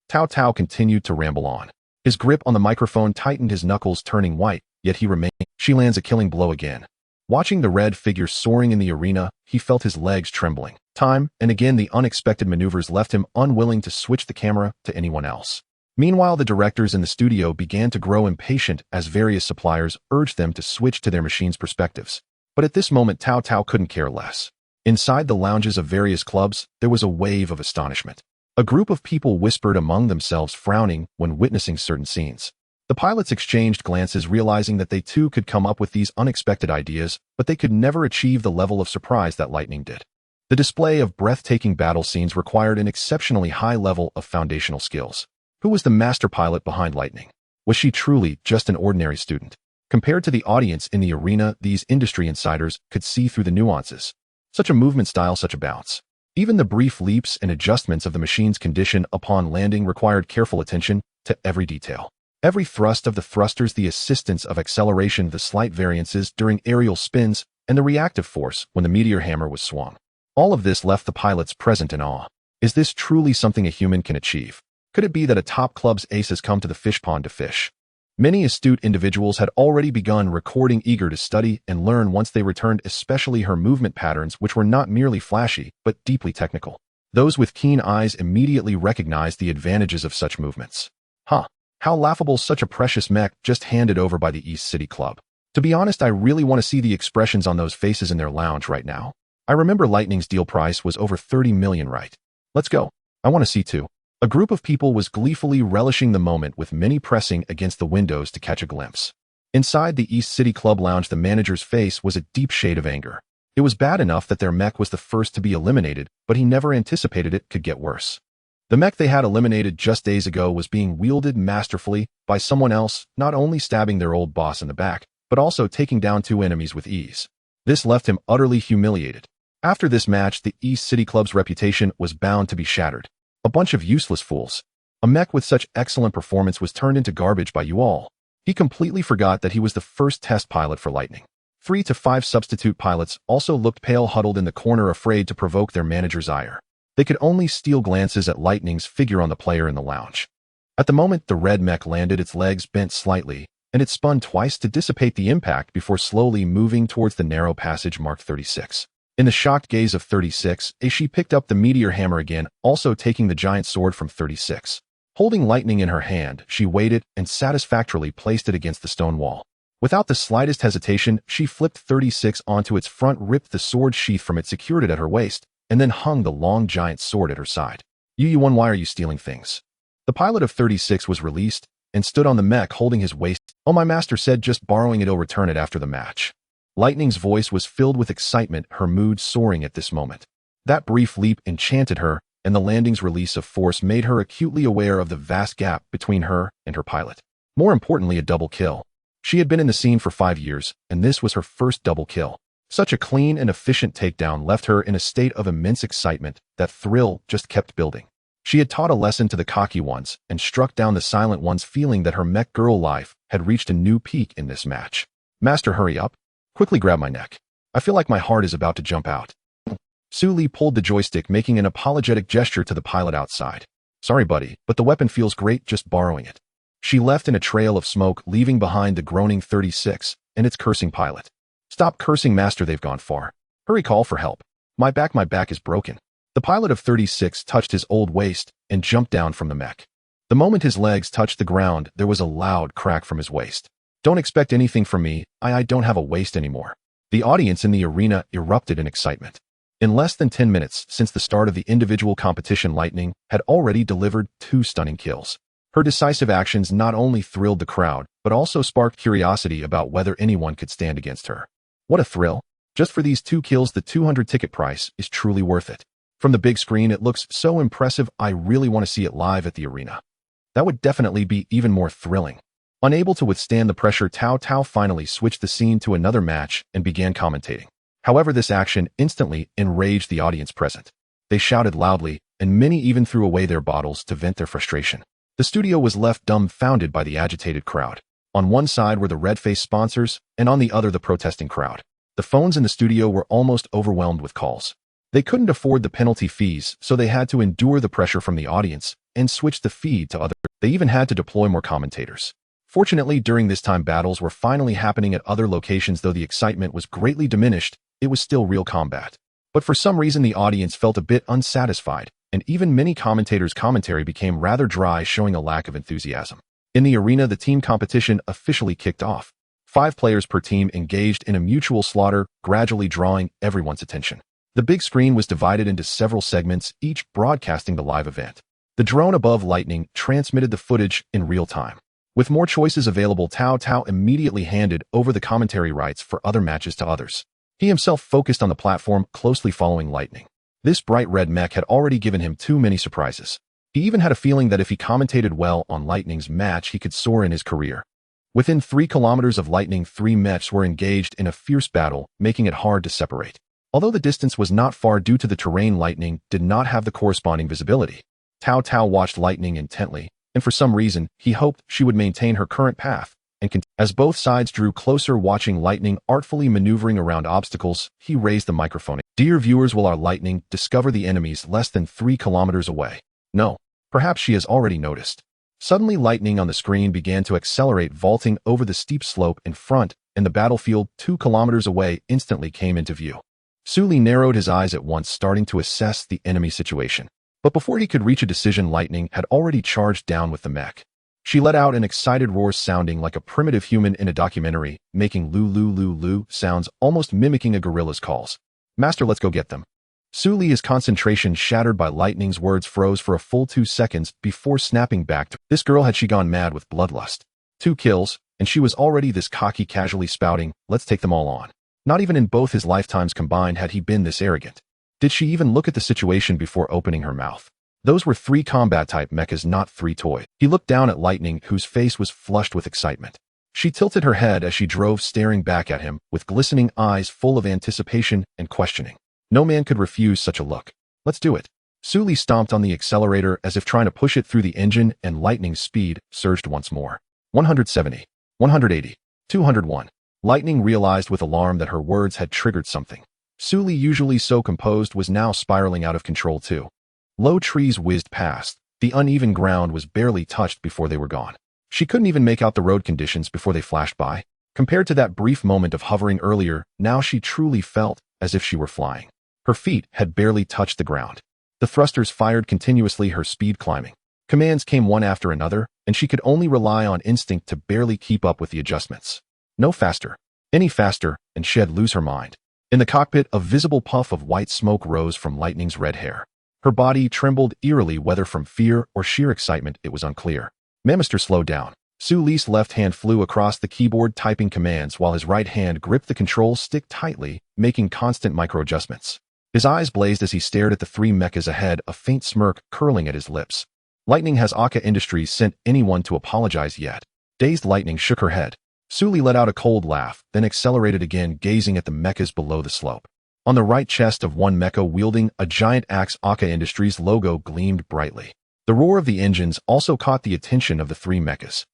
[SPEAKER 1] Tao Tao continued to ramble on. His grip on the microphone tightened, his knuckles turning white, yet he remained. She lands a killing blow again. Watching the red figure soaring in the arena, he felt his legs trembling. Time and again, the unexpected maneuvers left him unwilling to switch the camera to anyone else. Meanwhile, the directors in the studio began to grow impatient as various suppliers urged them to switch to their machines' perspectives. But at this moment, Tao Tao couldn't care less. Inside the lounges of various clubs, there was a wave of astonishment. A group of people whispered among themselves, frowning when witnessing certain scenes. The pilots exchanged glances, realizing that they too could come up with these unexpected ideas, but they could never achieve the level of surprise that Lightning did. The display of breathtaking battle scenes required an exceptionally high level of foundational skills. Who was the master pilot behind Lightning? Was she truly just an ordinary student? Compared to the audience in the arena, these industry insiders could see through the nuances. Such a movement style, such a bounce. Even the brief leaps and adjustments of the machine's condition upon landing required careful attention to every detail. Every thrust of the thrusters, the assistance of acceleration, the slight variances during aerial spins, and the reactive force when the meteor hammer was swung. All of this left the pilots present in awe. Is this truly something a human can achieve? Could it be that a top club's ace has come to the fish pond to fish? Many astute individuals had already begun recording, eager to study and learn once they returned, especially her movement patterns, which were not merely flashy, but deeply technical. Those with keen eyes immediately recognized the advantages of such movements. How laughable, such a precious mech just handed over by the East City Club. To be honest, I really want to see the expressions on those faces in their lounge right now. I remember Lightning's deal price was over 30 million, right? Let's go. I want to see too. A group of people was gleefully relishing the moment, with many pressing against the windows to catch a glimpse. Inside the East City Club lounge, the manager's face was a deep shade of anger. It was bad enough that their mech was the first to be eliminated, but he never anticipated it could get worse. The mech they had eliminated just days ago was being wielded masterfully by someone else, not only stabbing their old boss in the back, but also taking down 2 enemies with ease. This left him utterly humiliated. After this match, the East City Club's reputation was bound to be shattered. A bunch of useless fools. A mech with such excellent performance was turned into garbage by you all. He completely forgot that he was the first test pilot for Lightning. 3 to 5 substitute pilots also looked pale, huddled in the corner, afraid to provoke their manager's ire. They could only steal glances at Lightning's figure on the player in the lounge. At the moment the red mech landed, its legs bent slightly, and it spun twice to dissipate the impact before slowly moving towards the narrow passage marked 36. In the shocked gaze of 36, she picked up the meteor hammer again, also taking the giant sword from 36. Holding Lightning in her hand, she waited and satisfactorily placed it against the stone wall. Without the slightest hesitation, she flipped 36 onto its front, ripped the sword sheath from it, secured it at her waist, and then hung the long giant sword at her side. "You why are you stealing things?" The pilot of 36 was released and stood on the mech holding his waist. "Oh, my master said just borrowing it'll return it after the match." Lightning's voice was filled with excitement, her mood soaring at this moment. That brief leap enchanted her, and the landing's release of force made her acutely aware of the vast gap between her and her pilot. More importantly, a double kill. She had been in the scene for 5 years, and this was her first double kill. Such a clean and efficient takedown left her in a state of immense excitement. That thrill just kept building. She had taught a lesson to the cocky ones and struck down the silent ones, feeling that her mech girl life had reached a new peak in this match. "Master, hurry up. Quickly grab my neck. I feel like my heart is about to jump out." Su pulled the joystick, making an apologetic gesture to the pilot outside. "Sorry, buddy, but the weapon feels great just borrowing it." She left in a trail of smoke, leaving behind the groaning 36 and its cursing pilot. "Stop cursing, master, they've gone far. Hurry, call for help. My back is broken." The pilot of 36 touched his old waist and jumped down from the mech. The moment his legs touched the ground, there was a loud crack from his waist. "Don't expect anything from me, I don't have a waist anymore." The audience in the arena erupted in excitement. In less than 10 minutes since the start of the individual competition, Lightning had already delivered 2 stunning kills. Her decisive actions not only thrilled the crowd, but also sparked curiosity about whether anyone could stand against her. What a thrill! Just for these 2 kills, the 200 ticket price is truly worth it. From the big screen, it looks so impressive. I really want to see it live at the arena. That would definitely be even more thrilling. Unable to withstand the pressure, Tao finally switched the scene to another match and began commentating. However, this action instantly enraged the audience present. They shouted loudly, and many even threw away their bottles to vent their frustration. The studio was left dumbfounded by the agitated crowd. On one side were the red-faced sponsors, and on the other the protesting crowd. The phones in the studio were almost overwhelmed with calls. They couldn't afford the penalty fees, so they had to endure the pressure from the audience and switch the feed to other. They even had to deploy more commentators. Fortunately, during this time, battles were finally happening at other locations. Though the excitement was greatly diminished, it was still real combat. But for some reason, the audience felt a bit unsatisfied, and even many commentators' commentary became rather dry, showing a lack of enthusiasm. In the arena, the team competition officially kicked off. 5 players per team engaged in a mutual slaughter, gradually drawing everyone's attention. The big screen was divided into several segments, each broadcasting the live event. The drone above Lightning transmitted the footage in real time. With more choices available, Tao immediately handed over the commentary rights for other matches to others. He himself focused on the platform, closely following Lightning. This bright red mech had already given him too many surprises. He even had a feeling that if he commentated well on Lightning's match, he could soar in his career. Within 3 kilometers of Lightning, 3 mechs were engaged in a fierce battle, making it hard to separate. Although the distance was not far due to the terrain, Lightning did not have the corresponding visibility. Tao watched Lightning intently, and for some reason, he hoped she would maintain her current path. As both sides drew closer, watching Lightning artfully maneuvering around obstacles, he raised the microphone. "Dear viewers, will our Lightning discover the enemies less than 3 kilometers away? No. Perhaps she has already noticed." Suddenly, Lightning on the screen began to accelerate, vaulting over the steep slope in front, and the battlefield 2 kilometers away instantly came into view. Sully narrowed his eyes at once, starting to assess the enemy situation. But before he could reach a decision, Lightning had already charged down with the mech. She let out an excited roar sounding like a primitive human in a documentary, making loo sounds, almost mimicking a gorilla's calls. "Master, let's go get them." Sully, his concentration shattered by Lightning's words, froze for a full 2 seconds before snapping back to this girl. Had she gone mad with bloodlust? 2 kills, and she was already this cocky, casually spouting, "Let's take them all on." Not even in both his lifetimes combined had he been this arrogant. Did she even look at the situation before opening her mouth? Those were 3 combat-type mechas, not 3 toys. He looked down at Lightning, whose face was flushed with excitement. She tilted her head as she drove, staring back at him with glistening eyes full of anticipation and questioning. No man could refuse such a look. Let's do it. Sully stomped on the accelerator as if trying to push it through the engine, and Lightning's speed surged once more. 170, 180, 201. Lightning realized with alarm that her words had triggered something. Sully, usually so composed, was now spiraling out of control too. Low trees whizzed past. The uneven ground was barely touched before they were gone. She couldn't even make out the road conditions before they flashed by. Compared to that brief moment of hovering earlier, now she truly felt as if she were flying. Her feet had barely touched the ground. The thrusters fired continuously, her speed climbing. Commands came one after another, and she could only rely on instinct to barely keep up with the adjustments. No faster. Any faster, and she'd lose her mind. In the cockpit, a visible puff of white smoke rose from Lightning's red hair. Her body trembled eerily, whether from fear or sheer excitement, it was unclear. Mamister slowed down. Sully's left hand flew across the keyboard, typing commands while his right hand gripped the control stick tightly, making constant micro-adjustments. His eyes blazed as he stared at the three mechas ahead, a faint smirk curling at his lips. Lightning, has Aka Industries sent anyone to apologize yet? Dazed Lightning shook her head. Sully let out a cold laugh, then accelerated again, gazing at the mechas below the slope. On the right chest of one mecha wielding a giant axe, Aka Industries logo gleamed brightly. The roar of the engines also caught the attention of the three mechas.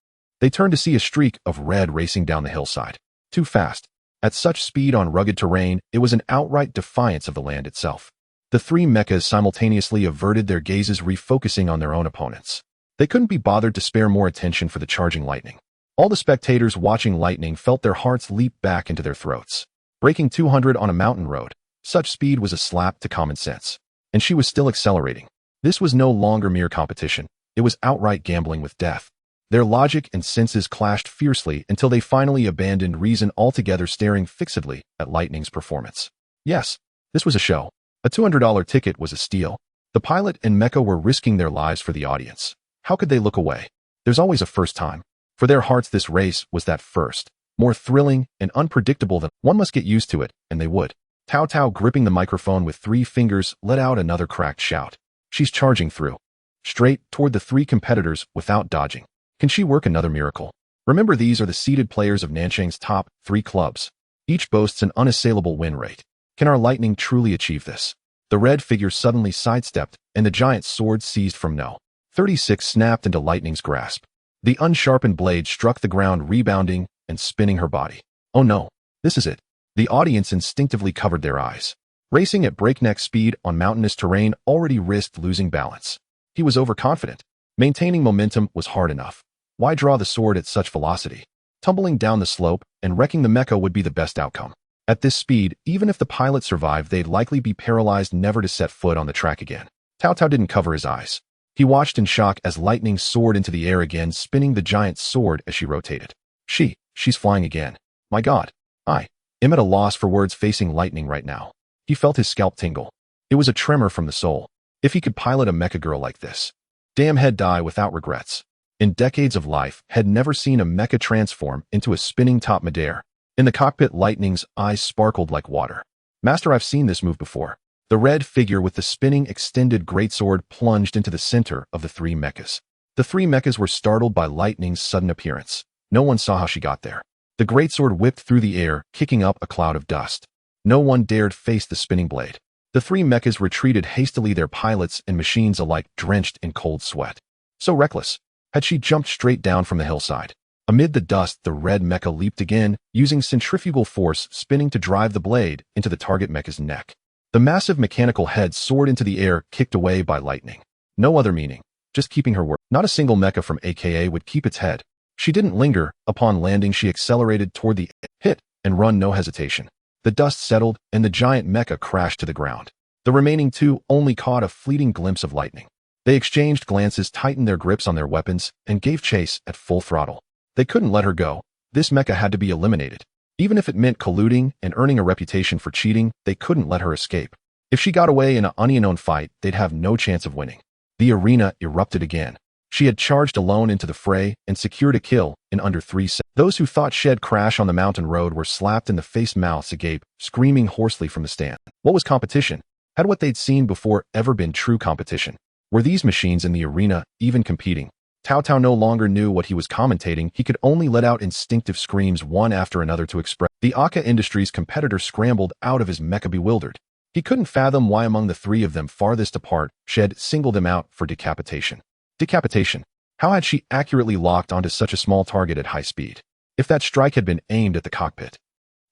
[SPEAKER 1] They turned to see a streak of red racing down the hillside. Too fast. At such speed on rugged terrain, it was an outright defiance of the land itself. The three mechas simultaneously averted their gazes, refocusing on their own opponents. They couldn't be bothered to spare more attention for the charging Lightning. All the spectators watching Lightning felt their hearts leap back into their throats. Breaking 200 on a mountain road, such speed was a slap to common sense. And she was still accelerating. This was no longer mere competition. It was outright gambling with death. Their logic and senses clashed fiercely until they finally abandoned reason altogether, staring fixedly at Lightning's performance. Yes, this was a show. A $200 ticket was a steal. The pilot and mecha were risking their lives for the audience. How could they look away? There's always a first time. For their hearts, this race was that first. More thrilling and unpredictable than one must get used to it, and they would. Tao Tao, gripping the microphone with 3 fingers, let out another cracked shout. She's charging through. Straight toward the 3 competitors without dodging. Can she work another miracle? Remember, these are the seeded players of Nanchang's top 3 clubs. Each boasts an unassailable win rate. Can our Lightning truly achieve this? The red figure suddenly sidestepped, and the giant sword seized from No. 36 snapped into Lightning's grasp. The unsharpened blade struck the ground, rebounding and spinning her body. Oh no, this is it. The audience instinctively covered their eyes. Racing at breakneck speed on mountainous terrain already risked losing balance. He was overconfident. Maintaining momentum was hard enough. Why draw the sword at such velocity? Tumbling down the slope and wrecking the mecha would be the best outcome. At this speed, even if the pilot survived, they'd likely be paralyzed, never to set foot on the track again. Tao Tao didn't cover his eyes. He watched in shock as Lightning soared into the air again, spinning the giant sword as she rotated. She's flying again. My God. I am at a loss for words facing Lightning right now. He felt his scalp tingle. It was a tremor from the soul. If he could pilot a mecha girl like this. Damn, he'd die without regrets. In decades of life, had never seen a mecha transform into a spinning top midair. In the cockpit, Lightning's eyes sparkled like water. Master, I've seen this move before. The red figure with the spinning extended greatsword plunged into the center of the 3 mechas. The 3 mechas were startled by Lightning's sudden appearance. No one saw how she got there. The greatsword whipped through the air, kicking up a cloud of dust. No one dared face the spinning blade. The 3 mechas retreated hastily, their pilots and machines alike drenched in cold sweat. So reckless. Had she jumped straight down from the hillside? Amid the dust, the red mecha leaped again, using centrifugal force spinning to drive the blade into the target mecha's neck. The massive mechanical head soared into the air, kicked away by Lightning. No other meaning, just keeping her word. Not a single mecha from AKA would keep its head. She didn't linger. Upon landing, she accelerated toward the hit and run, no hesitation. The dust settled, and the giant mecha crashed to the ground. The remaining 2 only caught a fleeting glimpse of Lightning. They exchanged glances, tightened their grips on their weapons, and gave chase at full throttle. They couldn't let her go. This mecha had to be eliminated. Even if it meant colluding and earning a reputation for cheating, they couldn't let her escape. If she got away in an unknown fight, they'd have no chance of winning. The arena erupted again. She had charged alone into the fray and secured a kill in under 3 seconds. Those who thought she'd crash on the mountain road were slapped in the face, mouths agape, screaming hoarsely from the stand. What was competition? Had what they'd seen before ever been true competition? Were these machines in the arena even competing? Tao Tao no longer knew what he was commentating. He could only let out instinctive screams one after another to express. The Aka Industries competitor scrambled out of his mecha bewildered. He couldn't fathom why among the three of them farthest apart, she had singled him out for decapitation. Decapitation. How had she accurately locked onto such a small target at high speed? If that strike had been aimed at the cockpit.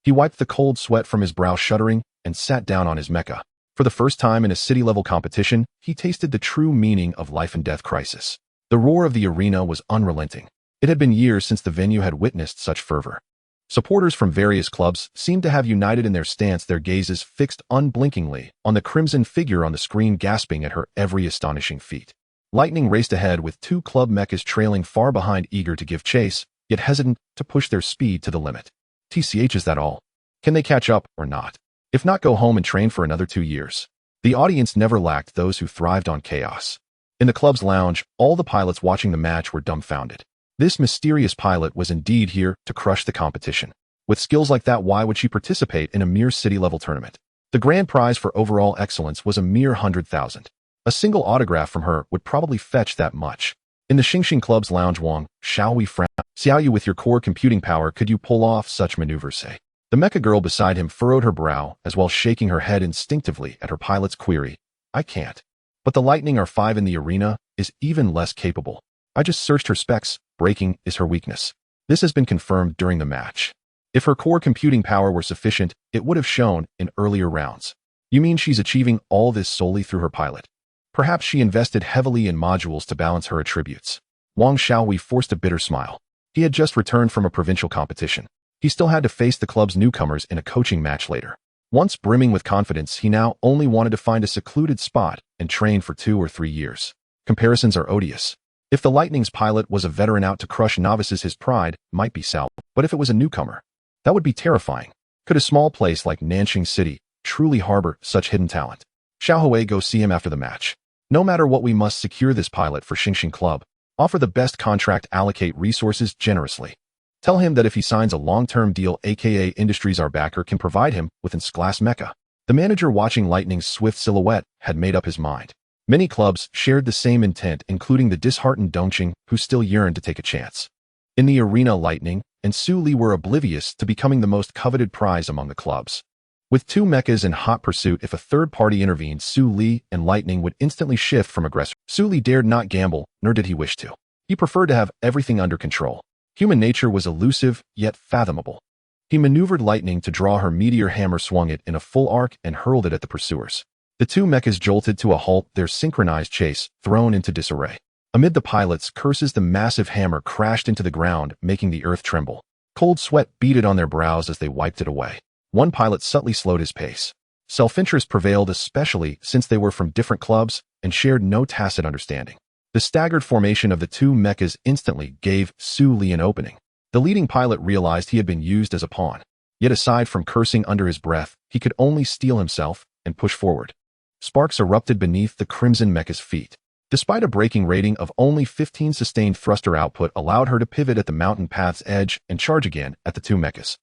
[SPEAKER 1] He wiped the cold sweat from his brow, shuddering, and sat down on his mecha. For the first time in a city-level competition, he tasted the true meaning of life and death crisis. The roar of the arena was unrelenting. It had been years since the venue had witnessed such fervor. Supporters from various clubs seemed to have united in their stance, their gazes fixed unblinkingly on the crimson figure on the screen, gasping at her every astonishing feat. Lightning raced ahead with two club mechas trailing far behind, eager to give chase, yet hesitant to push their speed to the limit. TCH, is that all? Can they catch up or not? If not, go home and train for another 2 years. The audience never lacked those who thrived on chaos. In the club's lounge, all the pilots watching the match were dumbfounded. This mysterious pilot was indeed here to crush the competition. With skills like that, why would she participate in a mere city-level tournament? The grand prize for overall excellence was a mere 100,000. A single autograph from her would probably fetch that much. In the Xingxing Club's lounge, Wang, shall we frown? Xiaoyu, with your core computing power, could you pull off such maneuvers, say? The mecha girl beside him furrowed her brow, as well shaking her head instinctively at her pilot's query. I can't. But the Lightning R5 in the arena is even less capable. I just searched her specs. Braking is her weakness. This has been confirmed during the match. If her core computing power were sufficient, it would have shown in earlier rounds. You mean she's achieving all this solely through her pilot? Perhaps she invested heavily in modules to balance her attributes. Wang Xiaohui forced a bitter smile. He had just returned from a provincial competition. He still had to face the club's newcomers in a coaching match later. Once brimming with confidence, he now only wanted to find a secluded spot and train for 2 or 3 years. Comparisons are odious. If the Lightning's pilot was a veteran out to crush novices, his pride might be salved. But if it was a newcomer, that would be terrifying. Could a small place like Nanxing City truly harbor such hidden talent? Xiaohui, go see him after the match. No matter what, we must secure this pilot for Xingxing Club. Offer the best contract, allocate resources generously. Tell him that if he signs a long-term deal, aka Industries, our backer, can provide him with an S-class mecha. The manager, watching Lightning's swift silhouette, had made up his mind. Many clubs shared the same intent, including the disheartened Dongqing, who still yearned to take a chance. In the arena, Lightning and Su Li were oblivious to becoming the most coveted prize among the clubs. With 2 mechas in hot pursuit, if a third party intervened, Su Li and Lightning would instantly shift from aggressor. Su Li dared not gamble, nor did he wish to. He preferred to have everything under control. Human nature was elusive, yet fathomable. He maneuvered Lightning to draw her meteor hammer, swung it in a full arc, and hurled it at the pursuers. The 2 mechas jolted to a halt, their synchronized chase thrown into disarray. Amid the pilot's curses, the massive hammer crashed into the ground, making the earth tremble. Cold sweat beaded on their brows as they wiped it away. One pilot subtly slowed his pace. Self-interest prevailed, especially since they were from different clubs and shared no tacit understanding. The staggered formation of the 2 mechas instantly gave Su Li an opening. The leading pilot realized he had been used as a pawn. Yet aside from cursing under his breath, he could only steel himself and push forward. Sparks erupted beneath the crimson mecha's feet. Despite a braking rating of only 15, sustained thruster output allowed her to pivot at the mountain path's edge and charge again at the 2 mechas.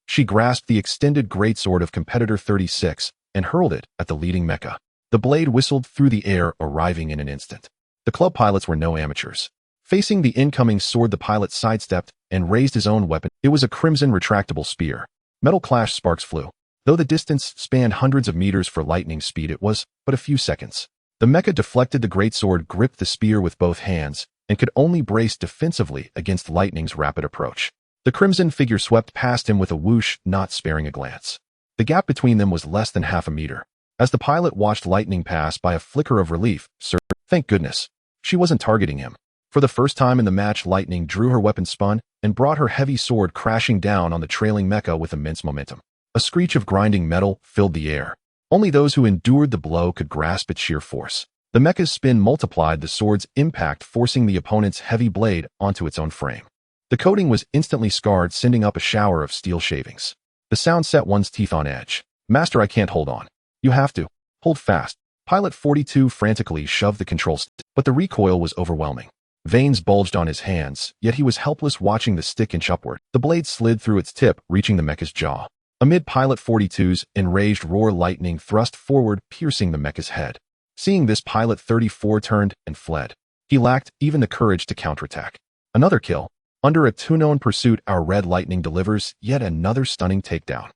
[SPEAKER 1] She grasped the extended greatsword of competitor 36 and hurled it at the leading mecha. The blade whistled through the air, arriving in an instant. The club pilots were no amateurs. Facing the incoming sword, the pilot sidestepped and raised his own weapon. It was a crimson retractable spear. Metal clashed, sparks flew. Though the distance spanned hundreds of meters for lightning speed, it was but a few seconds. The mecha deflected the greatsword, gripped the spear with both hands, and could only brace defensively against Lightning's rapid approach. The crimson figure swept past him with a whoosh, not sparing a glance. The gap between them was less than half a meter. As the pilot watched Lightning pass by, a flicker of relief surged. Thank goodness. She wasn't targeting him. For the first time in the match, Lightning drew her weapon, spun, and brought her heavy sword crashing down on the trailing mecha with immense momentum. A screech of grinding metal filled the air. Only those who endured the blow could grasp its sheer force. The mecha's spin multiplied the sword's impact, forcing the opponent's heavy blade onto its own frame. The coating was instantly scarred, sending up a shower of steel shavings. The sound set one's teeth on edge. Master, I can't hold on. You have to. Hold fast. Pilot 42 frantically shoved the control stick, but the recoil was overwhelming. Veins bulged on his hands, yet he was helpless, watching the stick inch upward. The blade slid through its tip, reaching the mecha's jaw. Amid Pilot 42's enraged roar, Lightning thrust forward, piercing the mecha's head. Seeing this, Pilot 34 turned and fled. He lacked even the courage to counterattack. Another kill. Under a 2-known pursuit, our Red Lightning delivers yet another stunning takedown.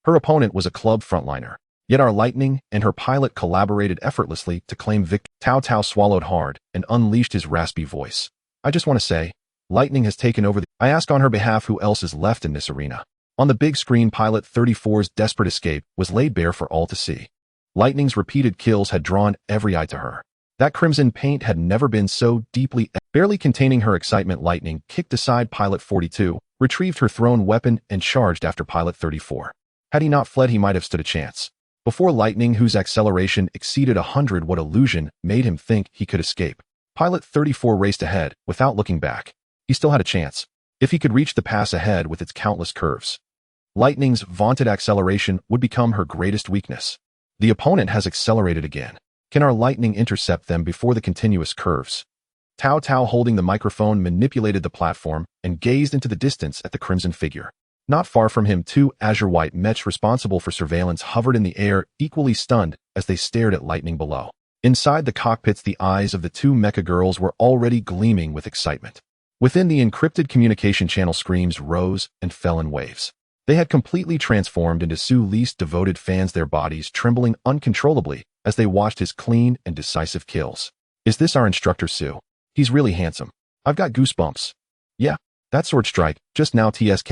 [SPEAKER 1] Her opponent was a club frontliner, yet our Lightning and her pilot collaborated effortlessly to claim victory. Tao Tao swallowed hard and unleashed his raspy voice. I just want to say, Lightning has taken over I ask on her behalf who else is left in this arena. On the big screen, Pilot 34's desperate escape was laid bare for all to see. Lightning's repeated kills had drawn every eye to her. That crimson paint had never been so deeply. Barely containing her excitement, Lightning kicked aside Pilot 42, retrieved her thrown weapon, and charged after Pilot 34. Had he not fled, he might have stood a chance. Before Lightning, whose acceleration exceeded 100, what illusion made him think he could escape? Pilot 34 raced ahead, without looking back. He still had a chance, if he could reach the pass ahead with its countless curves. Lightning's vaunted acceleration would become her greatest weakness. The opponent has accelerated again. Can our Lightning intercept them before the continuous curves? Tao Tao, holding the microphone, manipulated the platform and gazed into the distance at the crimson figure. Not far from him, 2 azure-white mechs responsible for surveillance hovered in the air, equally stunned as they stared at Lightning below. Inside the cockpits, the eyes of the 2 mecha girls were already gleaming with excitement. Within the encrypted communication channel, screams rose and fell in waves. They had completely transformed into Su Li's devoted fans, their bodies trembling uncontrollably as they watched his clean and decisive kills. Is this our instructor Su? He's really handsome. I've got goosebumps. Yeah, that sword strike, just now TSK.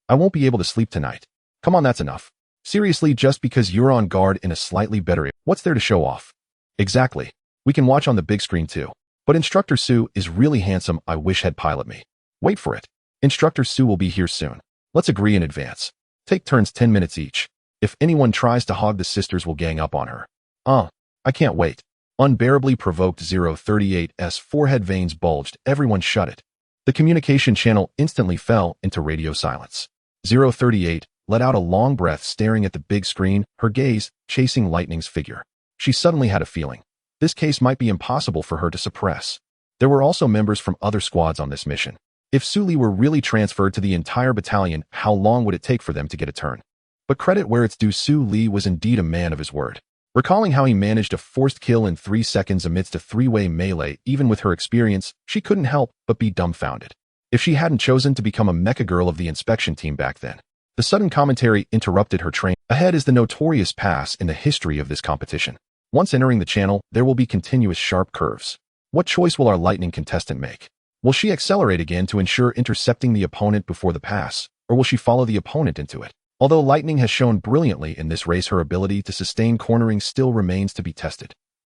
[SPEAKER 1] I won't be able to sleep tonight. Come on, that's enough. Seriously, just because you're on guard in a slightly better area, what's there to show off? Exactly. We can watch on the big screen too. But Instructor Su is really handsome. I wish he'd pilot me. Wait for it. Instructor Su will be here soon. Let's agree in advance. Take turns 10 minutes each. If anyone tries to hog, the sisters will gang up on her. I can't wait. Unbearably provoked, 038's forehead veins bulged. Everyone shut it. The communication channel instantly fell into radio silence. 038 let out a long breath, staring at the big screen, her gaze chasing Lightning's figure. She suddenly had a feeling. This case might be impossible for her to suppress. There were also members from other squads on this mission. If Su Li were really transferred to the entire battalion, how long would it take for them to get a turn? But credit where it's due, Su Li was indeed a man of his word. Recalling how he managed a forced kill in 3 seconds amidst a 3-way melee, even with her experience, she couldn't help but be dumbfounded. If she hadn't chosen to become a mecha girl of the inspection team back then. The sudden commentary interrupted her train. Ahead is the notorious pass in the history of this competition. Once entering the channel, there will be continuous sharp curves. What choice will our Lightning contestant make? Will she accelerate again to ensure intercepting the opponent before the pass, or will she follow the opponent into it? Although Lightning has shown brilliantly in this race, her ability to sustain cornering still remains to be tested.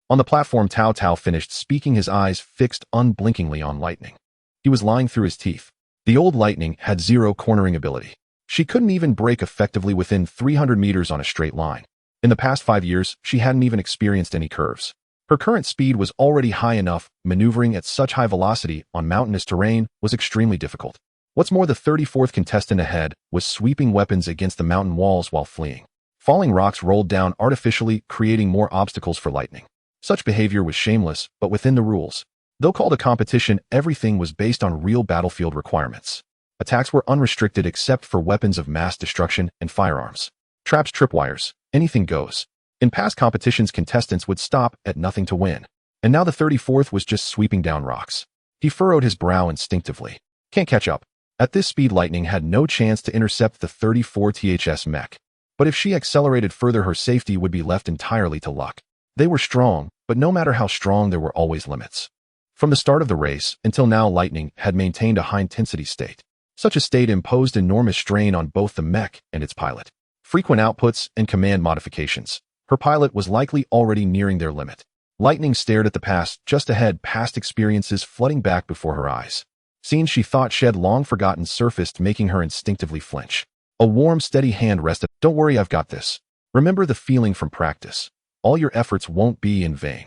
[SPEAKER 1] On the platform, Tao Tao finished speaking, his eyes fixed unblinkingly on Lightning. He was lying through his teeth. The old Lightning had zero cornering ability. She couldn't even brake effectively within 300 meters on a straight line. In the past 5 years, she hadn't even experienced any curves. Her current speed was already high enough. Maneuvering at such high velocity on mountainous terrain was extremely difficult. What's more, the 34th contestant ahead was sweeping weapons against the mountain walls while fleeing. Falling rocks rolled down artificially, creating more obstacles for Lightning. Such behavior was shameless, but within the rules. Though called a competition, everything was based on real battlefield requirements. Attacks were unrestricted except for weapons of mass destruction and firearms. Traps, tripwires, anything goes. In past competitions, contestants would stop at nothing to win. And now the 34th was just sweeping down rocks. He furrowed his brow instinctively. Can't catch up. At this speed, Lightning had no chance to intercept the 34th mech. But if she accelerated further, her safety would be left entirely to luck. They were strong, but no matter how strong, there were always limits. From the start of the race until now, Lightning had maintained a high-intensity state. Such a state imposed enormous strain on both the mech and its pilot. Frequent outputs and command modifications. Her pilot was likely already nearing their limit. Lightning stared at the past just ahead, past experiences flooding back before her eyes. Scenes she thought she had long forgotten surfaced, making her instinctively flinch. A warm, steady hand rested. Don't worry, I've got this. Remember the feeling from practice. All your efforts won't be in vain.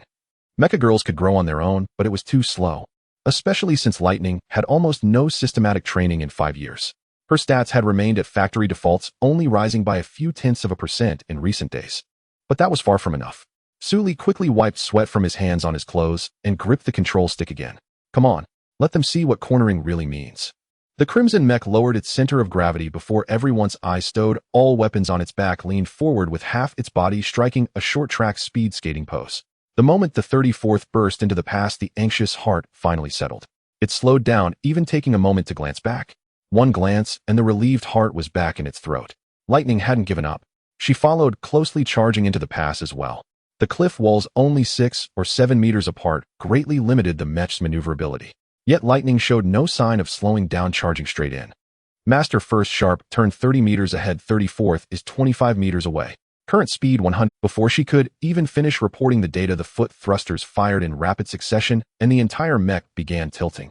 [SPEAKER 1] Mecha girls could grow on their own, but it was too slow. Especially since Lightning had almost no systematic training in 5 years. Her stats had remained at factory defaults, only rising by a few tenths of a percent in recent days. But that was far from enough. Su Li quickly wiped sweat from his hands on his clothes and gripped the control stick again. Come on, let them see what cornering really means. The crimson mech lowered its center of gravity before everyone's eyes stowed, all weapons on its back, leaned forward with half its body striking a short track speed skating pose. The moment the 34th burst into the pass, the anxious heart finally settled. It slowed down, even taking a moment to glance back. One glance, and the relieved heart was back in its throat. Lightning hadn't given up. She followed, closely charging into the pass as well. The cliff walls, only 6 or 7 meters apart, greatly limited the Mech's maneuverability. Yet Lightning showed no sign of slowing down, charging straight in. Master first sharp, turned 30 meters ahead. 34th is 25 meters away. Current speed 100. Before she could even finish reporting the data, the foot thrusters fired in rapid succession, and the entire mech began tilting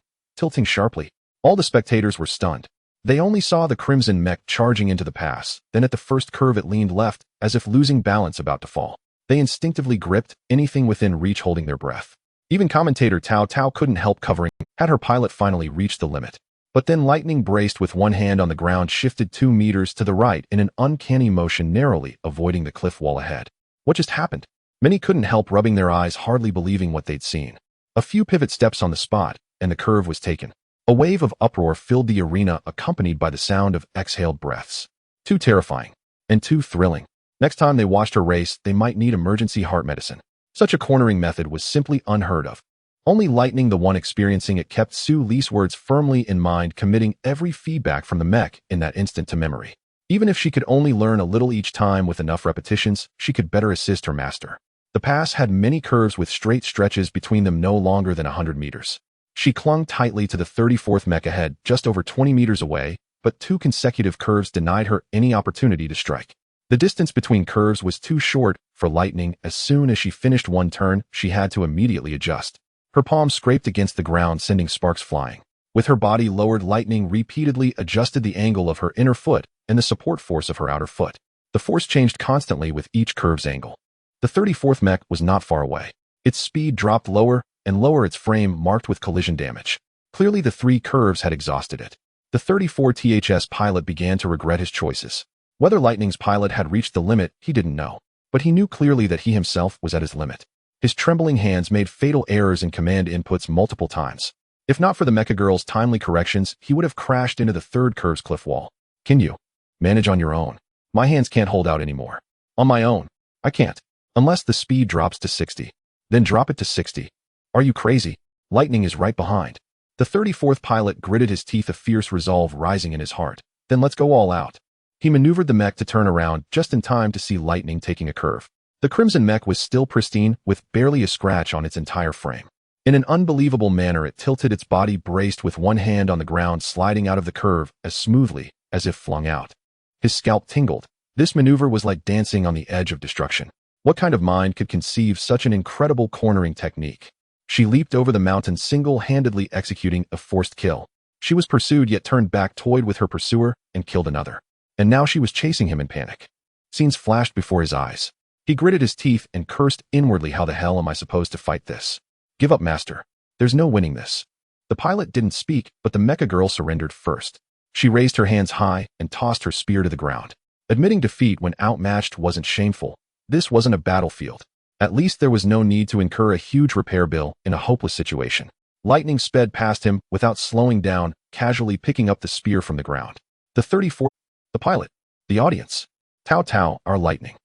[SPEAKER 1] sharply. All the spectators were stunned. They only saw the crimson mech charging into the pass. Then at the first curve it leaned left, as if losing balance, about to fall. They instinctively gripped anything within reach, holding their breath. Even commentator Tao couldn't help covering. Had her pilot finally reached the limit? But then Lightning braced with one hand on the ground, shifted 2 meters to the right in an uncanny motion, narrowly avoiding the cliff wall ahead. What just happened? Many couldn't help rubbing their eyes, hardly believing what they'd seen. A few pivot steps on the spot, and the curve was taken. A wave of uproar filled the arena, accompanied by the sound of exhaled breaths. Too terrifying. And too thrilling. Next time they watched her race, they might need emergency heart medicine. Such a cornering method was simply unheard of. Only Lightning, the one experiencing it, kept Sue Lee's words firmly in mind, committing every feedback from the mech in that instant to memory. Even if she could only learn a little each time, with enough repetitions, she could better assist her master. The pass had many curves with straight stretches between them, no longer than 100 meters. She clung tightly to the 34th mech ahead, just over 20 meters away, but 2 consecutive curves denied her any opportunity to strike. The distance between curves was too short for Lightning. As soon as she finished one turn, she had to immediately adjust. Her palms scraped against the ground, sending sparks flying. With her body lowered, Lightning repeatedly adjusted the angle of her inner foot and the support force of her outer foot. The force changed constantly with each curve's angle. The 34th mech was not far away. Its speed dropped lower and lower, its frame marked with collision damage. Clearly the 3 curves had exhausted it. The 34th's pilot began to regret his choices. Whether Lightning's pilot had reached the limit, he didn't know. But he knew clearly that he himself was at his limit. His trembling hands made fatal errors in command inputs multiple times. If not for the Mecha Girl's timely corrections, he would have crashed into the 3rd curve's cliff wall. Can you manage on your own? My hands can't hold out anymore. On my own, I can't. Unless the speed drops to 60. Then drop it to 60. Are you crazy? Lightning is right behind. The 34th pilot gritted his teeth, a fierce resolve rising in his heart. Then let's go all out. He maneuvered the mech to turn around just in time to see Lightning taking a curve. The crimson mech was still pristine, with barely a scratch on its entire frame. In an unbelievable manner, it tilted its body, braced with one hand on the ground, sliding out of the curve as smoothly as if flung out. His scalp tingled. This maneuver was like dancing on the edge of destruction. What kind of mind could conceive such an incredible cornering technique? She leaped over the mountain, single-handedly executing a forced kill. She was pursued, yet turned back, toyed with her pursuer, and killed another. And now she was chasing him in panic. Scenes flashed before his eyes. He gritted his teeth and cursed inwardly. How the hell am I supposed to fight this? Give up, master. There's no winning this. The pilot didn't speak, but the Mecha Girl surrendered first. She raised her hands high and tossed her spear to the ground. Admitting defeat when outmatched wasn't shameful. This wasn't a battlefield. At least there was no need to incur a huge repair bill in a hopeless situation. Lightning sped past him without slowing down, casually picking up the spear from the ground. The 34th, the pilot, the audience. Tao, our Lightning,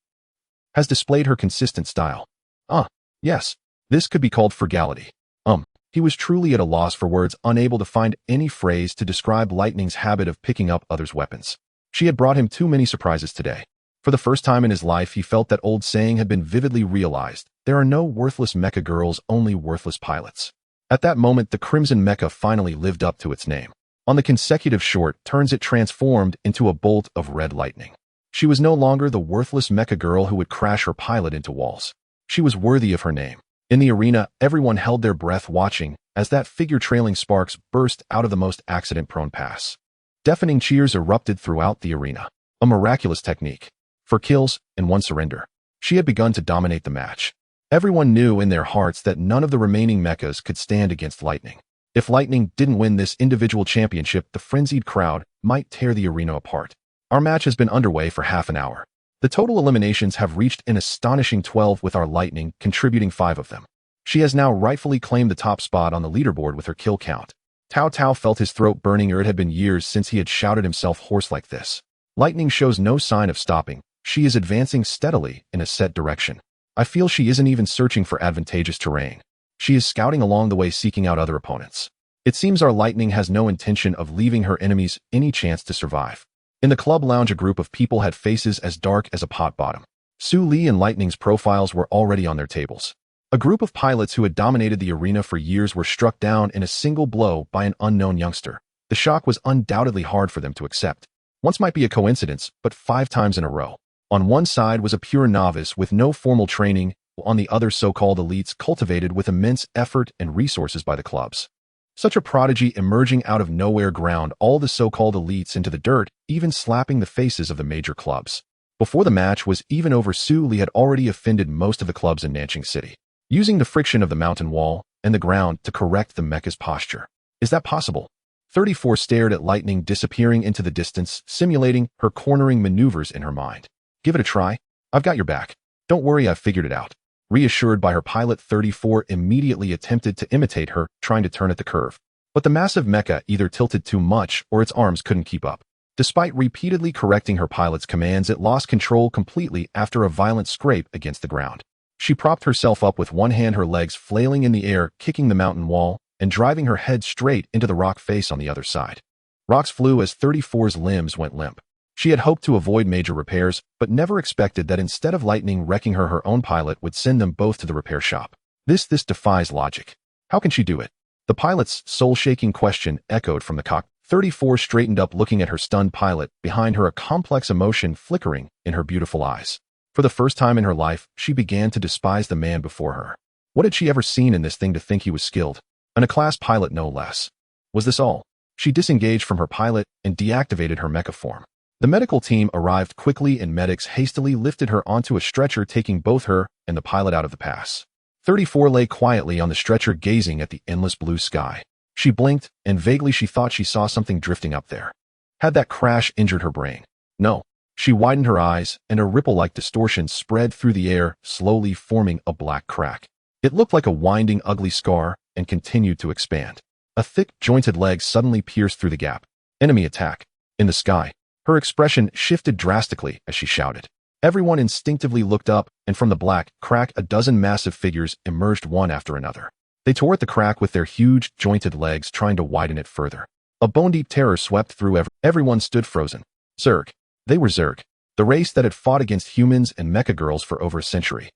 [SPEAKER 1] has displayed her consistent style. Yes, this could be called frugality. He was truly at a loss for words, unable to find any phrase to describe Lightning's habit of picking up others' weapons. She had brought him too many surprises today. For the first time in his life, he felt that old saying had been vividly realized. There are no worthless Mecha Girls, only worthless pilots. At that moment, the Crimson Mecha finally lived up to its name. On the consecutive short turns, it transformed into a bolt of red lightning. She was no longer the worthless Mecha Girl who would crash her pilot into walls. She was worthy of her name. In the arena, everyone held their breath, watching as that figure, trailing sparks, burst out of the most accident-prone pass. Deafening cheers erupted throughout the arena. A miraculous technique. 4 kills and 1 surrender. She had begun to dominate the match. Everyone knew in their hearts that none of the remaining mechas could stand against Lightning. If Lightning didn't win this individual championship, the frenzied crowd might tear the arena apart. Our match has been underway for half an hour. The total eliminations have reached an astonishing 12, with our Lightning contributing 5 of them. She has now rightfully claimed the top spot on the leaderboard with her kill count. Tao felt his throat burning, or it had been years since he had shouted himself hoarse like this. Lightning shows no sign of stopping. She is advancing steadily in a set direction. I feel she isn't even searching for advantageous terrain. She is scouting along the way, seeking out other opponents. It seems our lightning has no intention of leaving her enemies any chance to survive. In the club lounge, a group of people had faces as dark as a pot bottom. Su Li and Lightning's profiles were already on their tables. A group of pilots who had dominated the arena for years were struck down in a single blow by an unknown youngster. The shock was undoubtedly hard for them to accept. Once might be a coincidence, but 5 times in a row. On one side was a pure novice with no formal training, while on the other so-called elites cultivated with immense effort and resources by the clubs. Such a prodigy emerging out of nowhere ground all the so-called elites into the dirt, even slapping the faces of the major clubs. Before the match was even over, Su Li had already offended most of the clubs in Nanjing City, using the friction of the mountain wall and the ground to correct the mecha's posture. Is that possible? 34 stared at Lightning disappearing into the distance, simulating her cornering maneuvers in her mind. Give it a try. I've got your back. Don't worry, I've figured it out. Reassured by her pilot, 34 immediately attempted to imitate her, trying to turn at the curve. But the massive mecha either tilted too much or its arms couldn't keep up. Despite repeatedly correcting her pilot's commands, it lost control completely after a violent scrape against the ground. She propped herself up with one hand, her legs flailing in the air, kicking the mountain wall, and driving her head straight into the rock face on the other side. Rocks flew as 34's limbs went limp. She had hoped to avoid major repairs, but never expected that instead of Lightning wrecking her, her own pilot would send them both to the repair shop. This defies logic. How can she do it? The pilot's soul-shaking question echoed from the cockpit. 34 straightened up, looking at her stunned pilot, behind her a complex emotion flickering in her beautiful eyes. For the first time in her life, she began to despise the man before her. What had she ever seen in this thing to think he was skilled? An A-class pilot, no less. Was this all? She disengaged from her pilot and deactivated her mecha form. The medical team arrived quickly and medics hastily lifted her onto a stretcher, taking both her and the pilot out of the pass. 34 lay quietly on the stretcher, gazing at the endless blue sky. She blinked, and vaguely she thought she saw something drifting up there. Had that crash injured her brain? No. She widened her eyes, and a ripple-like distortion spread through the air, slowly forming a black crack. It looked like a winding, ugly scar, and continued to expand. A thick, jointed leg suddenly pierced through the gap. Enemy attack. In the sky. Her expression shifted drastically as she shouted. Everyone instinctively looked up, and from the black crack, a dozen massive figures emerged one after another. They tore at the crack with their huge, jointed legs, trying to widen it further. A bone-deep terror swept through everyone stood frozen. Zerg. They were Zerg, the race that had fought against humans and mecha girls for over a century.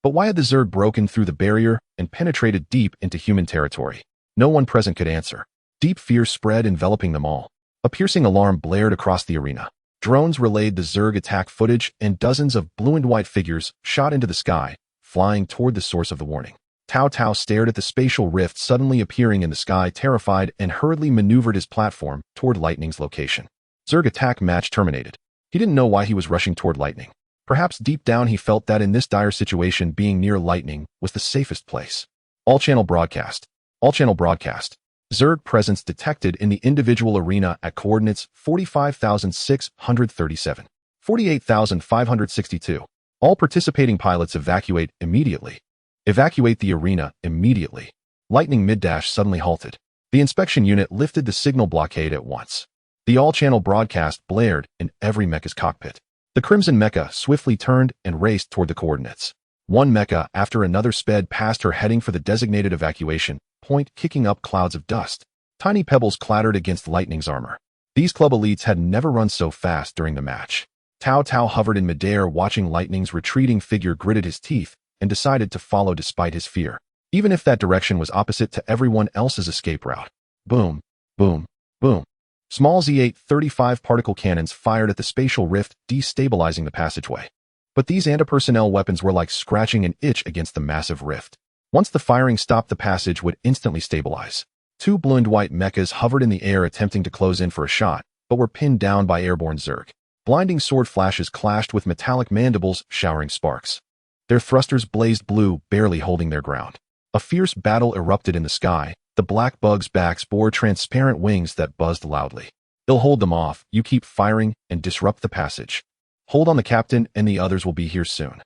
[SPEAKER 1] But why had the Zerg broken through the barrier and penetrated deep into human territory? No one present could answer. Deep fear spread, enveloping them all. A piercing alarm blared across the arena. Drones relayed the Zerg attack footage, and dozens of blue and white figures shot into the sky, flying toward the source of the warning. Tao Tao stared at the spatial rift suddenly appearing in the sky, terrified, and hurriedly maneuvered his platform toward Lightning's location. Zerg attack match terminated. He didn't know why he was rushing toward Lightning. Perhaps deep down he felt that in this dire situation, being near Lightning was the safest place. All-channel broadcast. All-channel broadcast. Zerg presence detected in the individual arena at coordinates 45,637, 48,562. All participating pilots evacuate immediately. Evacuate the arena immediately. Lightning mid-dash suddenly halted. The inspection unit lifted the signal blockade at once. The all-channel broadcast blared in every mecha's cockpit. The Crimson Mecha swiftly turned and raced toward the coordinates. One mecha after another sped past her, heading for the designated evacuation point, kicking up clouds of dust. Tiny pebbles clattered against Lightning's armor. These club elites had never run so fast during the match. Tao Tao hovered in midair, watching Lightning's retreating figure, gritted his teeth, and decided to follow despite his fear, even if that direction was opposite to everyone else's escape route. Boom, boom, boom. Small Z-835 particle cannons fired at the spatial rift, destabilizing the passageway. But these anti-personnel weapons were like scratching an itch against the massive rift. Once the firing stopped, the passage would instantly stabilize. 2 blue and white mechas hovered in the air, attempting to close in for a shot, but were pinned down by airborne Zerg. Blinding sword flashes clashed with metallic mandibles, showering sparks. Their thrusters blazed blue, barely holding their ground. A fierce battle erupted in the sky. The black bugs' backs bore transparent wings that buzzed loudly. They'll hold them off. You keep firing and disrupt the passage. Hold on, the captain and the others will be here soon.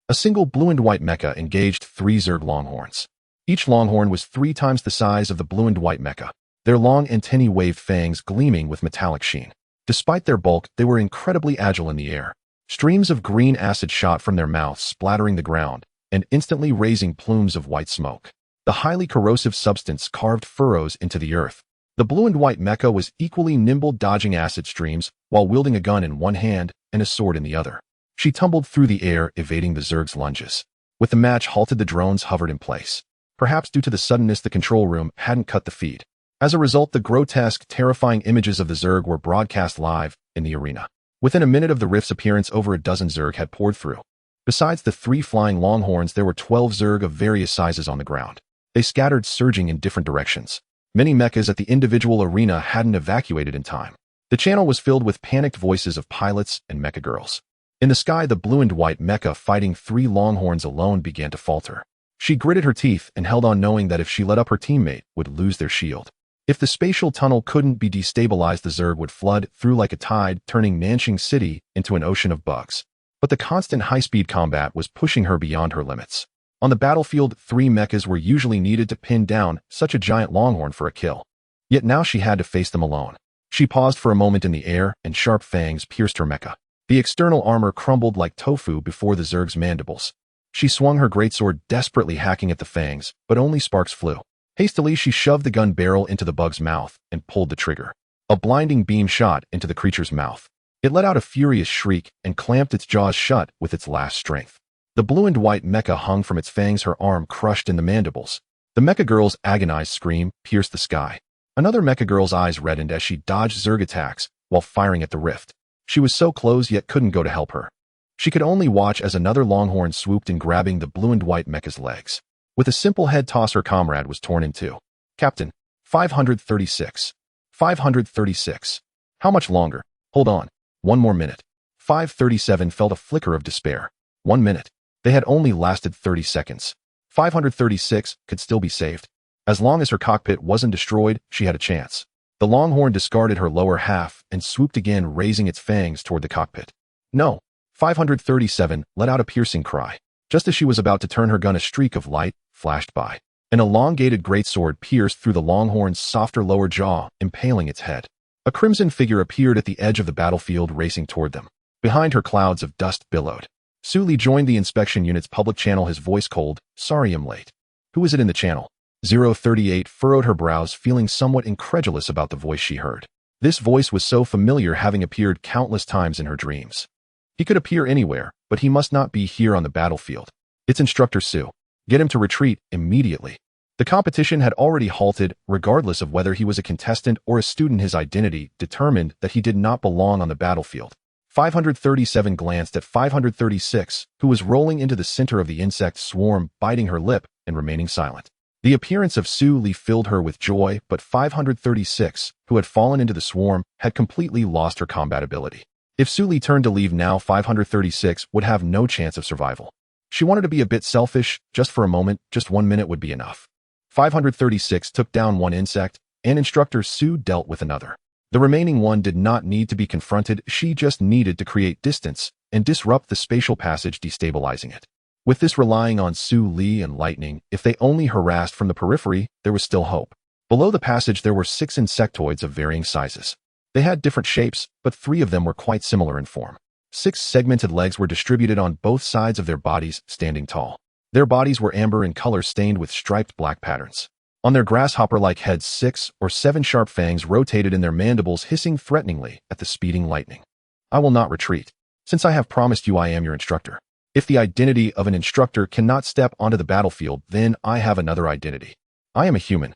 [SPEAKER 1] A single blue and white mecha engaged 3 Zerg longhorns. Each longhorn was 3 times the size of the blue and white mecha, their long antennae waved fangs gleaming with metallic sheen. Despite their bulk, they were incredibly agile in the air. Streams of green acid shot from their mouths, splattering the ground, and instantly raising plumes of white smoke. The highly corrosive substance carved furrows into the earth. The blue and white mecha was equally nimble, dodging acid streams while wielding a gun in one hand and a sword in the other. She tumbled through the air, evading the Zerg's lunges. With the match halted, the drones hovered in place. Perhaps due to the suddenness, the control room hadn't cut the feed. As a result, the grotesque, terrifying images of the Zerg were broadcast live in the arena. Within a minute of the rift's appearance, over a dozen Zerg had poured through. Besides the 3 flying longhorns, there were 12 Zerg of various sizes on the ground. They scattered, surging in different directions. Many mechas at the individual arena hadn't evacuated in time. The channel was filled with panicked voices of pilots and mecha girls. In the sky, the blue and white mecha fighting 3 longhorns alone began to falter. She gritted her teeth and held on, knowing that if she let up, her teammate would lose their shield. If the spatial tunnel couldn't be destabilized, the Zerg would flood through like a tide, turning Nanxing City into an ocean of bugs. But the constant high-speed combat was pushing her beyond her limits. On the battlefield, 3 mechas were usually needed to pin down such a giant longhorn for a kill. Yet now she had to face them alone. She paused for a moment in the air, and sharp fangs pierced her mecha. The external armor crumbled like tofu before the Zerg's mandibles. She swung her greatsword, desperately hacking at the fangs, but only sparks flew. Hastily, she shoved the gun barrel into the bug's mouth and pulled the trigger. A blinding beam shot into the creature's mouth. It let out a furious shriek and clamped its jaws shut with its last strength. The blue and white mecha hung from its fangs, her arm crushed in the mandibles. The mecha girl's agonized scream pierced the sky. Another mecha girl's eyes reddened as she dodged Zerg attacks while firing at the rift. She was so close, yet couldn't go to help her. She could only watch as another longhorn swooped in, grabbing the blue and white mecha's legs. With a simple head toss, her comrade was torn in two. Captain, 536. 536. How much longer? Hold on. One more minute. 537 felt a flicker of despair. 1 minute. They had only lasted 30 seconds. 536 could still be saved. As long as her cockpit wasn't destroyed, she had a chance. The longhorn discarded her lower half and swooped again, raising its fangs toward the cockpit. No. 537 let out a piercing cry. Just as she was about to turn her gun, a streak of light flashed by. An elongated greatsword pierced through the longhorn's softer lower jaw, impaling its head. A crimson figure appeared at the edge of the battlefield, racing toward them. Behind her, clouds of dust billowed. Su Li joined the inspection unit's public channel, his voice cold. Sorry I'm late. Who is it in the channel? 038 furrowed her brows, feeling somewhat incredulous about the voice she heard. This voice was so familiar, having appeared countless times in her dreams. He could appear anywhere, but he must not be here on the battlefield. It's Instructor Su. Get him to retreat immediately. The competition had already halted, regardless of whether he was a contestant or a student. His identity determined that he did not belong on the battlefield. 537 glanced at 536, who was rolling into the center of the insect swarm, biting her lip and remaining silent. The appearance of Su Li filled her with joy, but 536, who had fallen into the swarm, had completely lost her combat ability. If Su Li turned to leave now, 536 would have no chance of survival. She wanted to be a bit selfish, just for a moment, just 1 minute would be enough. 536 took down one insect, and Instructor Su dealt with another. The remaining one did not need to be confronted, she just needed to create distance and disrupt the spatial passage, destabilizing it. With this relying on Su Li and lightning, if they only harassed from the periphery, there was still hope. Below the passage there were 6 insectoids of varying sizes. They had different shapes, but 3 of them were quite similar in form. 6 segmented legs were distributed on both sides of their bodies, standing tall. Their bodies were amber in color, stained with striped black patterns. On their grasshopper-like heads, 6 or 7 sharp fangs rotated in their mandibles, hissing threateningly at the speeding lightning. I will not retreat. Since I have promised you I am your instructor. If the identity of an instructor cannot step onto the battlefield, then I have another identity. I am a human.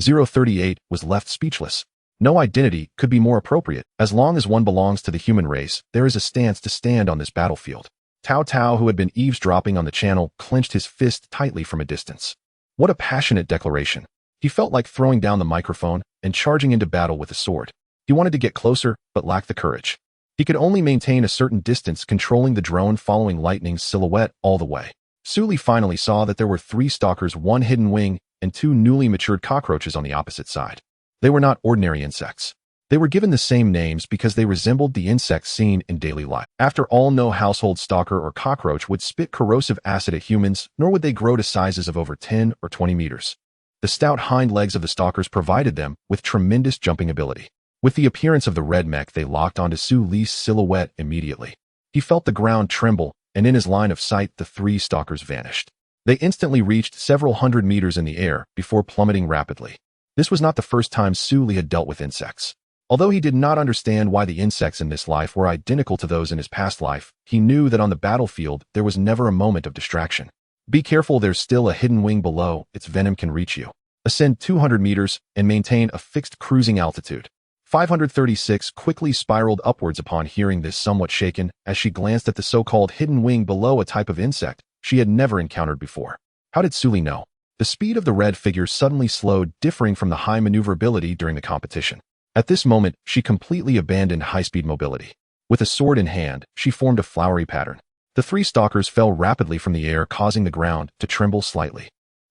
[SPEAKER 1] 038 was left speechless. No identity could be more appropriate. As long as one belongs to the human race, there is a stance to stand on this battlefield. Tao Tao, who had been eavesdropping on the channel, clenched his fist tightly from a distance. What a passionate declaration. He felt like throwing down the microphone and charging into battle with a sword. He wanted to get closer, but lacked the courage. He could only maintain a certain distance, controlling the drone, following Lightning's silhouette all the way. Su Li finally saw that there were 3 stalkers, 1 hidden wing, and 2 newly matured cockroaches on the opposite side. They were not ordinary insects. They were given the same names because they resembled the insects seen in daily life. After all, no household stalker or cockroach would spit corrosive acid at humans, nor would they grow to sizes of over 10 or 20 meters. The stout hind legs of the stalkers provided them with tremendous jumping ability. With the appearance of the red mech, they locked onto Su Li's silhouette immediately. He felt the ground tremble and in his line of sight, the three stalkers vanished. They instantly reached several hundred meters in the air before plummeting rapidly. This was not the first time Sully had dealt with insects. Although he did not understand why the insects in this life were identical to those in his past life, he knew that on the battlefield there was never a moment of distraction. Be careful, there's still a hidden wing below, its venom can reach you. Ascend 200 meters and maintain a fixed cruising altitude. 536 quickly spiraled upwards upon hearing this, somewhat shaken, as she glanced at the so-called hidden wing below, a type of insect she had never encountered before. How did Sully know? The speed of the red figure suddenly slowed, differing from the high maneuverability during the competition. At this moment, she completely abandoned high-speed mobility. With a sword in hand, she formed a flowery pattern. The three stalkers fell rapidly from the air, causing the ground to tremble slightly.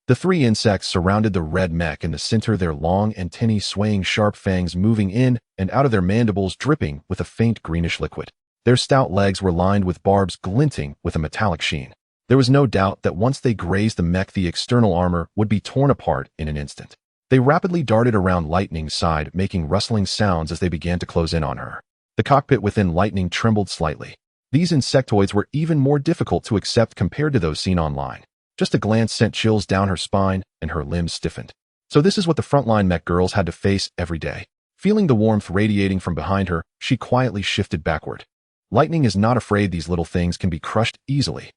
[SPEAKER 1] The three insects surrounded the red mech in the center, their long antennae swaying, sharp fangs moving in and out of their mandibles, dripping with a faint greenish liquid. Their stout legs were lined with barbs glinting with a metallic sheen. There was no doubt that once they grazed the mech, the external armor would be torn apart in an instant. They rapidly darted around Lightning's side, making rustling sounds as they began to close in on her. The cockpit within Lightning trembled slightly. These insectoids were even more difficult to accept compared to those seen online. Just a glance sent chills down her spine, and her limbs stiffened. So this is what the frontline mech girls had to face every day. Feeling the warmth radiating from behind her, she quietly shifted backward. Lightning is not afraid these little things can be crushed easily.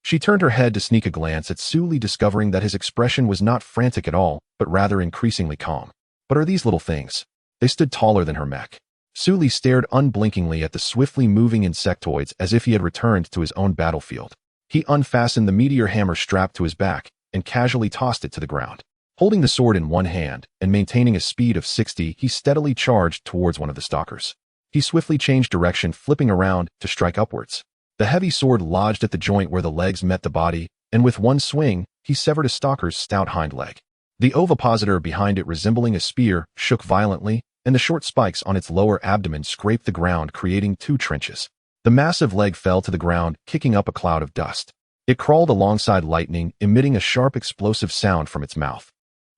[SPEAKER 1] She turned her head to sneak a glance at Sully, discovering that his expression was not frantic at all, but rather increasingly calm. But are these little things? They stood taller than her mech. Sully stared unblinkingly at the swiftly moving insectoids as if he had returned to his own battlefield. He unfastened the meteor hammer strapped to his back and casually tossed it to the ground. Holding the sword in one hand and maintaining a speed of 60, he steadily charged towards one of the stalkers. He swiftly changed direction, flipping around to strike upwards. The heavy sword lodged at the joint where the legs met the body, and with one swing, he severed a stalker's stout hind leg. The ovipositor behind it, resembling a spear, shook violently, and the short spikes on its lower abdomen scraped the ground, creating two trenches. The massive leg fell to the ground, kicking up a cloud of dust. It crawled alongside Lightning, emitting a sharp explosive sound from its mouth.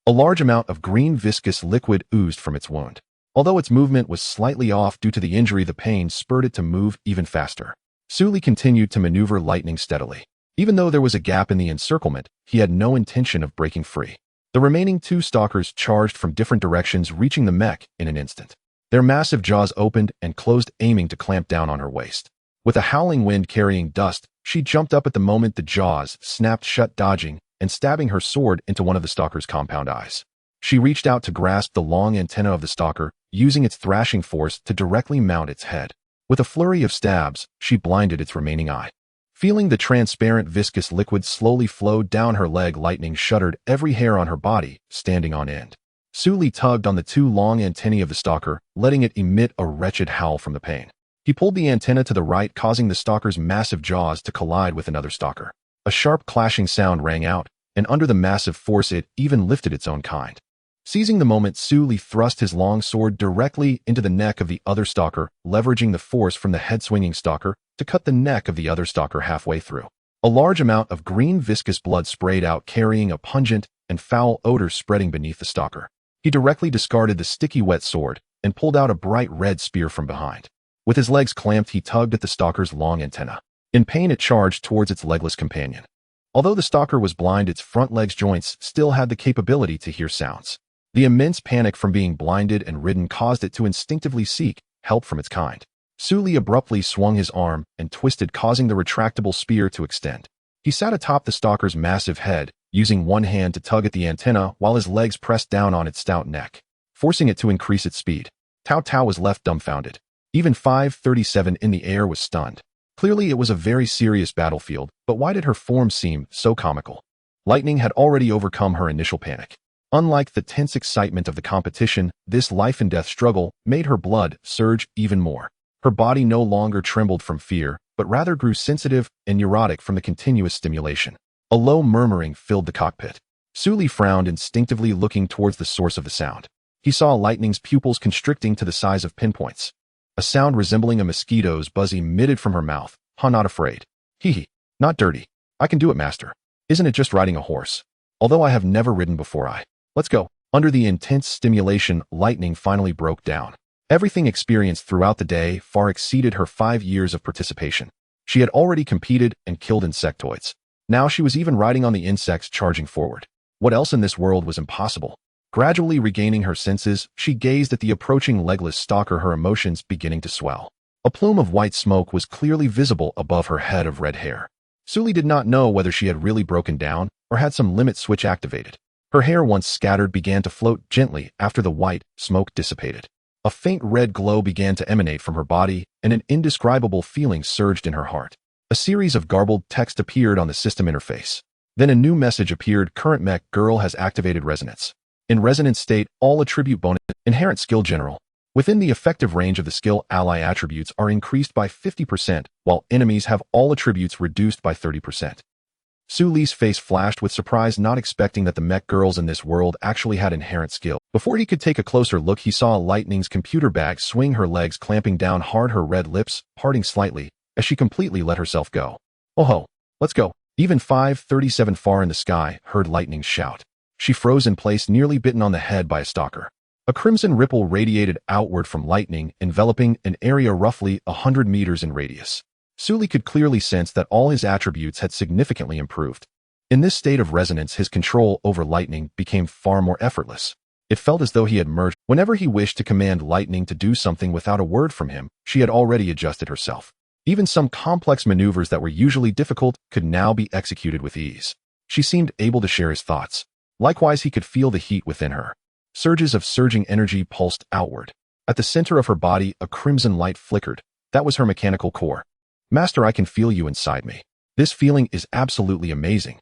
[SPEAKER 1] A large amount of green viscous liquid oozed from its wound. Although its movement was slightly off due to the injury, the pain spurred it to move even faster. Sully continued to maneuver Lightning steadily. Even though there was a gap in the encirclement, he had no intention of breaking free. The remaining two stalkers charged from different directions, reaching the mech in an instant. Their massive jaws opened and closed, aiming to clamp down on her waist. With a howling wind carrying dust, she jumped up at the moment the jaws snapped shut, dodging and stabbing her sword into one of the stalker's compound eyes. She reached out to grasp the long antenna of the stalker, using its thrashing force to directly mount its head. With a flurry of stabs, she blinded its remaining eye. Feeling the transparent viscous liquid slowly flow down her leg, Lightning shuddered, every hair on her body standing on end. Sully tugged on the two long antennae of the stalker, letting it emit a wretched howl from the pain. He pulled the antenna to the right, causing the stalker's massive jaws to collide with another stalker. A sharp clashing sound rang out, and under the massive force it even lifted its own kind. Seizing the moment, Sully thrust his long sword directly into the neck of the other stalker, leveraging the force from the head-swinging stalker to cut the neck of the other stalker halfway through. A large amount of green viscous blood sprayed out, carrying a pungent and foul odor spreading beneath the stalker. He directly discarded the sticky wet sword and pulled out a bright red spear from behind. With his legs clamped, he tugged at the stalker's long antenna. In pain, it charged towards its legless companion. Although the stalker was blind, its front leg's joints still had the capability to hear sounds. The immense panic from being blinded and ridden caused it to instinctively seek help from its kind. Sully abruptly swung his arm and twisted, causing the retractable spear to extend. He sat atop the stalker's massive head, using one hand to tug at the antenna while his legs pressed down on its stout neck, forcing it to increase its speed. Tao Tao was left dumbfounded. Even 537 in the air was stunned. Clearly it was a very serious battlefield, but why did her form seem so comical? Lightning had already overcome her initial panic. Unlike the tense excitement of the competition, this life-and-death struggle made her blood surge even more. Her body no longer trembled from fear, but rather grew sensitive and neurotic from the continuous stimulation. A low murmuring filled the cockpit. Sully frowned, instinctively looking towards the source of the sound. He saw Lightning's pupils constricting to the size of pinpoints. A sound resembling a mosquito's buzz emitted from her mouth. Not afraid. Hee. Not dirty. I can do it, master. Isn't it just riding a horse? Although I have never ridden before, Let's go. Under the intense stimulation, Lightning finally broke down. Everything experienced throughout the day far exceeded her 5 years of participation. She had already competed and killed insectoids. Now she was even riding on the insects charging forward. What else in this world was impossible? Gradually regaining her senses, she gazed at the approaching legless stalker, her emotions beginning to swell. A plume of white smoke was clearly visible above her head of red hair. Sully did not know whether she had really broken down or had some limit switch activated. Her hair, once scattered, began to float gently after the white smoke dissipated. A faint red glow began to emanate from her body, and an indescribable feeling surged in her heart. A series of garbled text appeared on the system interface. Then a new message appeared: current mech girl has activated resonance. In resonance state, all attribute bonus, inherent skill general. Within the effective range of the skill, ally attributes are increased by 50%, while enemies have all attributes reduced by 30%. Su Li's face flashed with surprise, not expecting that the mech girls in this world actually had inherent skill. Before he could take a closer look, he saw Lightning's computer bag swing, her legs clamping down hard, her red lips parting slightly as she completely let herself go. "Oh ho, let's go." Even 537 far in the sky heard Lightning's shout. She froze in place, nearly bitten on the head by a stalker. A crimson ripple radiated outward from Lightning, enveloping an area roughly 100 meters in radius. Sully could clearly sense that all his attributes had significantly improved. In this state of resonance, his control over Lightning became far more effortless. It felt as though he had merged. Whenever he wished to command Lightning to do something without a word from him, she had already adjusted herself. Even some complex maneuvers that were usually difficult could now be executed with ease. She seemed able to share his thoughts. Likewise, he could feel the heat within her. Surges of surging energy pulsed outward. At the center of her body, a crimson light flickered. That was her mechanical core. "Master, I can feel you inside me. This feeling is absolutely amazing."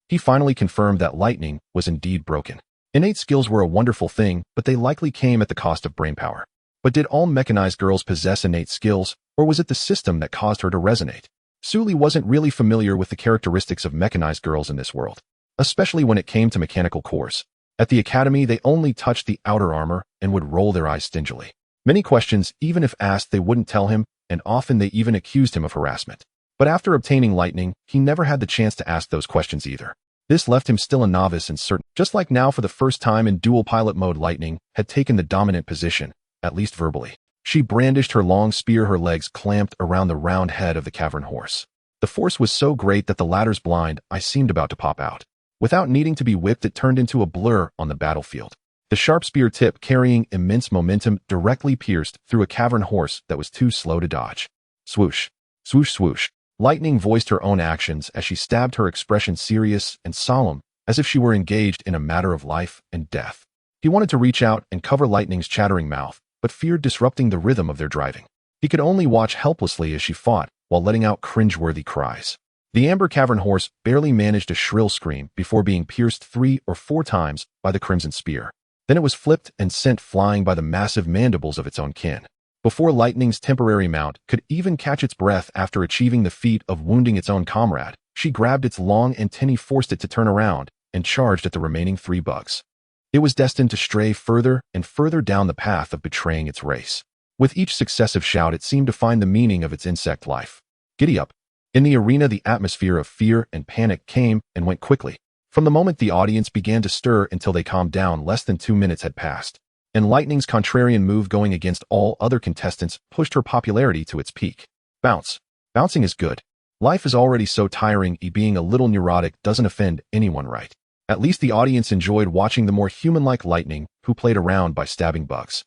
[SPEAKER 1] He finally confirmed that Lightning was indeed broken. Innate skills were a wonderful thing, but they likely came at the cost of brainpower. But did all mechanized girls possess innate skills, or was it the system that caused her to resonate? Sully wasn't really familiar with the characteristics of mechanized girls in this world, especially when it came to mechanical cores. At the academy, they only touched the outer armor and would roll their eyes stingily. Many questions, even if asked, they wouldn't tell him, and often they even accused him of harassment. But after obtaining Lightning, he never had the chance to ask those questions either. This left him still a novice and certain. Just like now, for the first time in dual pilot mode, Lightning had taken the dominant position, at least verbally. She brandished her long spear, her legs clamped around the round head of the cavern horse. The force was so great that the latter's blind eye seemed about to pop out. Without needing to be whipped, it turned into a blur on the battlefield. The sharp spear tip, carrying immense momentum, directly pierced through a cavern horse that was too slow to dodge. Swoosh, swoosh, swoosh. Lightning voiced her own actions as she stabbed, her expression serious and solemn, as if she were engaged in a matter of life and death. He wanted to reach out and cover Lightning's chattering mouth, but feared disrupting the rhythm of their driving. He could only watch helplessly as she fought, while letting out cringeworthy cries. The amber cavern horse barely managed a shrill scream before being pierced 3 or 4 times by the crimson spear. Then it was flipped and sent flying by the massive mandibles of its own kin. Before Lightning's temporary mount could even catch its breath after achieving the feat of wounding its own comrade, she grabbed its long antennae, forced it to turn around, and charged at the remaining 3 bugs. It was destined to stray further and further down the path of betraying its race. With each successive shout, it seemed to find the meaning of its insect life. Giddy up. In the arena, the atmosphere of fear and panic came and went quickly. From the moment the audience began to stir until they calmed down, less than 2 minutes had passed. And Lightning's contrarian move, going against all other contestants, pushed her popularity to its peak. Bounce. Bouncing is good. Life is already so tiring, being a little neurotic doesn't offend anyone, right? At least the audience enjoyed watching the more human-like Lightning, who played around by stabbing bugs.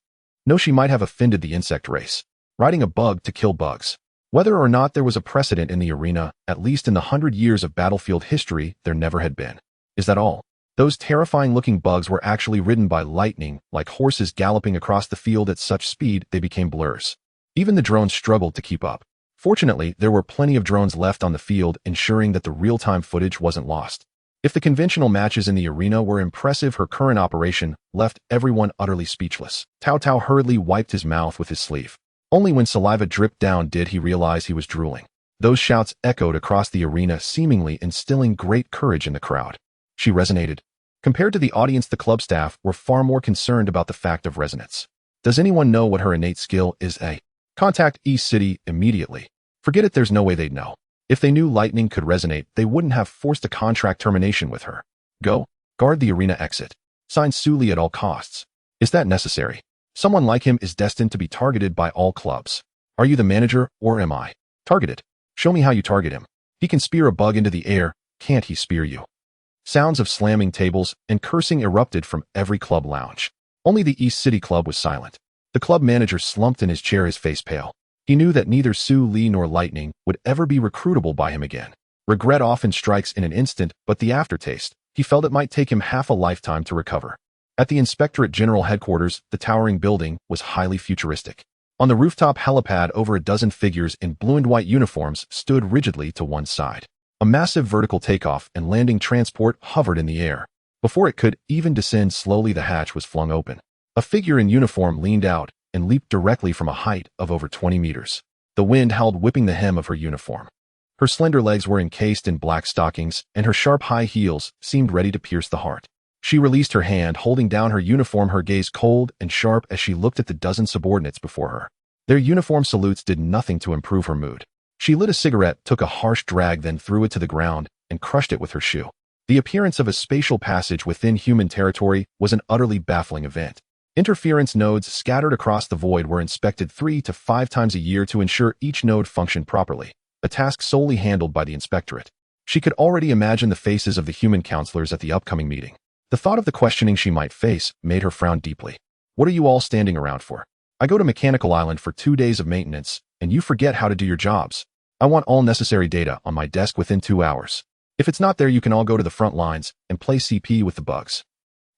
[SPEAKER 1] No, she might have offended the insect race, riding a bug to kill bugs. Whether or not there was a precedent in the arena, at least in the 100 years of battlefield history, there never had been. Is that all? Those terrifying-looking bugs were actually ridden by Lightning, like horses galloping across the field at such speed they became blurs. Even the drones struggled to keep up. Fortunately, there were plenty of drones left on the field, ensuring that the real-time footage wasn't lost. If the conventional matches in the arena were impressive, her current operation left everyone utterly speechless. Tao Tao hurriedly wiped his mouth with his sleeve. Only when saliva dripped down did he realize he was drooling. Those shouts echoed across the arena, seemingly instilling great courage in the crowd. She resonated. Compared to the audience, the club staff were far more concerned about the fact of resonance. Does anyone know what her innate skill is? Contact East City immediately. Forget it, there's no way they'd know. If they knew Lightning could resonate, they wouldn't have forced a contract termination with her. Go. Guard the arena exit. Sign Sully at all costs. Is that necessary? Someone like him is destined to be targeted by all clubs. Are you the manager, or am I? Targeted. Show me how you target him. He can spear a bug into the air, can't he spear you? Sounds of slamming tables and cursing erupted from every club lounge. Only the East City Club was silent. The club manager slumped in his chair, his face pale. He knew that neither Su Li nor Lightning would ever be recruitable by him again. Regret often strikes in an instant, but the aftertaste, he felt it might take him half a lifetime to recover. At the Inspectorate General Headquarters, the towering building was highly futuristic. On the rooftop helipad, over a dozen figures in blue and white uniforms stood rigidly to one side. A massive vertical takeoff and landing transport hovered in the air. Before it could even descend slowly, the hatch was flung open. A figure in uniform leaned out and leaped directly from a height of over 20 meters. The wind howled, whipping the hem of her uniform. Her slender legs were encased in black stockings, and her sharp high heels seemed ready to pierce the heart. She released her hand, holding down her uniform, her gaze cold and sharp as she looked at the dozen subordinates before her. Their uniform salutes did nothing to improve her mood. She lit a cigarette, took a harsh drag, then threw it to the ground and crushed it with her shoe. The appearance of a spatial passage within human territory was an utterly baffling event. Interference nodes scattered across the void were inspected 3 to 5 times a year to ensure each node functioned properly, a task solely handled by the Inspectorate. She could already imagine the faces of the human counselors at the upcoming meeting. The thought of the questioning she might face made her frown deeply. What are you all standing around for? I go to Mechanical Island for 2 days of maintenance, and you forget how to do your jobs. I want all necessary data on my desk within 2 hours. If it's not there, you can all go to the front lines and play CP with the bugs.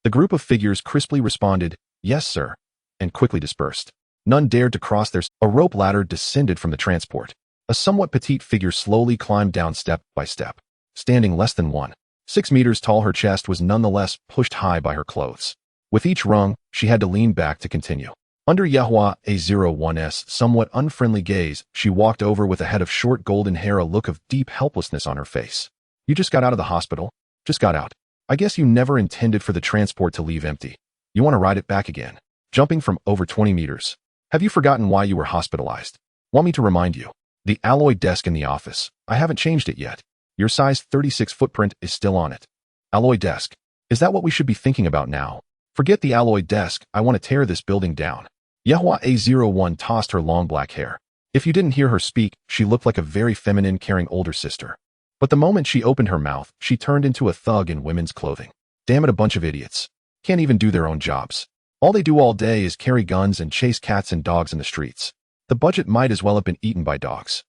[SPEAKER 1] The group of figures crisply responded, "Yes, sir," and quickly dispersed. None dared to cross theirs. A rope ladder descended from the transport. A somewhat petite figure slowly climbed down step by step. Standing less than 1.6 meters tall, her chest was nonetheless pushed high by her clothes. With each rung, she had to lean back to continue. Under Yehua A01's somewhat unfriendly gaze, she walked over with a head of short golden hair, a look of deep helplessness on her face. You just got out of the hospital? Just got out. I guess you never intended for the transport to leave empty. You want to ride it back again, jumping from over 20 meters. Have you forgotten why you were hospitalized? Want me to remind you? The alloy desk in the office. I haven't changed it yet. Your size 36 footprint is still on it. Alloy desk. Is that what we should be thinking about now? Forget the alloy desk. I want to tear this building down. Yehua A01 tossed her long black hair. If you didn't hear her speak, she looked like a very feminine, caring older sister. But the moment she opened her mouth, she turned into a thug in women's clothing. Damn it, a bunch of idiots. Can't even do their own jobs. All they do all day is carry guns and chase cats and dogs in the streets. The budget might as well have been eaten by dogs.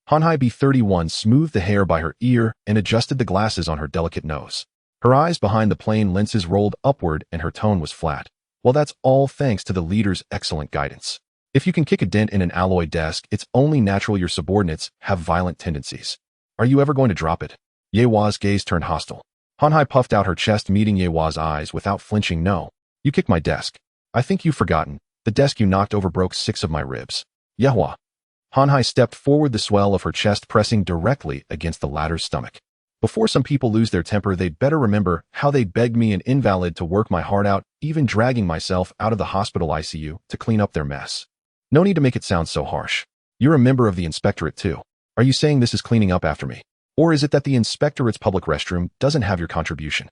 [SPEAKER 1] Hanhai B31 smoothed the hair by her ear and adjusted the glasses on her delicate nose. Her eyes behind the plain lenses rolled upward and her tone was flat. Well, that's all thanks to the leader's excellent guidance. If you can kick a dent in an alloy desk, it's only natural your subordinates have violent tendencies. Are you ever going to drop it? Yehua's gaze turned hostile. Hanhai puffed out her chest, meeting Yehua's eyes without flinching. No. You kicked my desk. I think you've forgotten. The desk you knocked over broke 6 of my ribs. Yehua. Hanhai stepped forward, the swell of her chest pressing directly against the latter's stomach. Before some people lose their temper, they'd better remember how they begged me, an invalid, to work my heart out, even dragging myself out of the hospital ICU to clean up their mess. No need to make it sound so harsh. You're a member of the Inspectorate too. Are you saying this is cleaning up after me? Or is it that the Inspectorate's public restroom doesn't have your contribution?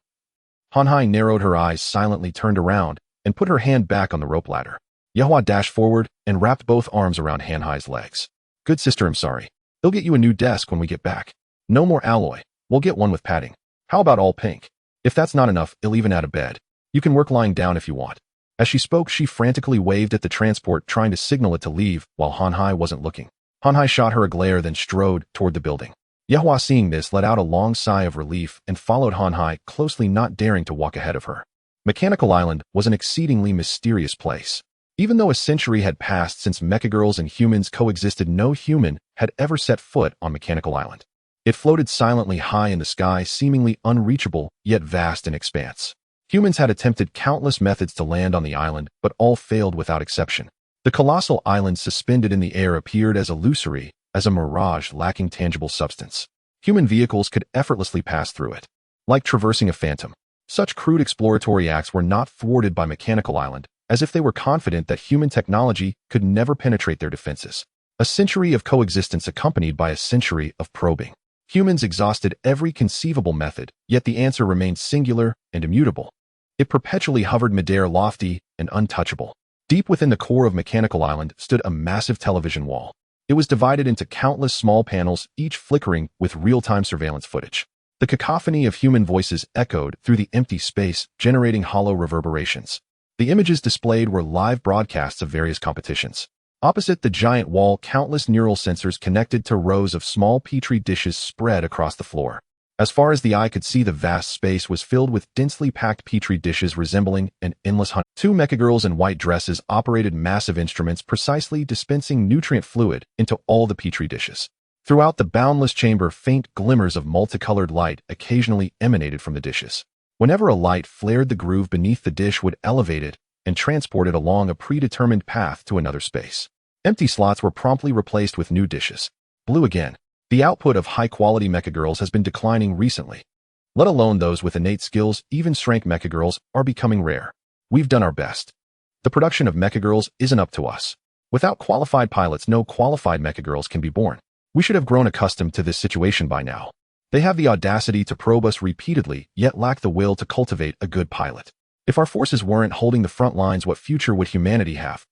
[SPEAKER 1] Hanhai narrowed her eyes, silently turned around, and put her hand back on the rope ladder. Yehua dashed forward and wrapped both arms around Hanhai's legs. Good sister, I'm sorry. They'll get you a new desk when we get back. No more alloy. We'll get one with padding. How about all pink? If that's not enough, you'll even add a bed. You can work lying down if you want. As she spoke, she frantically waved at the transport, trying to signal it to leave while Hanhai wasn't looking. Hanhai shot her a glare, then strode toward the building. Yehua, seeing this, let out a long sigh of relief and followed Hanhai closely, not daring to walk ahead of her. Mechanical Island was an exceedingly mysterious place. Even though a century had passed since mecha girls and humans coexisted, no human had ever set foot on Mechanical Island. It floated silently high in the sky, seemingly unreachable, yet vast in expanse. Humans had attempted countless methods to land on the island, but all failed without exception. The colossal island suspended in the air appeared as illusory as a mirage lacking tangible substance. Human vehicles could effortlessly pass through it, like traversing a phantom. Such crude exploratory acts were not thwarted by Mechanical Island, as if they were confident that human technology could never penetrate their defenses. A century of coexistence accompanied by a century of probing. Humans exhausted every conceivable method, yet the answer remained singular and immutable. It perpetually hovered midair, lofty and untouchable. Deep within the core of Mechanical Island stood a massive television wall. It was divided into countless small panels, each flickering with real-time surveillance footage. The cacophony of human voices echoed through the empty space, generating hollow reverberations. The images displayed were live broadcasts of various competitions. Opposite the giant wall, countless neural sensors connected to rows of small petri dishes spread across the floor. As far as the eye could see, the vast space was filled with densely packed petri dishes resembling an endless hunt. Two mechagirls in white dresses operated massive instruments, precisely dispensing nutrient fluid into all the petri dishes. Throughout the boundless chamber, faint glimmers of multicolored light occasionally emanated from the dishes. Whenever a light flared, the groove beneath the dish would elevate it and transport it along a predetermined path to another space. Empty slots were promptly replaced with new dishes. Blue again. The output of high-quality mechagirls has been declining recently. Let alone those with innate skills, even shrank mechagirls are becoming rare. We've done our best. The production of mechagirls isn't up to us. Without qualified pilots, no qualified mechagirls can be born. We should have grown accustomed to this situation by now. They have the audacity to probe us repeatedly, yet lack the will to cultivate a good pilot. If our forces weren't holding the front lines, what future would humanity have?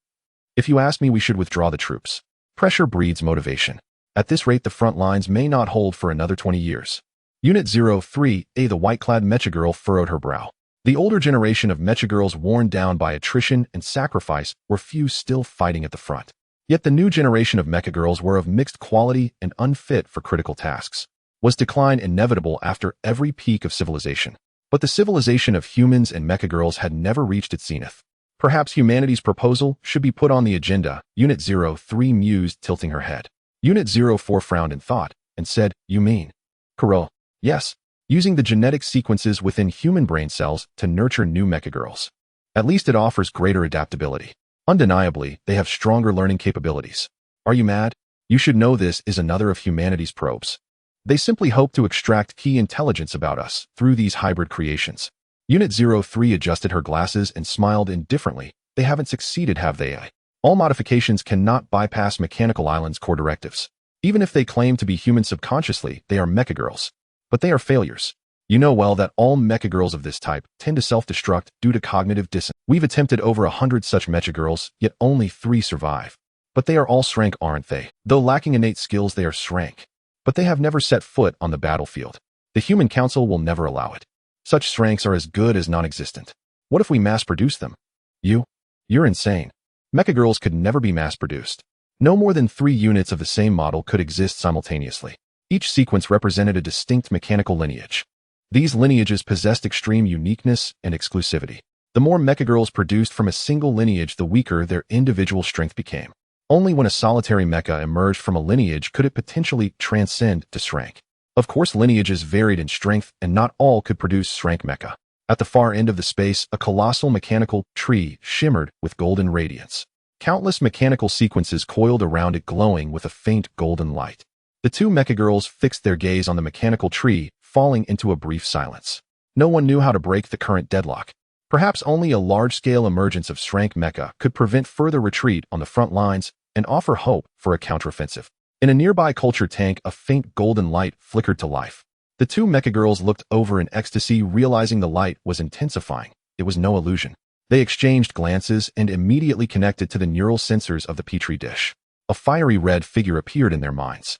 [SPEAKER 1] If you ask me, we should withdraw the troops. Pressure breeds motivation. At this rate, the front lines may not hold for another 20 years. Unit 03A, the white-clad mechagirl furrowed her brow. The older generation of mechagirls, worn down by attrition and sacrifice, were few, still fighting at the front. Yet the new generation of mechagirls were of mixed quality and unfit for critical tasks. Was decline inevitable after every peak of civilization? But the civilization of humans and mechagirls had never reached its zenith. Perhaps humanity's proposal should be put on the agenda, Unit 03 mused, tilting her head. Unit 04 frowned in thought and said, "You mean?" Kuro, "Yes, using the genetic sequences within human brain cells to nurture new mechagirls. At least it offers greater adaptability. Undeniably, they have stronger learning capabilities. Are you mad? You should know this is another of humanity's probes. They simply hope to extract key intelligence about us through these hybrid creations." Unit 03 adjusted her glasses and smiled indifferently. "They haven't succeeded, have they? All modifications cannot bypass Mechanical Island's core directives. Even if they claim to be human subconsciously, they are mechagirls. But they are failures. You know well that all mechagirls of this type tend to self-destruct due to cognitive dissonance. We've attempted over 100 such mechagirls, yet only 3 survive. But they are all shrank, aren't they? Though lacking innate skills, they are shrank. But they have never set foot on the battlefield. The Human Council will never allow it. Such shranks are as good as non-existent. What if we mass-produce them? You're insane. Mechagirls could never be mass-produced. No more than 3 units of the same model could exist simultaneously. Each sequence represented a distinct mechanical lineage. These lineages possessed extreme uniqueness and exclusivity. The more mechagirls produced from a single lineage, the weaker their individual strength became. Only when a solitary mecha emerged from a lineage could it potentially transcend to shrank. Of course, lineages varied in strength, and not all could produce shrank mecha. At the far end of the space, a colossal mechanical tree shimmered with golden radiance. Countless mechanical sequences coiled around it, glowing with a faint golden light. The 2 mechagirls fixed their gaze on the mechanical tree, falling into a brief silence. No one knew how to break the current deadlock. Perhaps only a large-scale emergence of shrank mecha could prevent further retreat on the front lines and offer hope for a counteroffensive. In a nearby culture tank, a faint golden light flickered to life. The 2 mechagirls looked over in ecstasy, realizing the light was intensifying. It was no illusion. They exchanged glances and immediately connected to the neural sensors of the petri dish. A fiery red figure appeared in their minds.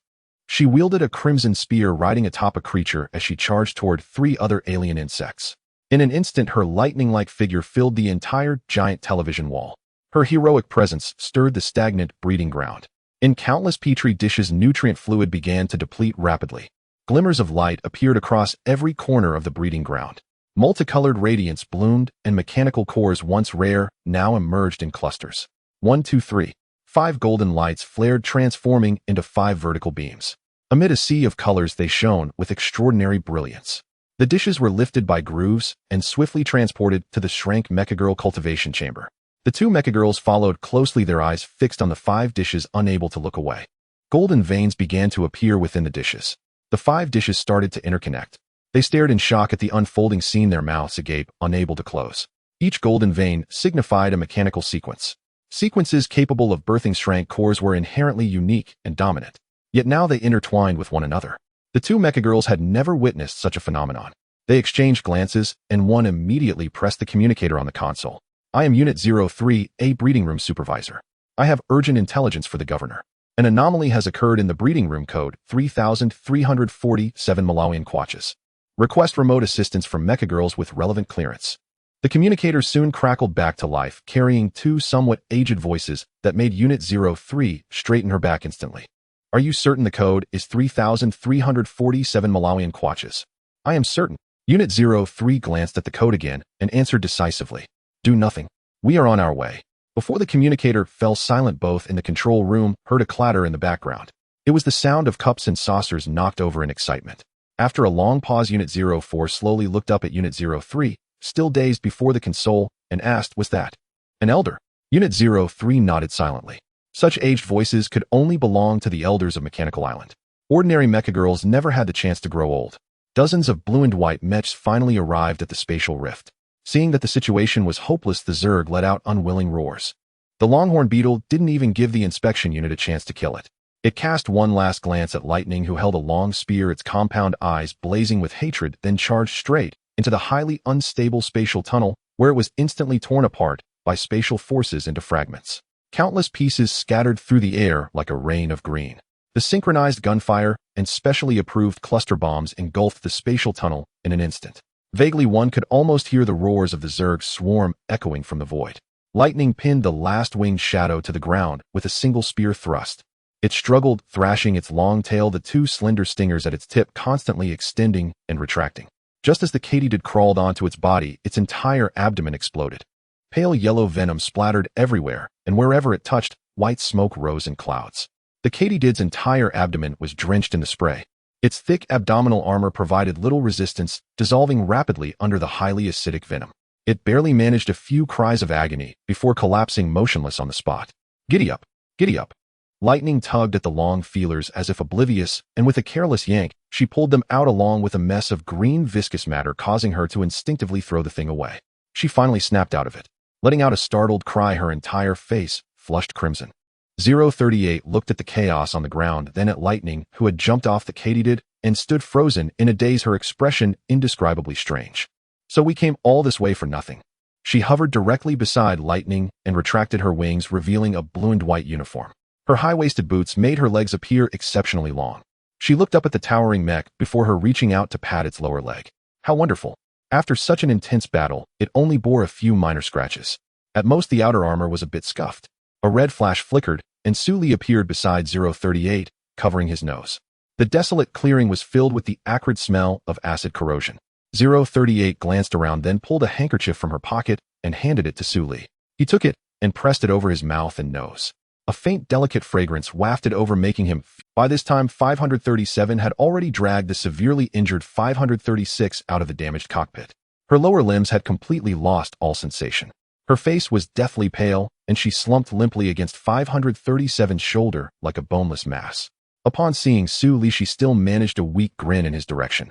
[SPEAKER 1] She wielded a crimson spear, riding atop a creature as she charged toward 3 other alien insects. In an instant, her lightning-like figure filled the entire giant television wall. Her heroic presence stirred the stagnant breeding ground. In countless petri dishes, nutrient fluid began to deplete rapidly. Glimmers of light appeared across every corner of the breeding ground. Multicolored radiance bloomed, and mechanical cores, once rare, now emerged in clusters. 1, 2, 3. 5 golden lights flared, transforming into 5 vertical beams. Amid a sea of colors, they shone with extraordinary brilliance. The dishes were lifted by grooves and swiftly transported to the shrank mechagirl cultivation chamber. The 2 mechagirls followed closely, their eyes fixed on the 5 dishes, unable to look away. Golden veins began to appear within the dishes. The 5 dishes started to interconnect. They stared in shock at the unfolding scene, their mouths agape, unable to close. Each golden vein signified a mechanical sequence. Sequences capable of birthing shrank cores were inherently unique and dominant. Yet now they intertwined with one another. The 2 mechagirls had never witnessed such a phenomenon. They exchanged glances, and one immediately pressed the communicator on the console. "I am Unit 03, a breeding room supervisor. I have urgent intelligence for the governor." An anomaly has occurred in the breeding room code 3347 Malawian kwaches. Request remote assistance from Mecha girls with relevant clearance. The communicator soon crackled back to life, carrying two somewhat aged voices that made Unit 03 straighten her back instantly. Are you certain the code is 3347 Malawian kwaches? I am certain. Unit 03 glanced at the code again and answered decisively. Do nothing. We are on our way. Before the communicator fell silent, both in the control room heard a clatter in the background. It was the sound of cups and saucers knocked over in excitement. After a long pause, Unit 04 slowly looked up at Unit 03, still dazed before the console, and asked, was that an elder? Unit 03 nodded silently. Such aged voices could only belong to the elders of Mechanical Island. Ordinary mecha girls never had the chance to grow old. Dozens of blue and white mechs finally arrived at the spatial rift. Seeing that the situation was hopeless, the Zerg let out unwilling roars. The Longhorn Beetle didn't even give the inspection unit a chance to kill it. It cast one last glance at Lightning, who held a long spear, its compound eyes blazing with hatred, then charged straight into the highly unstable spatial tunnel, where it was instantly torn apart by spatial forces into fragments. Countless pieces scattered through the air like a rain of green. The synchronized gunfire and specially approved cluster bombs engulfed the spatial tunnel in an instant. Vaguely, one could almost hear the roars of the Zerg swarm echoing from the void. Lightning pinned the last winged shadow to the ground with a single spear thrust. It struggled, thrashing its long tail, the two slender stingers at its tip constantly extending and retracting. Just as the katydid crawled onto its body, its entire abdomen exploded. Pale yellow venom splattered everywhere, and wherever it touched, white smoke rose in clouds. The katydid's entire abdomen was drenched in the spray. Its thick abdominal armor provided little resistance, dissolving rapidly under the highly acidic venom. It barely managed a few cries of agony before collapsing motionless on the spot. Giddy up! Giddy up! Lightning tugged at the long feelers as if oblivious, and with a careless yank, she pulled them out along with a mess of green viscous matter, causing her to instinctively throw the thing away. She finally snapped out of it, letting out a startled cry, her entire face flushed crimson. 038 looked at the chaos on the ground, then at Lightning, who had jumped off the katydid and stood frozen in a daze, her expression indescribably strange. So we came all this way for nothing. She hovered directly beside Lightning and retracted her wings, revealing a blue and white uniform. Her high-waisted boots made her legs appear exceptionally long. She looked up at the towering mech before her reaching out to pat its lower leg. How wonderful. After such an intense battle, it only bore a few minor scratches. At most, the outer armor was a bit scuffed. A red flash flickered, and Suli appeared beside 038, covering his nose. The desolate clearing was filled with the acrid smell of acid corrosion. 038 glanced around, then pulled a handkerchief from her pocket and handed it to Suli. He took it and pressed it over his mouth and nose. A faint, delicate fragrance wafted over, making him. By this time, 537 had already dragged the severely injured 536 out of the damaged cockpit. Her lower limbs had completely lost all sensation. Her face was deathly pale, and she slumped limply against 537's shoulder like a boneless mass. Upon seeing Suli, she still managed a weak grin in his direction.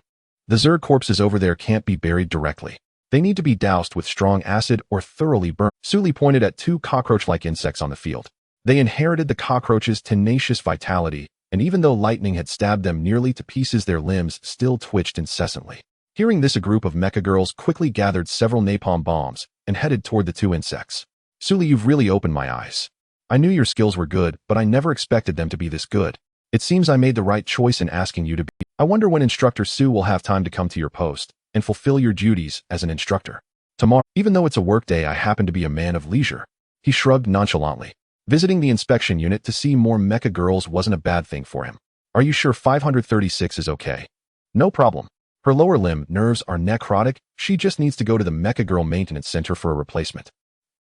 [SPEAKER 1] The Zerg corpses over there can't be buried directly. They need to be doused with strong acid or thoroughly burned. Suli pointed at two cockroach-like insects on the field. They inherited the cockroaches' tenacious vitality, and even though Lightning had stabbed them nearly to pieces, their limbs still twitched incessantly. Hearing this, a group of mecha girls quickly gathered several napalm bombs and headed toward the two insects. Suli, you've really opened my eyes. I knew your skills were good, but I never expected them to be this good. It seems I made the right choice in asking you to be. I wonder when Instructor Sue will have time to come to your post and fulfill your duties as an instructor. Tomorrow, even though it's a work day, I happen to be a man of leisure. He shrugged nonchalantly. Visiting the inspection unit to see more mecha girls wasn't a bad thing for him. Are you sure 536 is okay? No problem. Her lower limb nerves are necrotic. She just needs to go to the Mecha Girl Maintenance Center for a replacement.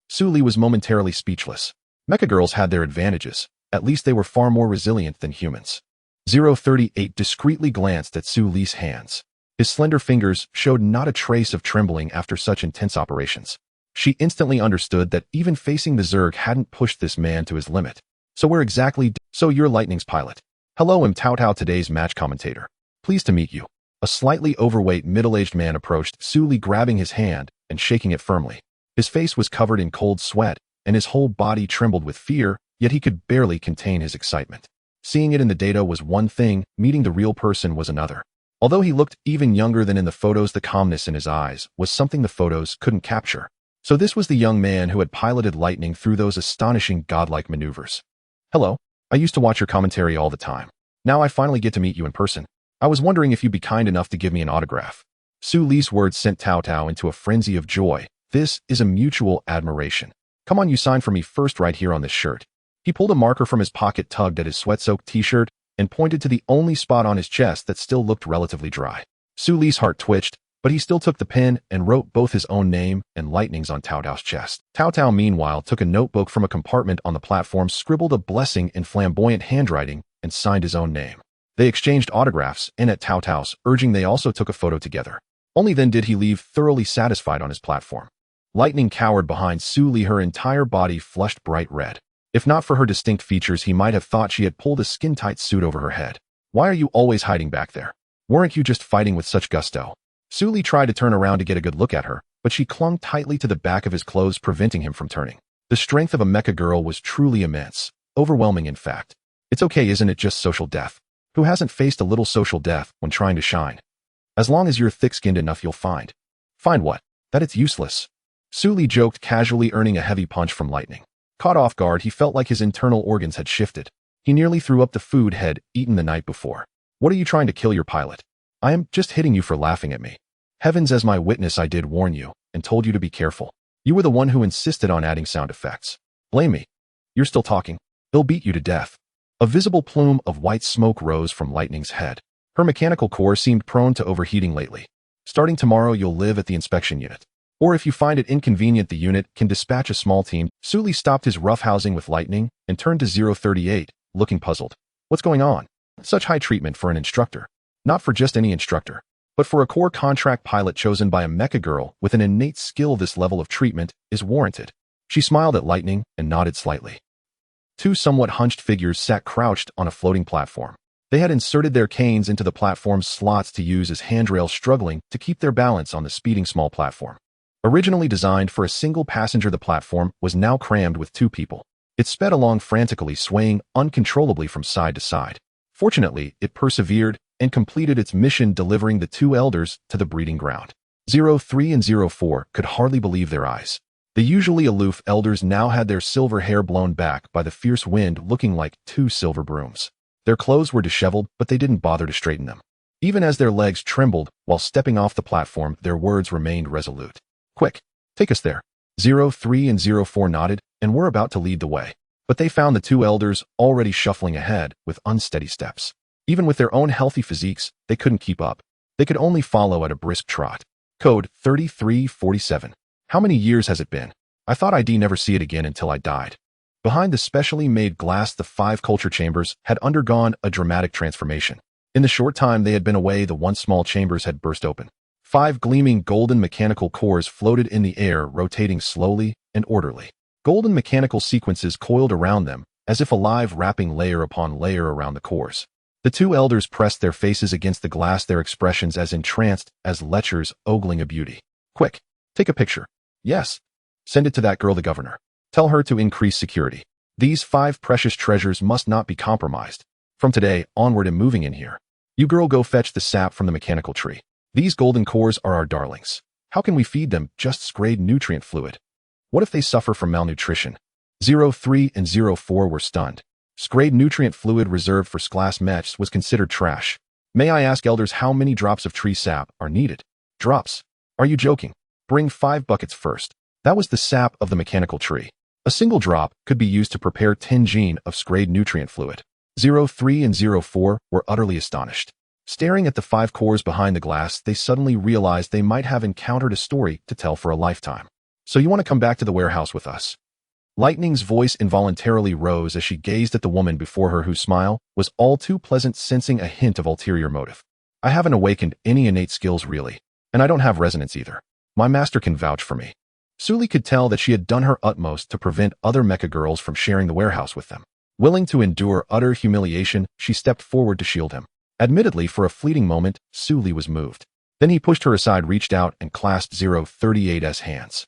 [SPEAKER 1] Suli was momentarily speechless. Mecha girls had their advantages. At least they were far more resilient than humans. 038 discreetly glanced at Suli's hands. His slender fingers showed not a trace of trembling after such intense operations. She instantly understood that even facing the Zerg hadn't pushed this man to his limit. So where exactly? So you're Lightning's pilot. Hello, I'm Tao Tao, today's match commentator. Pleased to meet you. A slightly overweight, middle-aged man approached Suli, grabbing his hand and shaking it firmly. His face was covered in cold sweat, and his whole body trembled with fear, yet he could barely contain his excitement. Seeing it in the data was one thing, meeting the real person was another. Although he looked even younger than in the photos, the calmness in his eyes was something the photos couldn't capture. So this was the young man who had piloted Lightning through those astonishing godlike maneuvers. Hello. I used to watch your commentary all the time. Now I finally get to meet you in person. I was wondering if you'd be kind enough to give me an autograph. Su Li's words sent Tao Tao into a frenzy of joy. This is a mutual admiration. Come on, you sign for me first right here on this shirt. He pulled a marker from his pocket, tugged at his sweat-soaked t-shirt, and pointed to the only spot on his chest that still looked relatively dry. Su Li's heart twitched, but he still took the pen and wrote both his own name and Lightning's on Tao Tao's chest. Tao Tao, meanwhile, took a notebook from a compartment on the platform, scribbled a blessing in flamboyant handwriting, and signed his own name. They exchanged autographs, and at Tao Tao's urging, they also took a photo together. Only then did he leave thoroughly satisfied on his platform. Lightning cowered behind Su Li, her entire body flushed bright red. If not for her distinct features, he might have thought she had pulled a skin-tight suit over her head. Why are you always hiding back there? Weren't you just fighting with such gusto? Su Li tried to turn around to get a good look at her, but she clung tightly to the back of his clothes, preventing him from turning. The strength of a mecha girl was truly immense, overwhelming in fact. It's okay, isn't it, just social death? Who hasn't faced a little social death when trying to shine? As long as you're thick-skinned enough, you'll find. Find what? That it's useless. Su Li joked casually, earning a heavy punch from Lightning. Caught off guard, he felt like his internal organs had shifted. He nearly threw up the food he'd eaten the night before. What are you trying to kill your pilot? I am just hitting you for laughing at me. Heavens, as my witness, I did warn you and told you to be careful. You were the one who insisted on adding sound effects. Blame me. You're still talking. They'll beat you to death. A visible plume of white smoke rose from Lightning's head. Her mechanical core seemed prone to overheating lately. Starting tomorrow, you'll live at the inspection unit. Or if you find it inconvenient, the unit can dispatch a small team. Su Li stopped his roughhousing with Lightning and turned to 038, looking puzzled. What's going on? Such high treatment for an instructor. Not for just any instructor, but for a core contract pilot chosen by a mecha girl with an innate skill. This level of treatment is warranted. She smiled at Lightning and nodded slightly. Two somewhat hunched figures sat crouched on a floating platform. They had inserted their canes into the platform's slots to use as handrails, struggling to keep their balance on the speeding small platform. Originally designed for a single passenger, the platform was now crammed with two people. It sped along frantically, swaying uncontrollably from side to side. Fortunately, it persevered and completed its mission, delivering the two elders to the breeding ground. 03 and 04 could hardly believe their eyes. The usually aloof elders now had their silver hair blown back by the fierce wind, looking like two silver brooms. Their clothes were disheveled, but they didn't bother to straighten them. Even as their legs trembled while stepping off the platform, their words remained resolute. Quick, take us there. 03 and 04 nodded and were about to lead the way. But they found the two elders already shuffling ahead with unsteady steps. Even with their own healthy physiques, they couldn't keep up. They could only follow at a brisk trot. Code 3347. How many years has it been? I thought I'd never see it again until I died. Behind the specially made glass, the 5 culture chambers had undergone a dramatic transformation. In the short time they had been away, the once small chambers had burst open. 5 gleaming golden mechanical cores floated in the air, rotating slowly and orderly. Golden mechanical sequences coiled around them, as if alive, wrapping layer upon layer around the cores. The two elders pressed their faces against the glass, their expressions as entranced as lechers ogling a beauty. Quick, take a picture. Yes. Send it to that girl, the governor. Tell her to increase security. These 5 precious treasures must not be compromised. From today onward, I'm moving in here. You girl, go fetch the sap from the mechanical tree. These golden cores are our darlings. How can we feed them just sprayed nutrient fluid? What if they suffer from malnutrition? 03 and 04 were stunned. Sprayed nutrient fluid reserved for glass mechs was considered trash. May I ask, elders, how many drops of tree sap are needed? Drops? Are you joking? Bring 5 buckets first. That was the sap of the mechanical tree. A single drop could be used to prepare 10 gene of sprayed nutrient fluid. 03 and 04 were utterly astonished. Staring at the 5 cores behind the glass, they suddenly realized they might have encountered a story to tell for a lifetime. So you want to come back to the warehouse with us? Lightning's voice involuntarily rose as she gazed at the woman before her, whose smile was all too pleasant, sensing a hint of ulterior motive. I haven't awakened any innate skills, really, and I don't have resonance either. My master can vouch for me. Su Li could tell that she had done her utmost to prevent other mecha girls from sharing the warehouse with them. Willing to endure utter humiliation, she stepped forward to shield him. Admittedly, for a fleeting moment, Su Li was moved. Then he pushed her aside, reached out, and clasped 038's hands.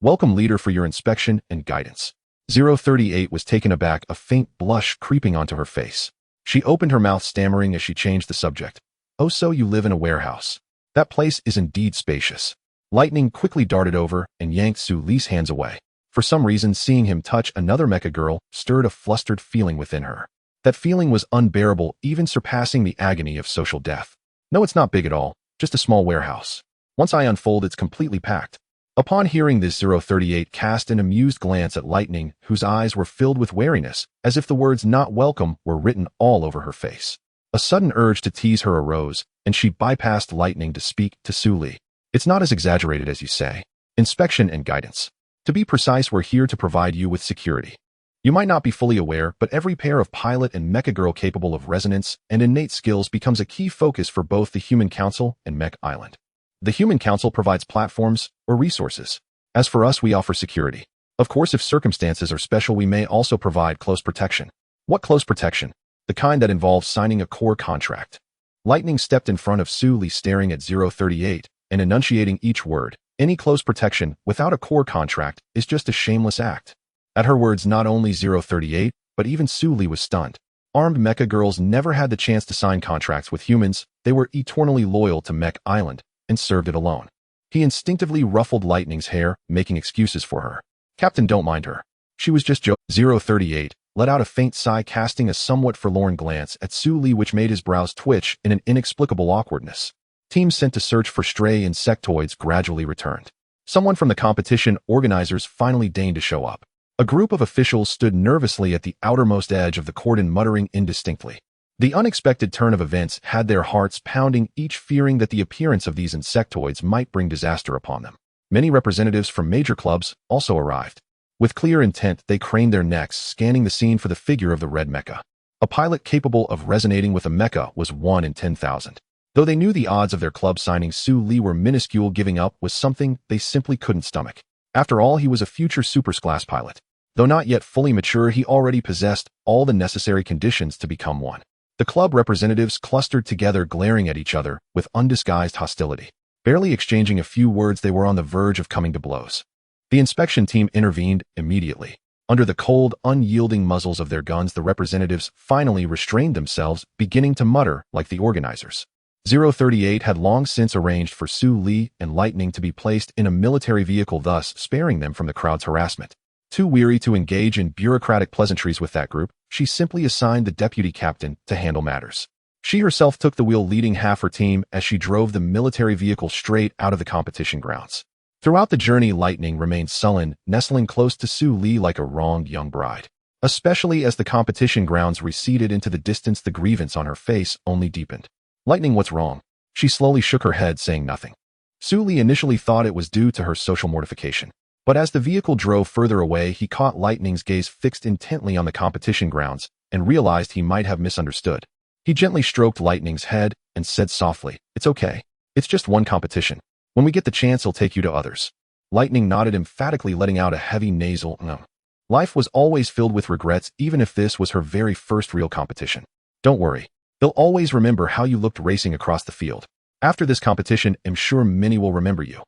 [SPEAKER 1] Welcome, leader, for your inspection and guidance. 038 was taken aback, a faint blush creeping onto her face. She opened her mouth, stammering as she changed the subject. Oh, so you live in a warehouse. That place is indeed spacious. Lightning quickly darted over and yanked Su Li's hands away. For some reason, seeing him touch another mecha girl stirred a flustered feeling within her. That feeling was unbearable, even surpassing the agony of social death. No, it's not big at all, just a small warehouse. Once I unfold, it's completely packed. Upon hearing this, 038 cast an amused glance at Lightning, whose eyes were filled with wariness, as if the words "not welcome" were written all over her face. A sudden urge to tease her arose, and she bypassed Lightning to speak to Su Li. It's not as exaggerated as you say. Inspection and guidance. To be precise, we're here to provide you with security. You might not be fully aware, but every pair of pilot and mecha girl capable of resonance and innate skills becomes a key focus for both the Human Council and Mech Island. The Human Council provides platforms or resources. As for us, we offer security. Of course, if circumstances are special, we may also provide close protection. What close protection? The kind that involves signing a core contract. Lightning stepped in front of Su Li, staring at 038 and enunciating each word. Any close protection without a core contract is just a shameless act. At her words, not only 038, but even Su Li was stunned. Armed mecha girls never had the chance to sign contracts with humans. They were eternally loyal to Mech Island and served it alone. He instinctively ruffled Lightning's hair, making excuses for her. Captain, don't mind her. She was just joking. 038 let out a faint sigh, casting a somewhat forlorn glance at Su Li, which made his brows twitch in an inexplicable awkwardness. Teams sent to search for stray insectoids gradually returned. Someone from the competition organizers finally deigned to show up. A group of officials stood nervously at the outermost edge of the cordon, muttering indistinctly. The unexpected turn of events had their hearts pounding, each fearing that the appearance of these insectoids might bring disaster upon them. Many representatives from major clubs also arrived. With clear intent, they craned their necks, scanning the scene for the figure of the red mecha. A pilot capable of resonating with a mecha was 1 in 10,000. Though they knew the odds of their club signing Su Li were minuscule, giving up was something they simply couldn't stomach. After all, he was a future superclass pilot. Though not yet fully mature, he already possessed all the necessary conditions to become one. The club representatives clustered together, glaring at each other with undisguised hostility. Barely exchanging a few words, they were on the verge of coming to blows. The inspection team intervened immediately. Under the cold, unyielding muzzles of their guns, the representatives finally restrained themselves, beginning to mutter like the organizers. 038 had long since arranged for Su Li and Lightning to be placed in a military vehicle, thus sparing them from the crowd's harassment. Too weary to engage in bureaucratic pleasantries with that group, she simply assigned the deputy captain to handle matters. She herself took the wheel, leading half her team as she drove the military vehicle straight out of the competition grounds. Throughout the journey, Lightning remained sullen, nestling close to Su Li like a wronged young bride. Especially as the competition grounds receded into the distance, the grievance on her face only deepened. Lightning, what's wrong? She slowly shook her head, saying nothing. Su Li initially thought it was due to her social mortification. But as the vehicle drove further away, he caught Lightning's gaze fixed intently on the competition grounds and realized he might have misunderstood. He gently stroked Lightning's head and said softly, "It's okay. It's just one competition. When we get the chance, I'll take you to others." Lightning nodded emphatically, letting out a heavy nasal "no." Life was always filled with regrets, even if this was her very first real competition. Don't worry. They'll always remember how you looked racing across the field. After this competition, I'm sure many will remember you.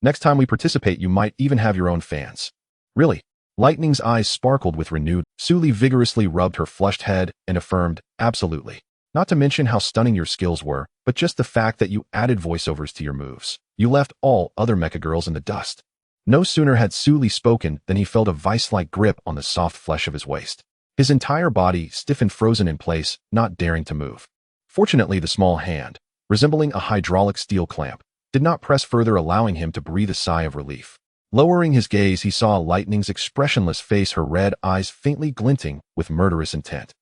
[SPEAKER 1] Next time we participate, you might even have your own fans. Really? Lightning's eyes sparkled with renewed. Su Li vigorously rubbed her flushed head and affirmed, "Absolutely. Not to mention how stunning your skills were, but just the fact that you added voiceovers to your moves. You left all other mecha girls in the dust." No sooner had Su Li spoken than he felt a vice-like grip on the soft flesh of his waist. His entire body stiffened, frozen in place, not daring to move. Fortunately, the small hand, resembling a hydraulic steel clamp, did not press further, allowing him to breathe a sigh of relief. Lowering his gaze, he saw Lightning's expressionless face, her red eyes faintly glinting with murderous intent.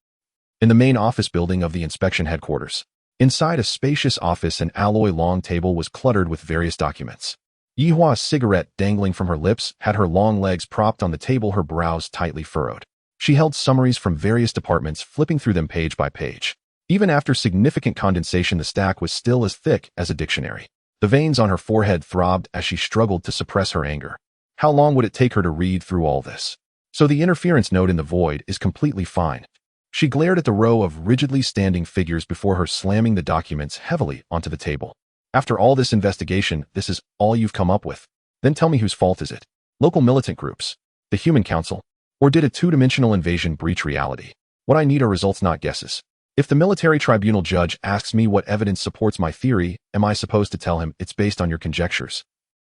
[SPEAKER 1] In the main office building of the inspection headquarters, inside a spacious office, an alloy long table was cluttered with various documents. Yihua's cigarette dangling from her lips had her long legs propped on the table, her brows tightly furrowed. She held summaries from various departments, flipping through them page by page. Even after significant condensation, the stack was still as thick as a dictionary. The veins on her forehead throbbed as she struggled to suppress her anger. How long would it take her to read through all this? So the interference note in the void is completely fine. She glared at the row of rigidly standing figures before her, slamming the documents heavily onto the table. After all this investigation, this is all you've come up with? Then tell me, whose fault is it? Local militant groups? The Human Council? Or did a two-dimensional invasion breach reality? What I need are results, not guesses. If the military tribunal judge asks me what evidence supports my theory, am I supposed to tell him it's based on your conjectures?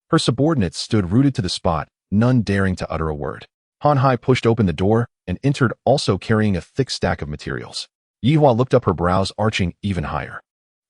[SPEAKER 1] Her subordinates stood rooted to the spot, none daring to utter a word. Han Hai pushed open the door, and entered also carrying a thick stack of materials. Yihua looked up, her brows arching even higher.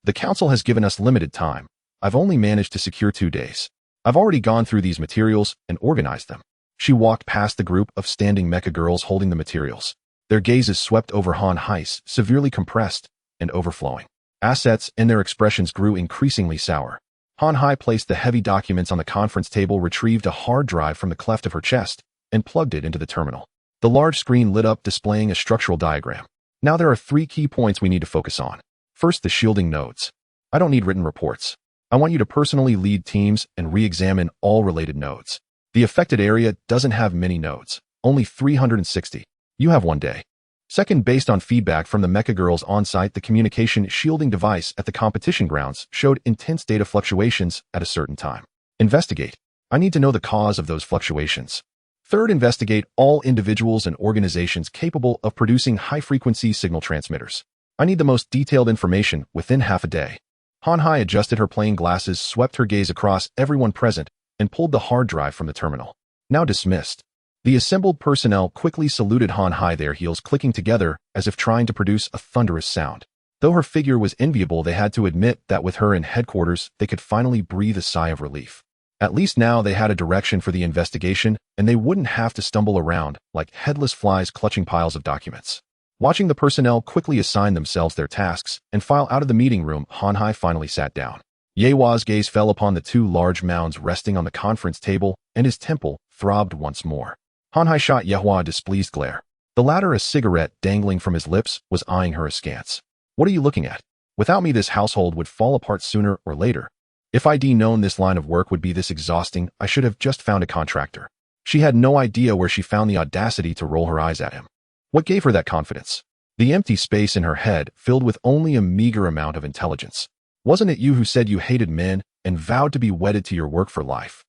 [SPEAKER 1] The council has given us limited time. I've only managed to secure 2 days. I've already gone through these materials and organized them. She walked past the group of standing mecha girls holding the materials. Their gazes swept over Han Hai's, severely compressed and overflowing assets, and their expressions grew increasingly sour. Han Hai placed the heavy documents on the conference table, retrieved a hard drive from the cleft of her chest, and plugged it into the terminal. The large screen lit up, displaying a structural diagram. Now there are 3 key points we need to focus on. First, the shielding nodes. I don't need written reports. I want you to personally lead teams and re-examine all related nodes. The affected area doesn't have many nodes, only 360. You have 1 day. Second, based on feedback from the mecha girls on-site, the communication shielding device at the competition grounds showed intense data fluctuations at a certain time. Investigate. I need to know the cause of those fluctuations. Third, investigate all individuals and organizations capable of producing high-frequency signal transmitters. I need the most detailed information within half a day. Han Hai adjusted her plain glasses, swept her gaze across everyone present, and pulled the hard drive from the terminal. Now dismissed. The assembled personnel quickly saluted Han Hai, their heels clicking together as if trying to produce a thunderous sound. Though her figure was enviable, they had to admit that with her in headquarters, they could finally breathe a sigh of relief. At least now they had a direction for the investigation, and they wouldn't have to stumble around like headless flies clutching piles of documents. Watching the personnel quickly assign themselves their tasks and file out of the meeting room, Han Hai finally sat down. Yehua's gaze fell upon the 2 large mounds resting on the conference table, and his temple throbbed once more. Han Hai shot Yehua a displeased glare. The latter, a cigarette dangling from his lips, was eyeing her askance. What are you looking at? Without me, this household would fall apart sooner or later. If I'd known this line of work would be this exhausting, I should have just found a contractor. She had no idea where she found the audacity to roll her eyes at him. What gave her that confidence? The empty space in her head, filled with only a meager amount of intelligence. Wasn't it you who said you hated men and vowed to be wedded to your work for life?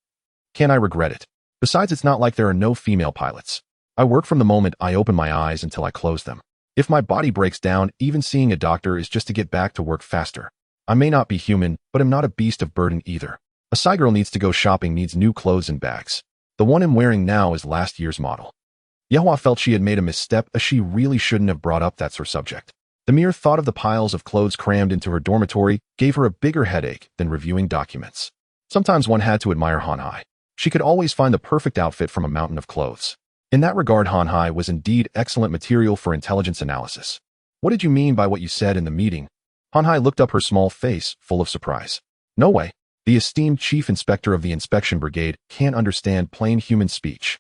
[SPEAKER 1] Can I regret it? Besides, it's not like there are no female pilots. I work from the moment I open my eyes until I close them. If my body breaks down, even seeing a doctor is just to get back to work faster. I may not be human, but I'm not a beast of burden either. A Psy girl needs to go shopping, needs new clothes and bags. The one I'm wearing now is last year's model. Yehua felt she had made a misstep, as she really shouldn't have brought up that sore subject. The mere thought of the piles of clothes crammed into her dormitory gave her a bigger headache than reviewing documents. Sometimes one had to admire Han Hai. She could always find the perfect outfit from a mountain of clothes. In that regard, Han Hai was indeed excellent material for intelligence analysis. What did you mean by what you said in the meeting? Han Hai looked up, her small face full of surprise. No way. The esteemed chief inspector of the inspection brigade can't understand plain human speech.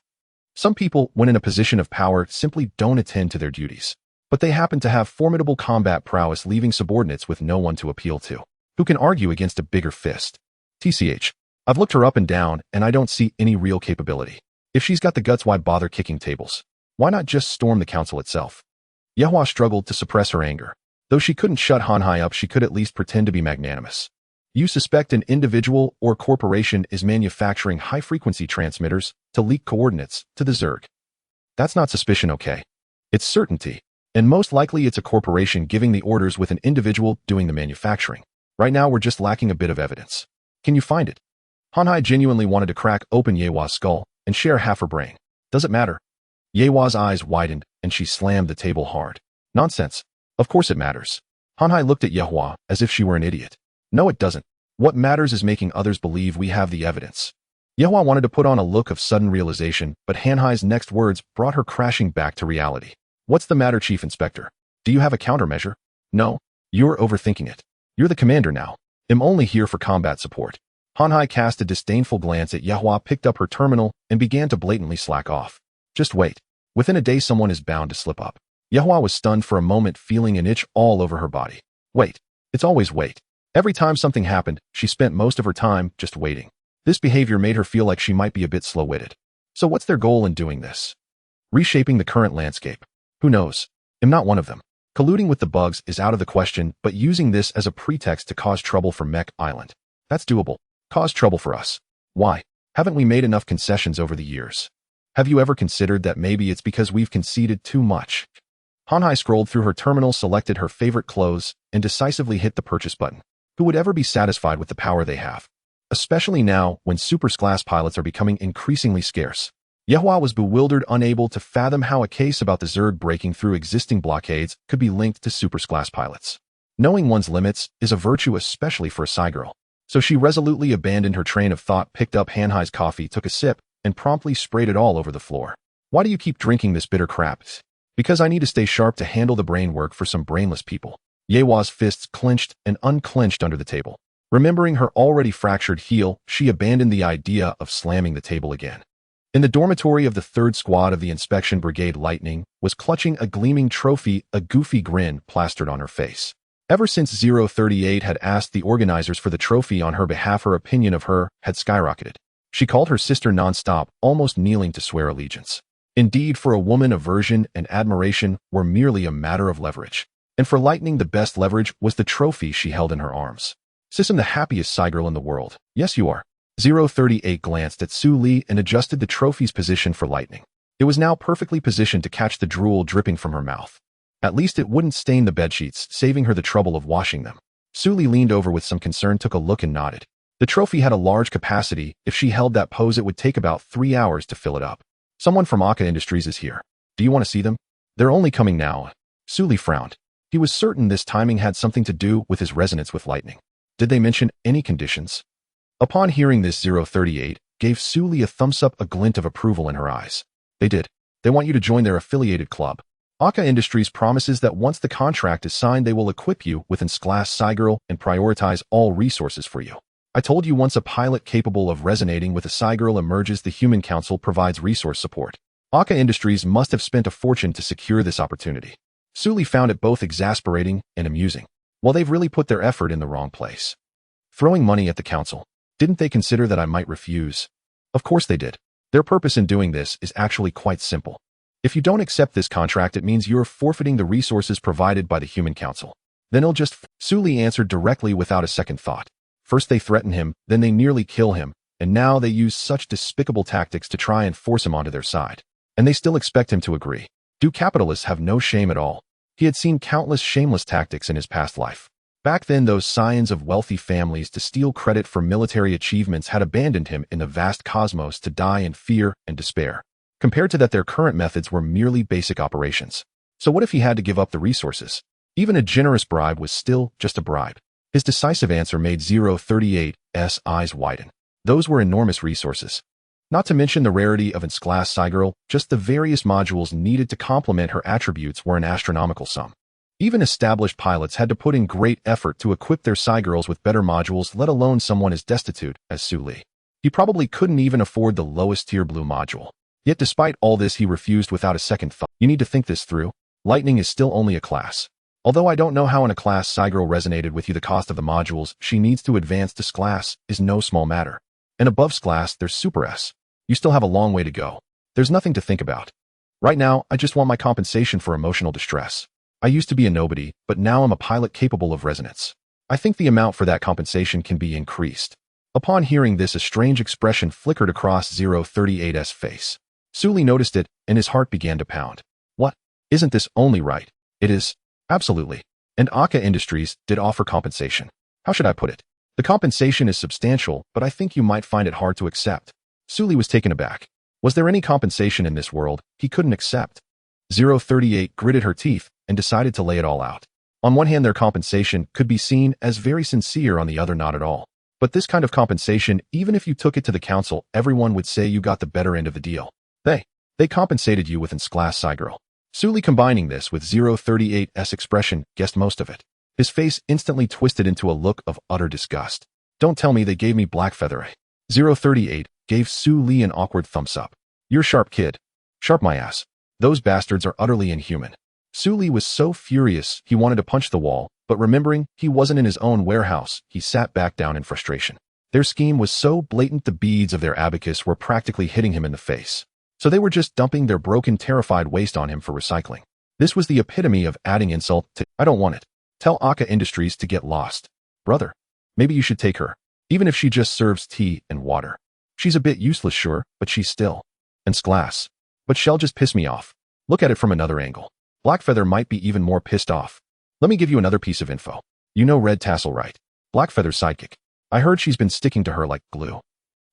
[SPEAKER 1] Some people, when in a position of power, simply don't attend to their duties. But they happen to have formidable combat prowess, leaving subordinates with no one to appeal to. Who can argue against a bigger fist? TCH. I've looked her up and down, and I don't see any real capability. If she's got the guts, why bother kicking tables? Why not just storm the council itself? Yehua struggled to suppress her anger. Though she couldn't shut Han Hai up, she could at least pretend to be magnanimous. You suspect an individual or corporation is manufacturing high-frequency transmitters to leak coordinates to the Zerg. That's not suspicion, okay? It's certainty. And most likely it's a corporation giving the orders with an individual doing the manufacturing. Right now we're just lacking a bit of evidence. Can you find it? Han Hai genuinely wanted to crack open Yehua's skull and share half her brain. Does it matter? Yehua's eyes widened and she slammed the table hard. Nonsense. Of course it matters. Han Hai looked at Yehua as if she were an idiot. No, it doesn't. What matters is making others believe we have the evidence. Yehua wanted to put on a look of sudden realization, but Han Hai's next words brought her crashing back to reality. What's the matter, Chief Inspector? Do you have a countermeasure? No. You're overthinking it. You're the commander now. I'm only here for combat support. Han Hai cast a disdainful glance at Yehua, picked up her terminal, and began to blatantly slack off. Just wait. Within a day someone is bound to slip up. Yehua was stunned for a moment, feeling an itch all over her body. Wait. It's always wait. Every time something happened, she spent most of her time just waiting. This behavior made her feel like she might be a bit slow-witted. So what's their goal in doing this? Reshaping the current landscape. Who knows? I'm not one of them. Colluding with the bugs is out of the question, but using this as a pretext to cause trouble for Mech Island. That's doable. Cause trouble for us. Why? Haven't we made enough concessions over the years? Have you ever considered that maybe it's because we've conceded too much? Han Hai scrolled through her terminal, selected her favorite clothes, and decisively hit the purchase button. Who would ever be satisfied with the power they have? Especially now, when super-class pilots are becoming increasingly scarce. Yehua was bewildered, unable to fathom how a case about the Zerg breaking through existing blockades could be linked to superclass pilots. Knowing one's limits is a virtue, especially for a Psy girl. So she resolutely abandoned her train of thought, picked up Hanhai's coffee, took a sip, and promptly sprayed it all over the floor. Why do you keep drinking this bitter crap? Because I need to stay sharp to handle the brain work for some brainless people. Yehua's fists clenched and unclenched under the table. Remembering her already fractured heel, she abandoned the idea of slamming the table again. In the dormitory of the 3rd Squad of the Inspection Brigade, Lightning was clutching a gleaming trophy, a goofy grin plastered on her face. Ever since 038 had asked the organizers for the trophy on her behalf, her opinion of her had skyrocketed. She called her sister nonstop, almost kneeling to swear allegiance. Indeed, for a woman, aversion and admiration were merely a matter of leverage. And for Lightning, the best leverage was the trophy she held in her arms. "Sis, I'm the happiest Psy girl in the world." "Yes, you are." 038 glanced at Su Li and adjusted the trophy's position for Lightning. It was now perfectly positioned to catch the drool dripping from her mouth. At least it wouldn't stain the bedsheets, saving her the trouble of washing them. Su Li leaned over with some concern, took a look and nodded. The trophy had a large capacity. If she held that pose, it would take about 3 hours to fill it up. "Someone from Aka Industries is here. Do you want to see them?" "They're only coming now." Su Li frowned. He was certain this timing had something to do with his resonance with Lightning. Did they mention any conditions? Upon hearing this, 038 gave Su Li a thumbs up, a glint of approval in her eyes. "They did. They want you to join their affiliated club. Aka Industries promises that once the contract is signed, they will equip you with S-class Psy girl and prioritize all resources for you. I told you, once a pilot capable of resonating with a Psy girl emerges, the Human Council provides resource support. Aka Industries must have spent a fortune to secure this opportunity." Su Li found it both exasperating and amusing. Well, they've really put their effort in the wrong place. Throwing money at the council. Didn't they consider that I might refuse? Of course they did. Their purpose in doing this is actually quite simple. If you don't accept this contract, it means you're forfeiting the resources provided by the Human Council. Then he'll just... Su Li answered directly without a second thought. First they threaten him, then they nearly kill him, and now they use such despicable tactics to try and force him onto their side. And they still expect him to agree. Do capitalists have no shame at all? He had seen countless shameless tactics in his past life. Back then, those scions of wealthy families to steal credit for military achievements had abandoned him in the vast cosmos to die in fear and despair. Compared to that, their current methods were merely basic operations. So what if he had to give up the resources? Even a generous bribe was still just a bribe. His decisive answer made 038's eyes widen. Those were enormous resources. Not to mention the rarity of S-class Psy girl, just the various modules needed to complement her attributes were an astronomical sum. Even established pilots had to put in great effort to equip their Psy girls with better modules, let alone someone as destitute as Su Li. He probably couldn't even afford the lowest tier blue module. Yet despite all this, he refused without a second thought. You need to think this through. Lightning is still only a class. Although I don't know how in a class Psy girl resonated with you, the cost of the modules she needs to advance to S-class is no small matter. And above S-class, there's Super S. You still have a long way to go. There's nothing to think about. Right now, I just want my compensation for emotional distress. I used to be a nobody, but now I'm a pilot capable of resonance. I think the amount for that compensation can be increased. Upon hearing this, a strange expression flickered across 038's face. Su Li noticed it, and his heart began to pound. What? Isn't this only right? It is. Absolutely. And Aka Industries did offer compensation. How should I put it? The compensation is substantial, but I think you might find it hard to accept. Su Li was taken aback. Was there any compensation in this world he couldn't accept? 038 gritted her teeth and decided to lay it all out. On one hand, their compensation could be seen as very sincere, on the other, not at all. But this kind of compensation, even if you took it to the council, everyone would say you got the better end of the deal. They compensated you with S-class Psy girl. Su Li, combining this with 038's expression, guessed most of it. His face instantly twisted into a look of utter disgust. Don't tell me they gave me black feather. 038 gave Su Li an awkward thumbs up. You're sharp, kid. Sharp my ass. Those bastards are utterly inhuman. Su Li was so furious he wanted to punch the wall, but remembering he wasn't in his own warehouse, he sat back down in frustration. Their scheme was so blatant the beads of their abacus were practically hitting him in the face. So they were just dumping their broken, terrified waste on him for recycling. This was the epitome of adding insult to, I don't want it. Tell Aka Industries to get lost. Brother, maybe you should take her, even if she just serves tea and water. She's a bit useless, sure, but she's still. And S-class. But she'll just piss me off. Look at it from another angle. Blackfeather might be even more pissed off. Let me give you another piece of info. You know Red Tassel, right? Blackfeather's sidekick. I heard she's been sticking to her like glue.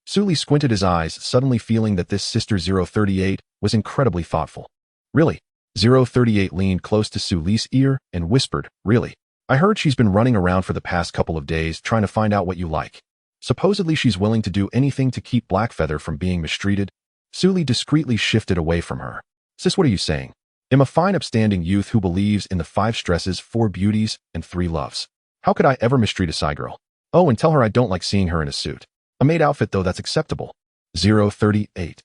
[SPEAKER 1] Suli squinted his eyes, suddenly feeling that this Sister 038 was incredibly thoughtful. Really? 038 leaned close to Suli's ear and whispered, really? I heard she's been running around for the past couple of days trying to find out what you like. Supposedly she's willing to do anything to keep Blackfeather from being mistreated. Suli discreetly shifted away from her. Sis, what are you saying? I'm a fine upstanding youth who believes in the 5 stresses, 4 beauties, and 3 loves. How could I ever mistreat a Psy girl? Oh, and tell her I don't like seeing her in a suit. A maid outfit though, that's acceptable. 038.